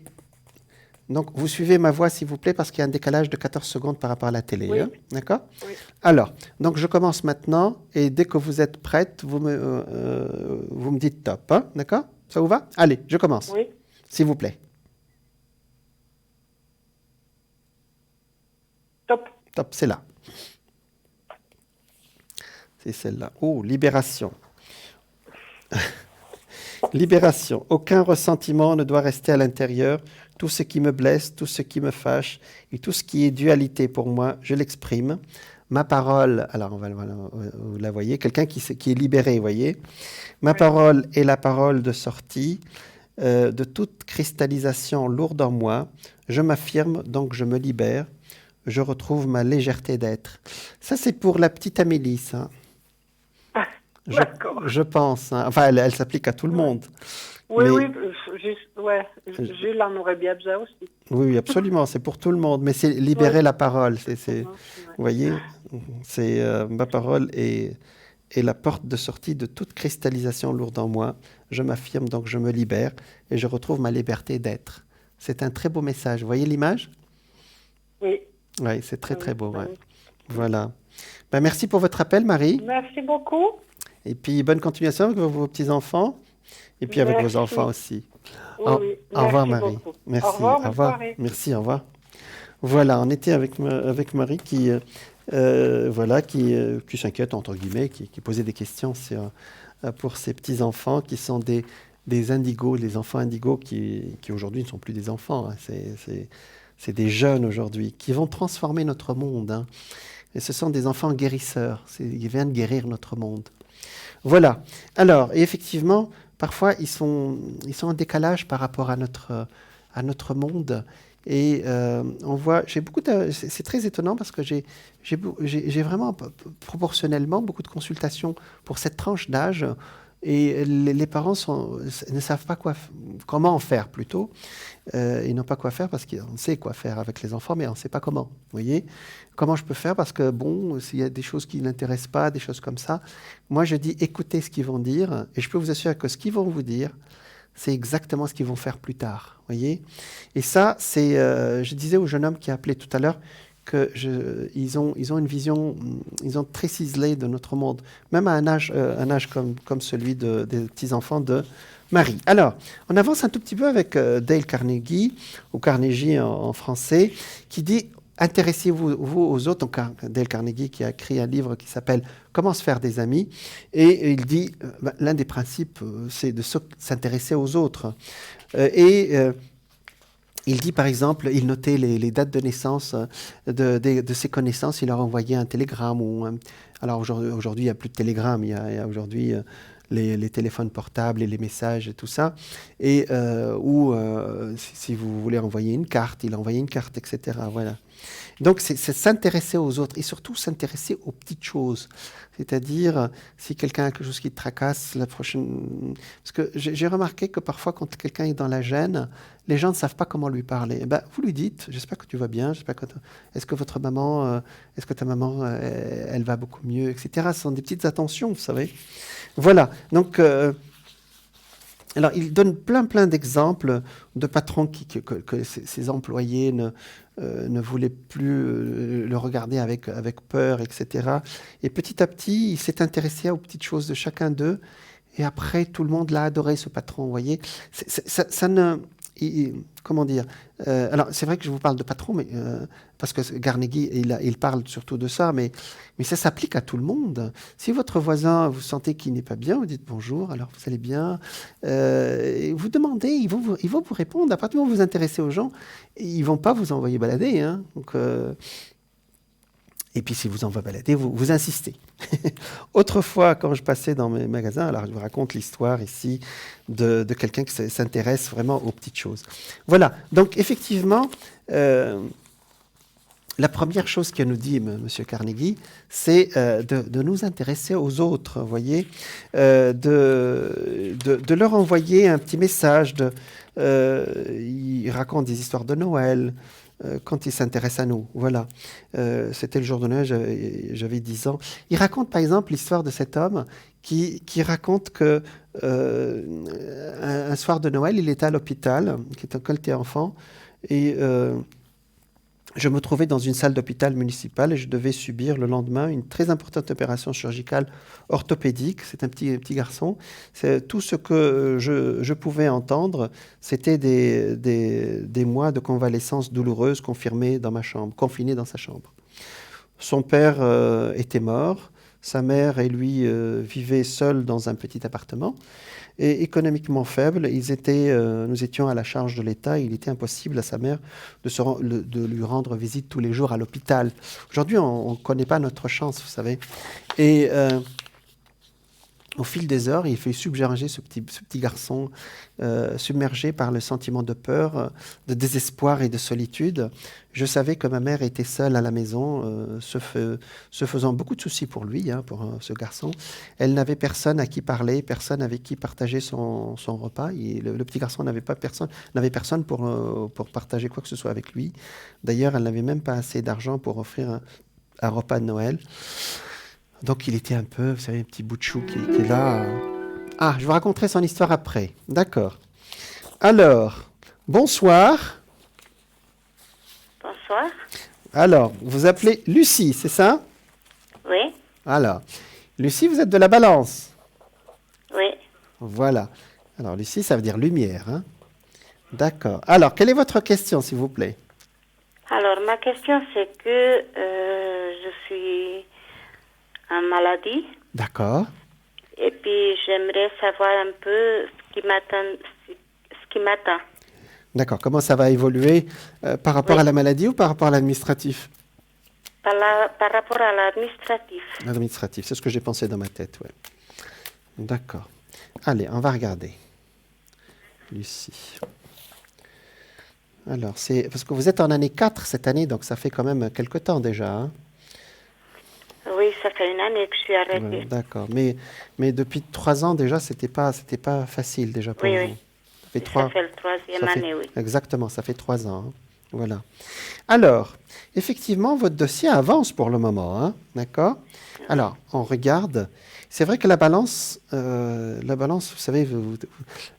donc, vous suivez ma voix, s'il vous plaît, parce qu'il y a un décalage de 14 secondes par rapport à la télé. Oui. Hein? D'accord? Oui. Alors, donc, je commence maintenant, et dès que vous êtes prête, vous me dites top. Hein? D'accord? Ça vous va? Allez, je commence. Oui. S'il vous plaît. Top. Top, c'est là. C'est celle-là. Oh, libération. Libération. Aucun ressentiment ne doit rester à l'intérieur. Tout ce qui me blesse, tout ce qui me fâche et tout ce qui est dualité pour moi, je l'exprime. Ma parole, alors vous la voyez, quelqu'un qui est libéré, vous voyez. Ma parole est la parole de sortie de toute cristallisation lourde en moi. Je m'affirme, donc je me libère. Je retrouve ma légèreté d'être. Ça, c'est pour la petite Amélie, ça. Je pense. Hein. Enfin, elle s'applique à tout le monde. Oui, Jules en aurait bien besoin aussi. Oui, absolument. C'est pour tout le monde. Mais c'est libérer la parole. Vous voyez, c'est ma parole est la porte de sortie de toute cristallisation lourde en moi. Je m'affirme, donc je me libère et je retrouve ma liberté d'être. C'est un très beau message. Vous voyez l'image? Oui. Oui, c'est très, très beau. Ouais. Voilà. Ben, merci pour votre appel, Marie. Merci beaucoup. Et puis, bonne continuation avec vos petits-enfants. Et puis, avec vos enfants aussi. Au revoir, Marie. Beaucoup. Merci. Au revoir. Merci, au revoir. Voilà, on était avec Marie qui s'inquiète, entre guillemets, qui posait des questions pour ses petits-enfants qui sont des indigos, les enfants indigos qui aujourd'hui ne sont plus des enfants. Hein. C'est des jeunes aujourd'hui qui vont transformer notre monde. Hein. Et ce sont des enfants guérisseurs. Ils viennent guérir notre monde. Voilà. Alors, et effectivement, parfois, ils sont en décalage par rapport à notre monde. Et on voit, c'est très étonnant parce que j'ai vraiment proportionnellement beaucoup de consultations pour cette tranche d'âge. Et les parents ne savent pas comment en faire plutôt. Ils n'ont pas quoi faire parce qu'on sait quoi faire avec les enfants, mais on ne sait pas comment. Vous voyez? Comment je peux faire? Parce que, bon, s'il y a des choses qui n'intéressent pas, des choses comme ça, moi je dis écoutez ce qu'ils vont dire, et je peux vous assurer que ce qu'ils vont vous dire, c'est exactement ce qu'ils vont faire plus tard. Vous voyez? Et ça, c'est. Je disais au jeune homme qui a appelé tout à l'heure qu'ils ont une vision, ils ont très ciselé de notre monde, même à un âge comme celui des petits-enfants de Marie. Alors, on avance un tout petit peu avec Dale Carnegie, ou Carnegie en français, qui dit « Intéressez-vous aux autres ». Donc, Dale Carnegie qui a écrit un livre qui s'appelle « Comment se faire des amis ». Et il dit, l'un des principes, c'est de s'intéresser aux autres. Il dit, par exemple, il notait les dates de naissance de ses connaissances, il leur envoyait un télégramme. Alors aujourd'hui, il n'y a plus de télégramme, il y a aujourd'hui les téléphones portables et les messages et tout ça. Et si vous voulez envoyer une carte, il envoyait une carte, etc. Voilà. Donc, c'est s'intéresser aux autres et surtout s'intéresser aux petites choses. C'est-à-dire, si quelqu'un a quelque chose qui te tracasse, la prochaine... Parce que j'ai remarqué que parfois, quand quelqu'un est dans la gêne, les gens ne savent pas comment lui parler. Eh ben, vous lui dites, j'espère que tu vas bien, est-ce que votre maman, est-ce que ta maman, elle va beaucoup mieux, etc. Ce sont des petites attentions, vous savez. Voilà, donc... alors, il donne plein d'exemples de patrons que ses employés ne voulaient plus le regarder avec peur, etc. Et petit à petit, il s'est intéressé aux petites choses de chacun d'eux. Et après, tout le monde l'a adoré, ce patron, vous voyez. Ça ne... comment dire alors, c'est vrai que je vous parle de patron, mais, parce que Carnegie, il parle surtout de ça, mais ça s'applique à tout le monde. Si votre voisin, vous sentez qu'il n'est pas bien, vous dites bonjour, alors vous allez bien. Et vous demandez, ils vont vous répondre. À partir du moment où vous vous intéressez aux gens, ils ne vont pas vous envoyer balader. Hein. Donc, et puis, si vous envoie balader, vous insistez. Autrefois, quand je passais dans mes magasins, alors je vous raconte l'histoire ici de quelqu'un qui s'intéresse vraiment aux petites choses. Voilà. Donc, effectivement, la première chose que nous dit M. Carnegie, c'est de nous intéresser aux autres, vous voyez, de leur envoyer un petit message. Il raconte des histoires de Noël, quand il s'intéresse à nous. Voilà. C'était le jour de Noël, j'avais 10 ans. Il raconte par exemple l'histoire de cet homme qui raconte que un soir de Noël, il était à l'hôpital, quand il était enfant, et je me trouvais dans une salle d'hôpital municipale et je devais subir le lendemain une très importante opération chirurgicale orthopédique. C'est un petit garçon. Tout ce que je pouvais entendre, c'était des mois de convalescence douloureuse confiné dans sa chambre. Son père était mort. Sa mère et lui vivaient seuls dans un petit appartement. Et économiquement faible, nous étions à la charge de l'État. Il était impossible à sa mère de lui rendre visite tous les jours à l'hôpital. Aujourd'hui, on ne connaît pas notre chance, vous savez. Et au fil des heures, il fait submerger ce petit garçon, submergé par le sentiment de peur, de désespoir et de solitude. Je savais que ma mère était seule à la maison, se faisant beaucoup de soucis pour lui, pour ce garçon. Elle n'avait personne à qui parler, personne avec qui partager son repas. Le petit garçon n'avait personne pour partager quoi que ce soit avec lui. D'ailleurs, elle n'avait même pas assez d'argent pour offrir un repas de Noël. Donc, il était un peu, vous savez, un petit bout de chou qui est là. Ah, je vous raconterai son histoire après. D'accord. Alors, bonsoir. Bonsoir. Alors, vous appelez Lucie, c'est ça? Oui. Alors, Lucie, vous êtes de la Balance? Oui. Voilà. Alors, Lucie, ça veut dire lumière. Hein? D'accord. Alors, quelle est votre question, s'il vous plaît? Alors, ma question, c'est que je suis en maladie. D'accord. Et puis, j'aimerais savoir un peu ce qui m'attend. D'accord. Comment ça va évoluer par rapport à la maladie ou par rapport à l'administratif? Par rapport à l'administratif. L'administratif, c'est ce que j'ai pensé dans ma tête, ouais. D'accord. Allez, on va regarder. Lucie. Alors, c'est parce que vous êtes en année 4 cette année, donc ça fait quand même quelque temps déjà. Hein? Oui, ça fait une année que je suis arrêtée. Ouais, d'accord. Mais depuis 3 ans déjà, c'était pas facile déjà pour vous. Oui. Ça fait le 3e année, oui. Exactement, ça fait 3 ans. Hein. Voilà. Alors, effectivement, votre dossier avance pour le moment. Hein, d'accord? Alors, on regarde. C'est vrai que la balance, vous savez,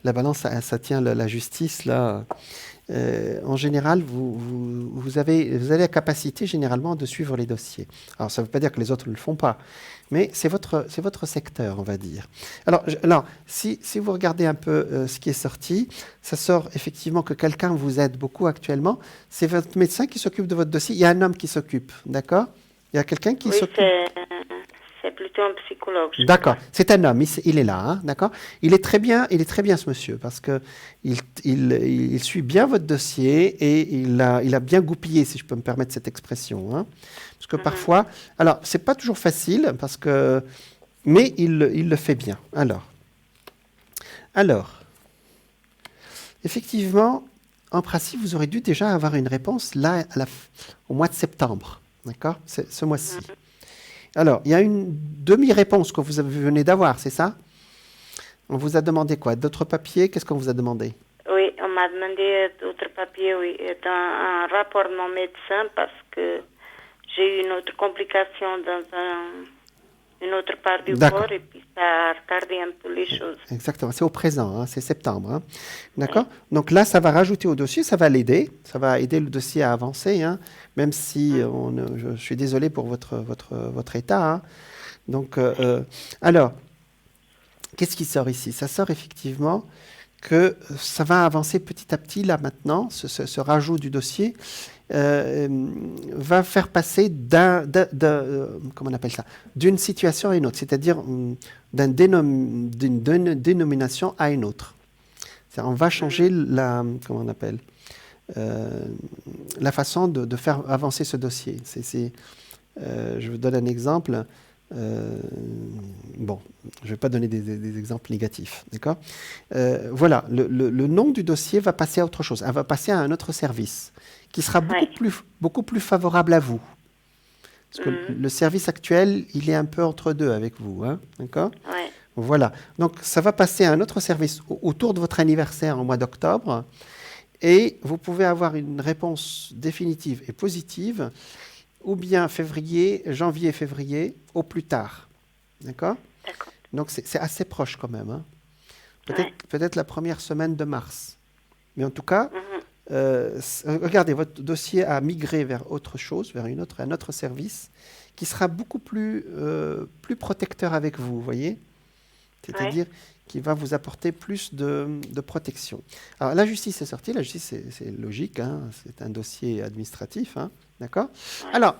la balance, ça tient la justice, là. En général, vous avez la capacité généralement de suivre les dossiers. Alors, ça ne veut pas dire que les autres ne le font pas, mais c'est votre secteur, on va dire. Alors si vous regardez un peu ce qui est sorti, ça sort effectivement que quelqu'un vous aide beaucoup actuellement. C'est votre médecin qui s'occupe de votre dossier. Il y a un homme qui s'occupe, d'accord? Il y a quelqu'un qui s'occupe. C'est plutôt un psychologue. D'accord, c'est un homme, il est là, hein, d'accord. Il est très bien ce monsieur, parce que il suit bien votre dossier et il a bien goupillé, si je peux me permettre cette expression. Hein. Parce que parfois, alors c'est pas toujours facile, mais il le fait bien. Alors, effectivement, en principe, vous aurez dû déjà avoir une réponse là, au mois de septembre. D'accord? C'est ce mois-ci. Alors, il y a une demi-réponse que vous venez d'avoir, c'est ça? On vous a demandé quoi? D'autres papiers? Qu'est-ce qu'on vous a demandé? Oui, on m'a demandé d'autres papiers, oui. Un rapport de mon médecin parce que j'ai eu une autre complication dans une autre part du corps et puis ça a retardé un peu les choses. Exactement, c'est au présent, hein, c'est septembre. Hein. D'accord? Oui. Donc là, ça va rajouter au dossier, ça va l'aider, ça va aider le dossier à avancer, hein, même si je suis désolé pour votre état. Hein. Donc, alors, qu'est-ce qui sort ici? Ça sort effectivement que ça va avancer petit à petit, là maintenant, ce rajout du dossier va faire passer comment on appelle ça, d'une situation à une autre, c'est-à-dire d'une dénomination à une autre. On va changer comment on appelle, la façon de faire avancer ce dossier. Je vous donne un exemple. Bon, je ne vais pas donner des exemples négatifs, d'accord? Voilà, le nom du dossier va passer à autre chose. Elle va passer à un autre service qui sera beaucoup plus favorable à vous. Parce que le service actuel, il est un peu entre deux avec vous, hein, d'accord? Ouais. Voilà, donc ça va passer à un autre service autour de votre anniversaire au mois d'octobre et vous pouvez avoir une réponse définitive et positive ou bien janvier-février, au plus tard. D'accord? D'accord. Donc, c'est assez proche quand même. Hein. Peut-être la première semaine de mars. Mais en tout cas, regardez, votre dossier a migré vers autre chose, vers un autre service, qui sera beaucoup plus protecteur avec vous, vous voyez? C'est-à-dire qui va vous apporter plus de protection. Alors, la justice est sortie. La justice, c'est logique. Hein, c'est un dossier administratif. Hein, d'accord? Alors,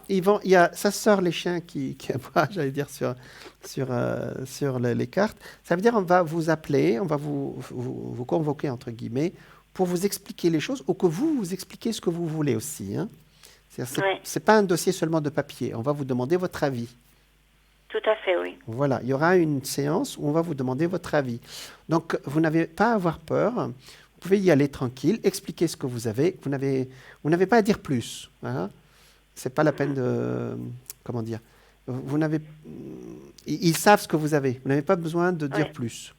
ça sort les chiens qui aboient, j'allais dire, sur les cartes. Ça veut dire on va vous appeler, on va vous convoquer, entre guillemets, pour vous expliquer les choses ou que vous expliquez ce que vous voulez aussi. Hein. C'est pas un dossier seulement de papier. On va vous demander votre avis. Tout à fait, oui. Voilà, il y aura une séance où on va vous demander votre avis. Donc, vous n'avez pas à avoir peur. Vous pouvez y aller tranquille, expliquer ce que vous avez. Vous n'avez pas à dire plus. Hein. Ce n'est pas la peine de... Comment dire? Ils savent ce que vous avez. Vous n'avez pas besoin de dire plus.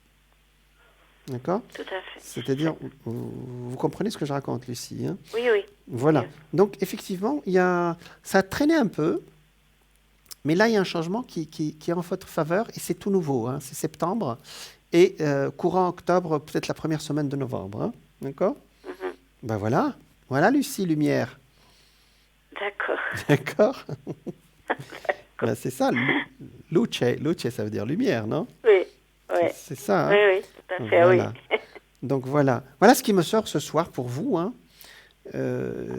D'accord? Tout à fait. C'est-à-dire, vous comprenez ce que je raconte, Lucie? Hein? Oui, oui. Voilà. Donc, effectivement, ça a traîné un peu. Mais là, il y a un changement qui est en votre faveur et c'est tout nouveau. Hein. C'est septembre et courant octobre, peut-être la première semaine de novembre. Hein. D'accord? Ben voilà. Voilà, Lucie Lumière. D'accord. D'accord? Ben, c'est ça. Luce, ça veut dire lumière, non? Oui. C'est ça. Hein? Oui, tout à fait, voilà. oui. Donc voilà. Voilà ce qui me sort ce soir pour vous. Hein. Je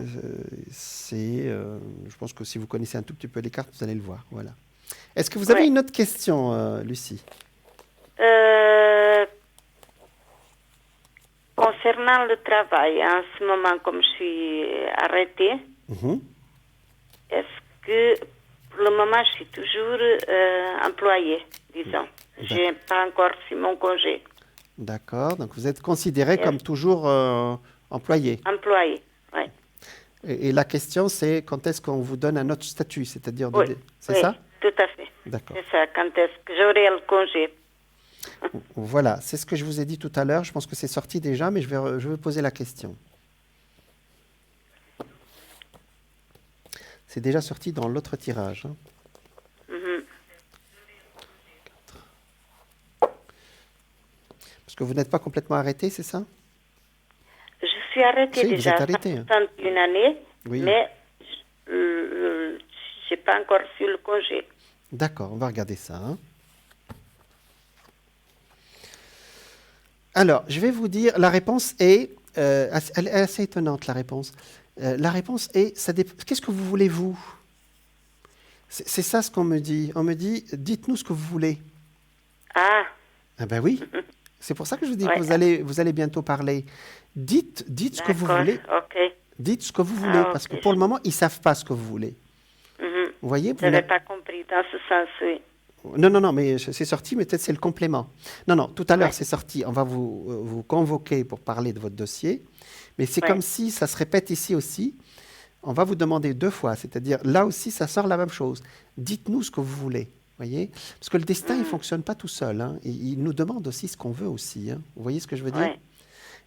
pense que si vous connaissez un tout petit peu les cartes, vous allez le voir. Voilà. Est-ce que vous avez une autre question, Lucie? Concernant le travail, en ce moment, comme je suis arrêtée, est-ce que pour le moment, je suis toujours employée, disons. Je n'ai pas encore reçu mon congé. D'accord. Donc, vous êtes considérée comme toujours employée. Employée, oui. Et la question, c'est quand est-ce qu'on vous donne un autre statut, c'est-à-dire... C'est ça? Tout à fait. D'accord. C'est ça, quand est-ce que j'aurai le congé? Voilà, c'est ce que je vous ai dit tout à l'heure. Je pense que c'est sorti déjà, mais je vais poser la question. C'est déjà sorti dans l'autre tirage. Hein. Parce que vous n'êtes pas complètement arrêté, c'est ça? Je suis arrêtée déjà. Vous êtes arrêté, ça fait une année, mais je n'ai pas encore reçu le congé. D'accord, on va regarder ça. Hein. Alors, je vais vous dire, la réponse est, elle est assez étonnante, la réponse. La réponse est, qu'est-ce que vous voulez, vous? C'est ça ce qu'on me dit. On me dit, dites-nous ce que vous voulez. Ah ben oui. C'est pour ça que je vous dis que vous allez bientôt parler. Dites ce que vous voulez. Okay. Dites ce que vous voulez, parce que pour le moment, ils ne savent pas ce que vous voulez. Vous voyez? Je n'avais pas compris dans ce sens, oui. Non, mais c'est sorti, mais peut-être c'est le complément. Non, tout à l'heure, c'est sorti. On va vous convoquer pour parler de votre dossier. Mais c'est comme si ça se répète ici aussi. On va vous demander 2 fois, c'est-à-dire là aussi, ça sort la même chose. Dites-nous ce que vous voulez, voyez? Parce que le destin, il ne fonctionne pas tout seul. Hein. Il nous demande aussi ce qu'on veut aussi. Hein. Vous voyez ce que je veux dire?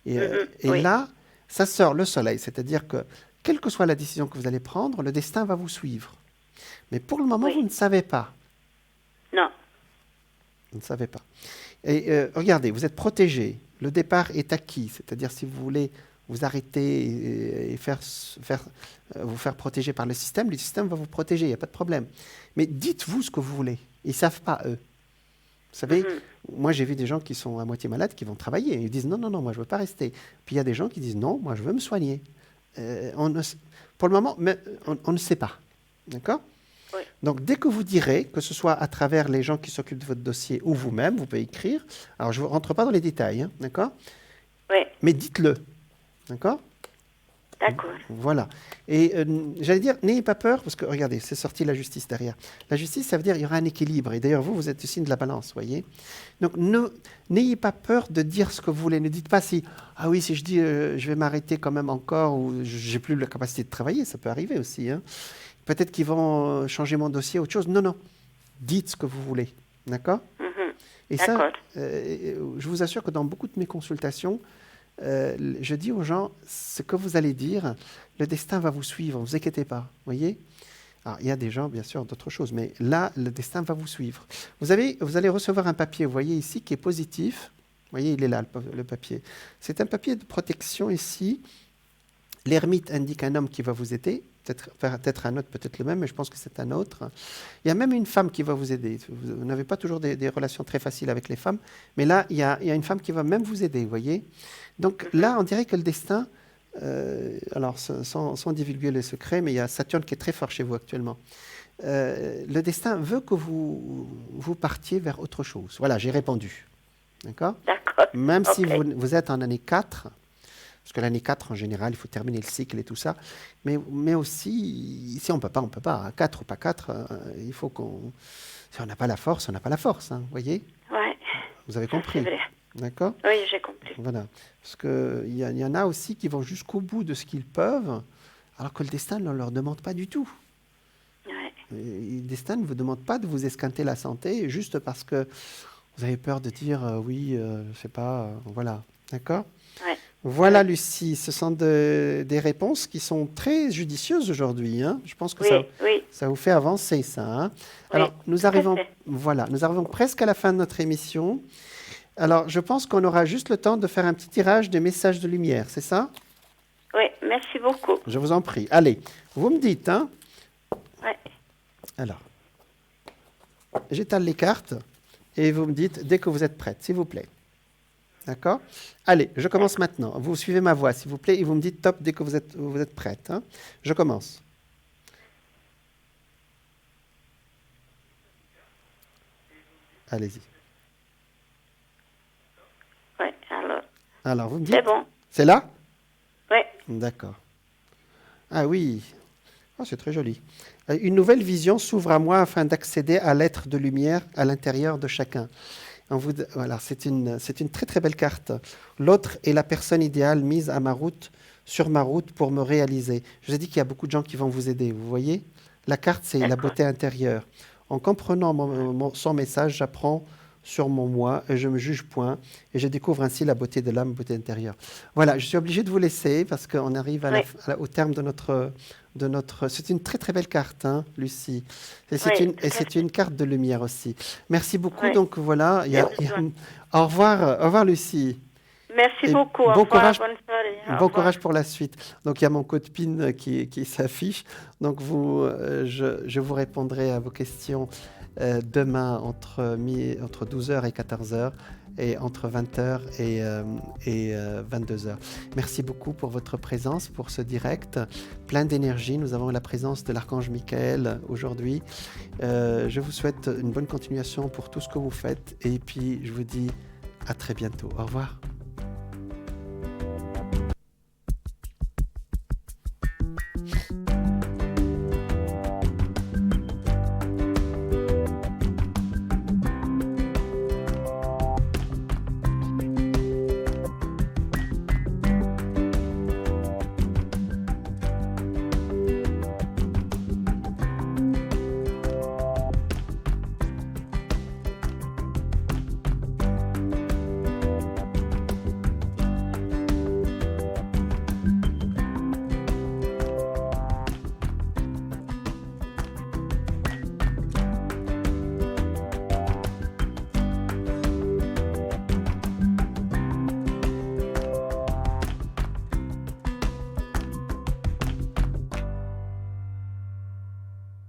Et là, ça sort le soleil, c'est-à-dire que quelle que soit la décision que vous allez prendre, le destin va vous suivre. Mais pour le moment, vous ne savez pas. Non. Vous ne savez pas. Et regardez, vous êtes protégé. Le départ est acquis. C'est-à-dire, si vous voulez vous arrêter et vous faire protéger par le système va vous protéger, il n'y a pas de problème. Mais dites-vous ce que vous voulez. Ils ne savent pas, eux. Vous savez, moi, j'ai vu des gens qui sont à moitié malades, qui vont travailler. Ils disent, non, moi, je ne veux pas rester. Puis, il y a des gens qui disent, non, moi, je veux me soigner. Pour le moment, on ne sait pas. D'accord ? Oui. Donc, dès que vous direz, que ce soit à travers les gens qui s'occupent de votre dossier ou vous-même, vous pouvez écrire. Alors, je ne rentre pas dans les détails, hein, d'accord ? Oui. Mais dites-le, d'accord ? D'accord. Voilà. Et j'allais dire, n'ayez pas peur, parce que, regardez, c'est sorti la justice derrière. La justice, ça veut dire qu'il y aura un équilibre. Et d'ailleurs, vous êtes le signe de la balance, voyez ? Donc, n'ayez pas peur de dire ce que vous voulez. Ne dites pas si je dis, je vais m'arrêter quand même encore, ou j'ai plus la capacité de travailler, ça peut arriver aussi, hein. Peut-être qu'ils vont changer mon dossier, autre chose. Non. Dites ce que vous voulez. D'accord ? Et ça, je vous assure que dans beaucoup de mes consultations, je dis aux gens, ce que vous allez dire, le destin va vous suivre, ne vous inquiétez pas. Voyez ? Alors, il y a des gens, bien sûr, d'autres choses, mais là, le destin va vous suivre. Vous allez recevoir un papier, vous voyez ici, qui est positif. Vous voyez, il est là, le papier. C'est un papier de protection ici. L'ermite indique un homme qui va vous aider, peut-être un autre, peut-être le même, mais je pense que c'est un autre. Il y a même une femme qui va vous aider. Vous n'avez pas toujours des relations très faciles avec les femmes, mais là, il y a une femme qui va même vous aider, vous voyez. Donc là, on dirait que le destin, alors sans divulguer les secrets, mais il y a Saturne qui est très fort chez vous actuellement. Le destin veut que vous partiez vers autre chose. Voilà, j'ai répondu. D'accord ? D'accord. Même si vous êtes en année 4, parce que l'année 4, en général, il faut terminer le cycle et tout ça. Mais aussi, si on ne peut pas. 4 ou pas 4, il faut qu'on... Si on n'a pas la force, on n'a pas la force. Hein, vous voyez ? Ouais. Vous avez compris ? C'est vrai. D'accord ? Oui, j'ai compris. Voilà. Parce qu'il y en a aussi qui vont jusqu'au bout de ce qu'ils peuvent, alors que le destin ne leur demande pas du tout. Ouais. Le destin ne vous demande pas de vous esquinter la santé juste parce que vous avez peur de dire je ne sais pas, voilà. D'accord ? Ouais. Voilà, Lucie, ce sont des réponses qui sont très judicieuses aujourd'hui. Hein. Je pense que ça vous fait avancer, ça. Hein. Alors, nous arrivons presque à la fin de notre émission. Alors, je pense qu'on aura juste le temps de faire un petit tirage des messages de lumière, c'est ça ? Oui, merci beaucoup. Je vous en prie. Allez, vous me dites, hein ? Oui. Alors, j'étale les cartes et vous me dites dès que vous êtes prête, s'il vous plaît. D'accord ? Allez, je commence maintenant. Vous suivez ma voix, s'il vous plaît, et vous me dites top dès que vous êtes prête. Hein ? Je commence. Allez-y. Oui, alors. Alors, vous me dites. C'est bon. C'est là ? Oui. D'accord. Ah oui. Oh, c'est très joli. Une nouvelle vision s'ouvre à moi afin d'accéder à l'être de lumière à l'intérieur de chacun. Voilà, c'est une très très belle carte. L'autre est la personne idéale mise sur ma route pour me réaliser. Je vous ai dit qu'il y a beaucoup de gens qui vont vous aider, vous voyez ? La carte, c'est la beauté intérieure. En comprenant son message, j'apprends sur mon moi et je me juge point et je découvre ainsi la beauté de l'âme, beauté intérieure. Voilà, je suis obligé de vous laisser parce qu'on arrive au terme de notre... C'est une très très belle carte, hein, Lucie. Et c'est une carte de lumière aussi. Merci beaucoup. Oui. Donc voilà, au revoir Lucie. Merci beaucoup. Bon courage. Bonne soirée. Bon courage pour la suite. Donc il y a mon code PIN qui s'affiche. Donc je vous répondrai à vos questions demain entre 12h et 14h. Et entre 20h et 22h. Merci beaucoup pour votre présence, pour ce direct. Plein d'énergie. Nous avons la présence de l'archange Michael aujourd'hui. Je vous souhaite une bonne continuation pour tout ce que vous faites. Et puis, je vous dis à très bientôt. Au revoir.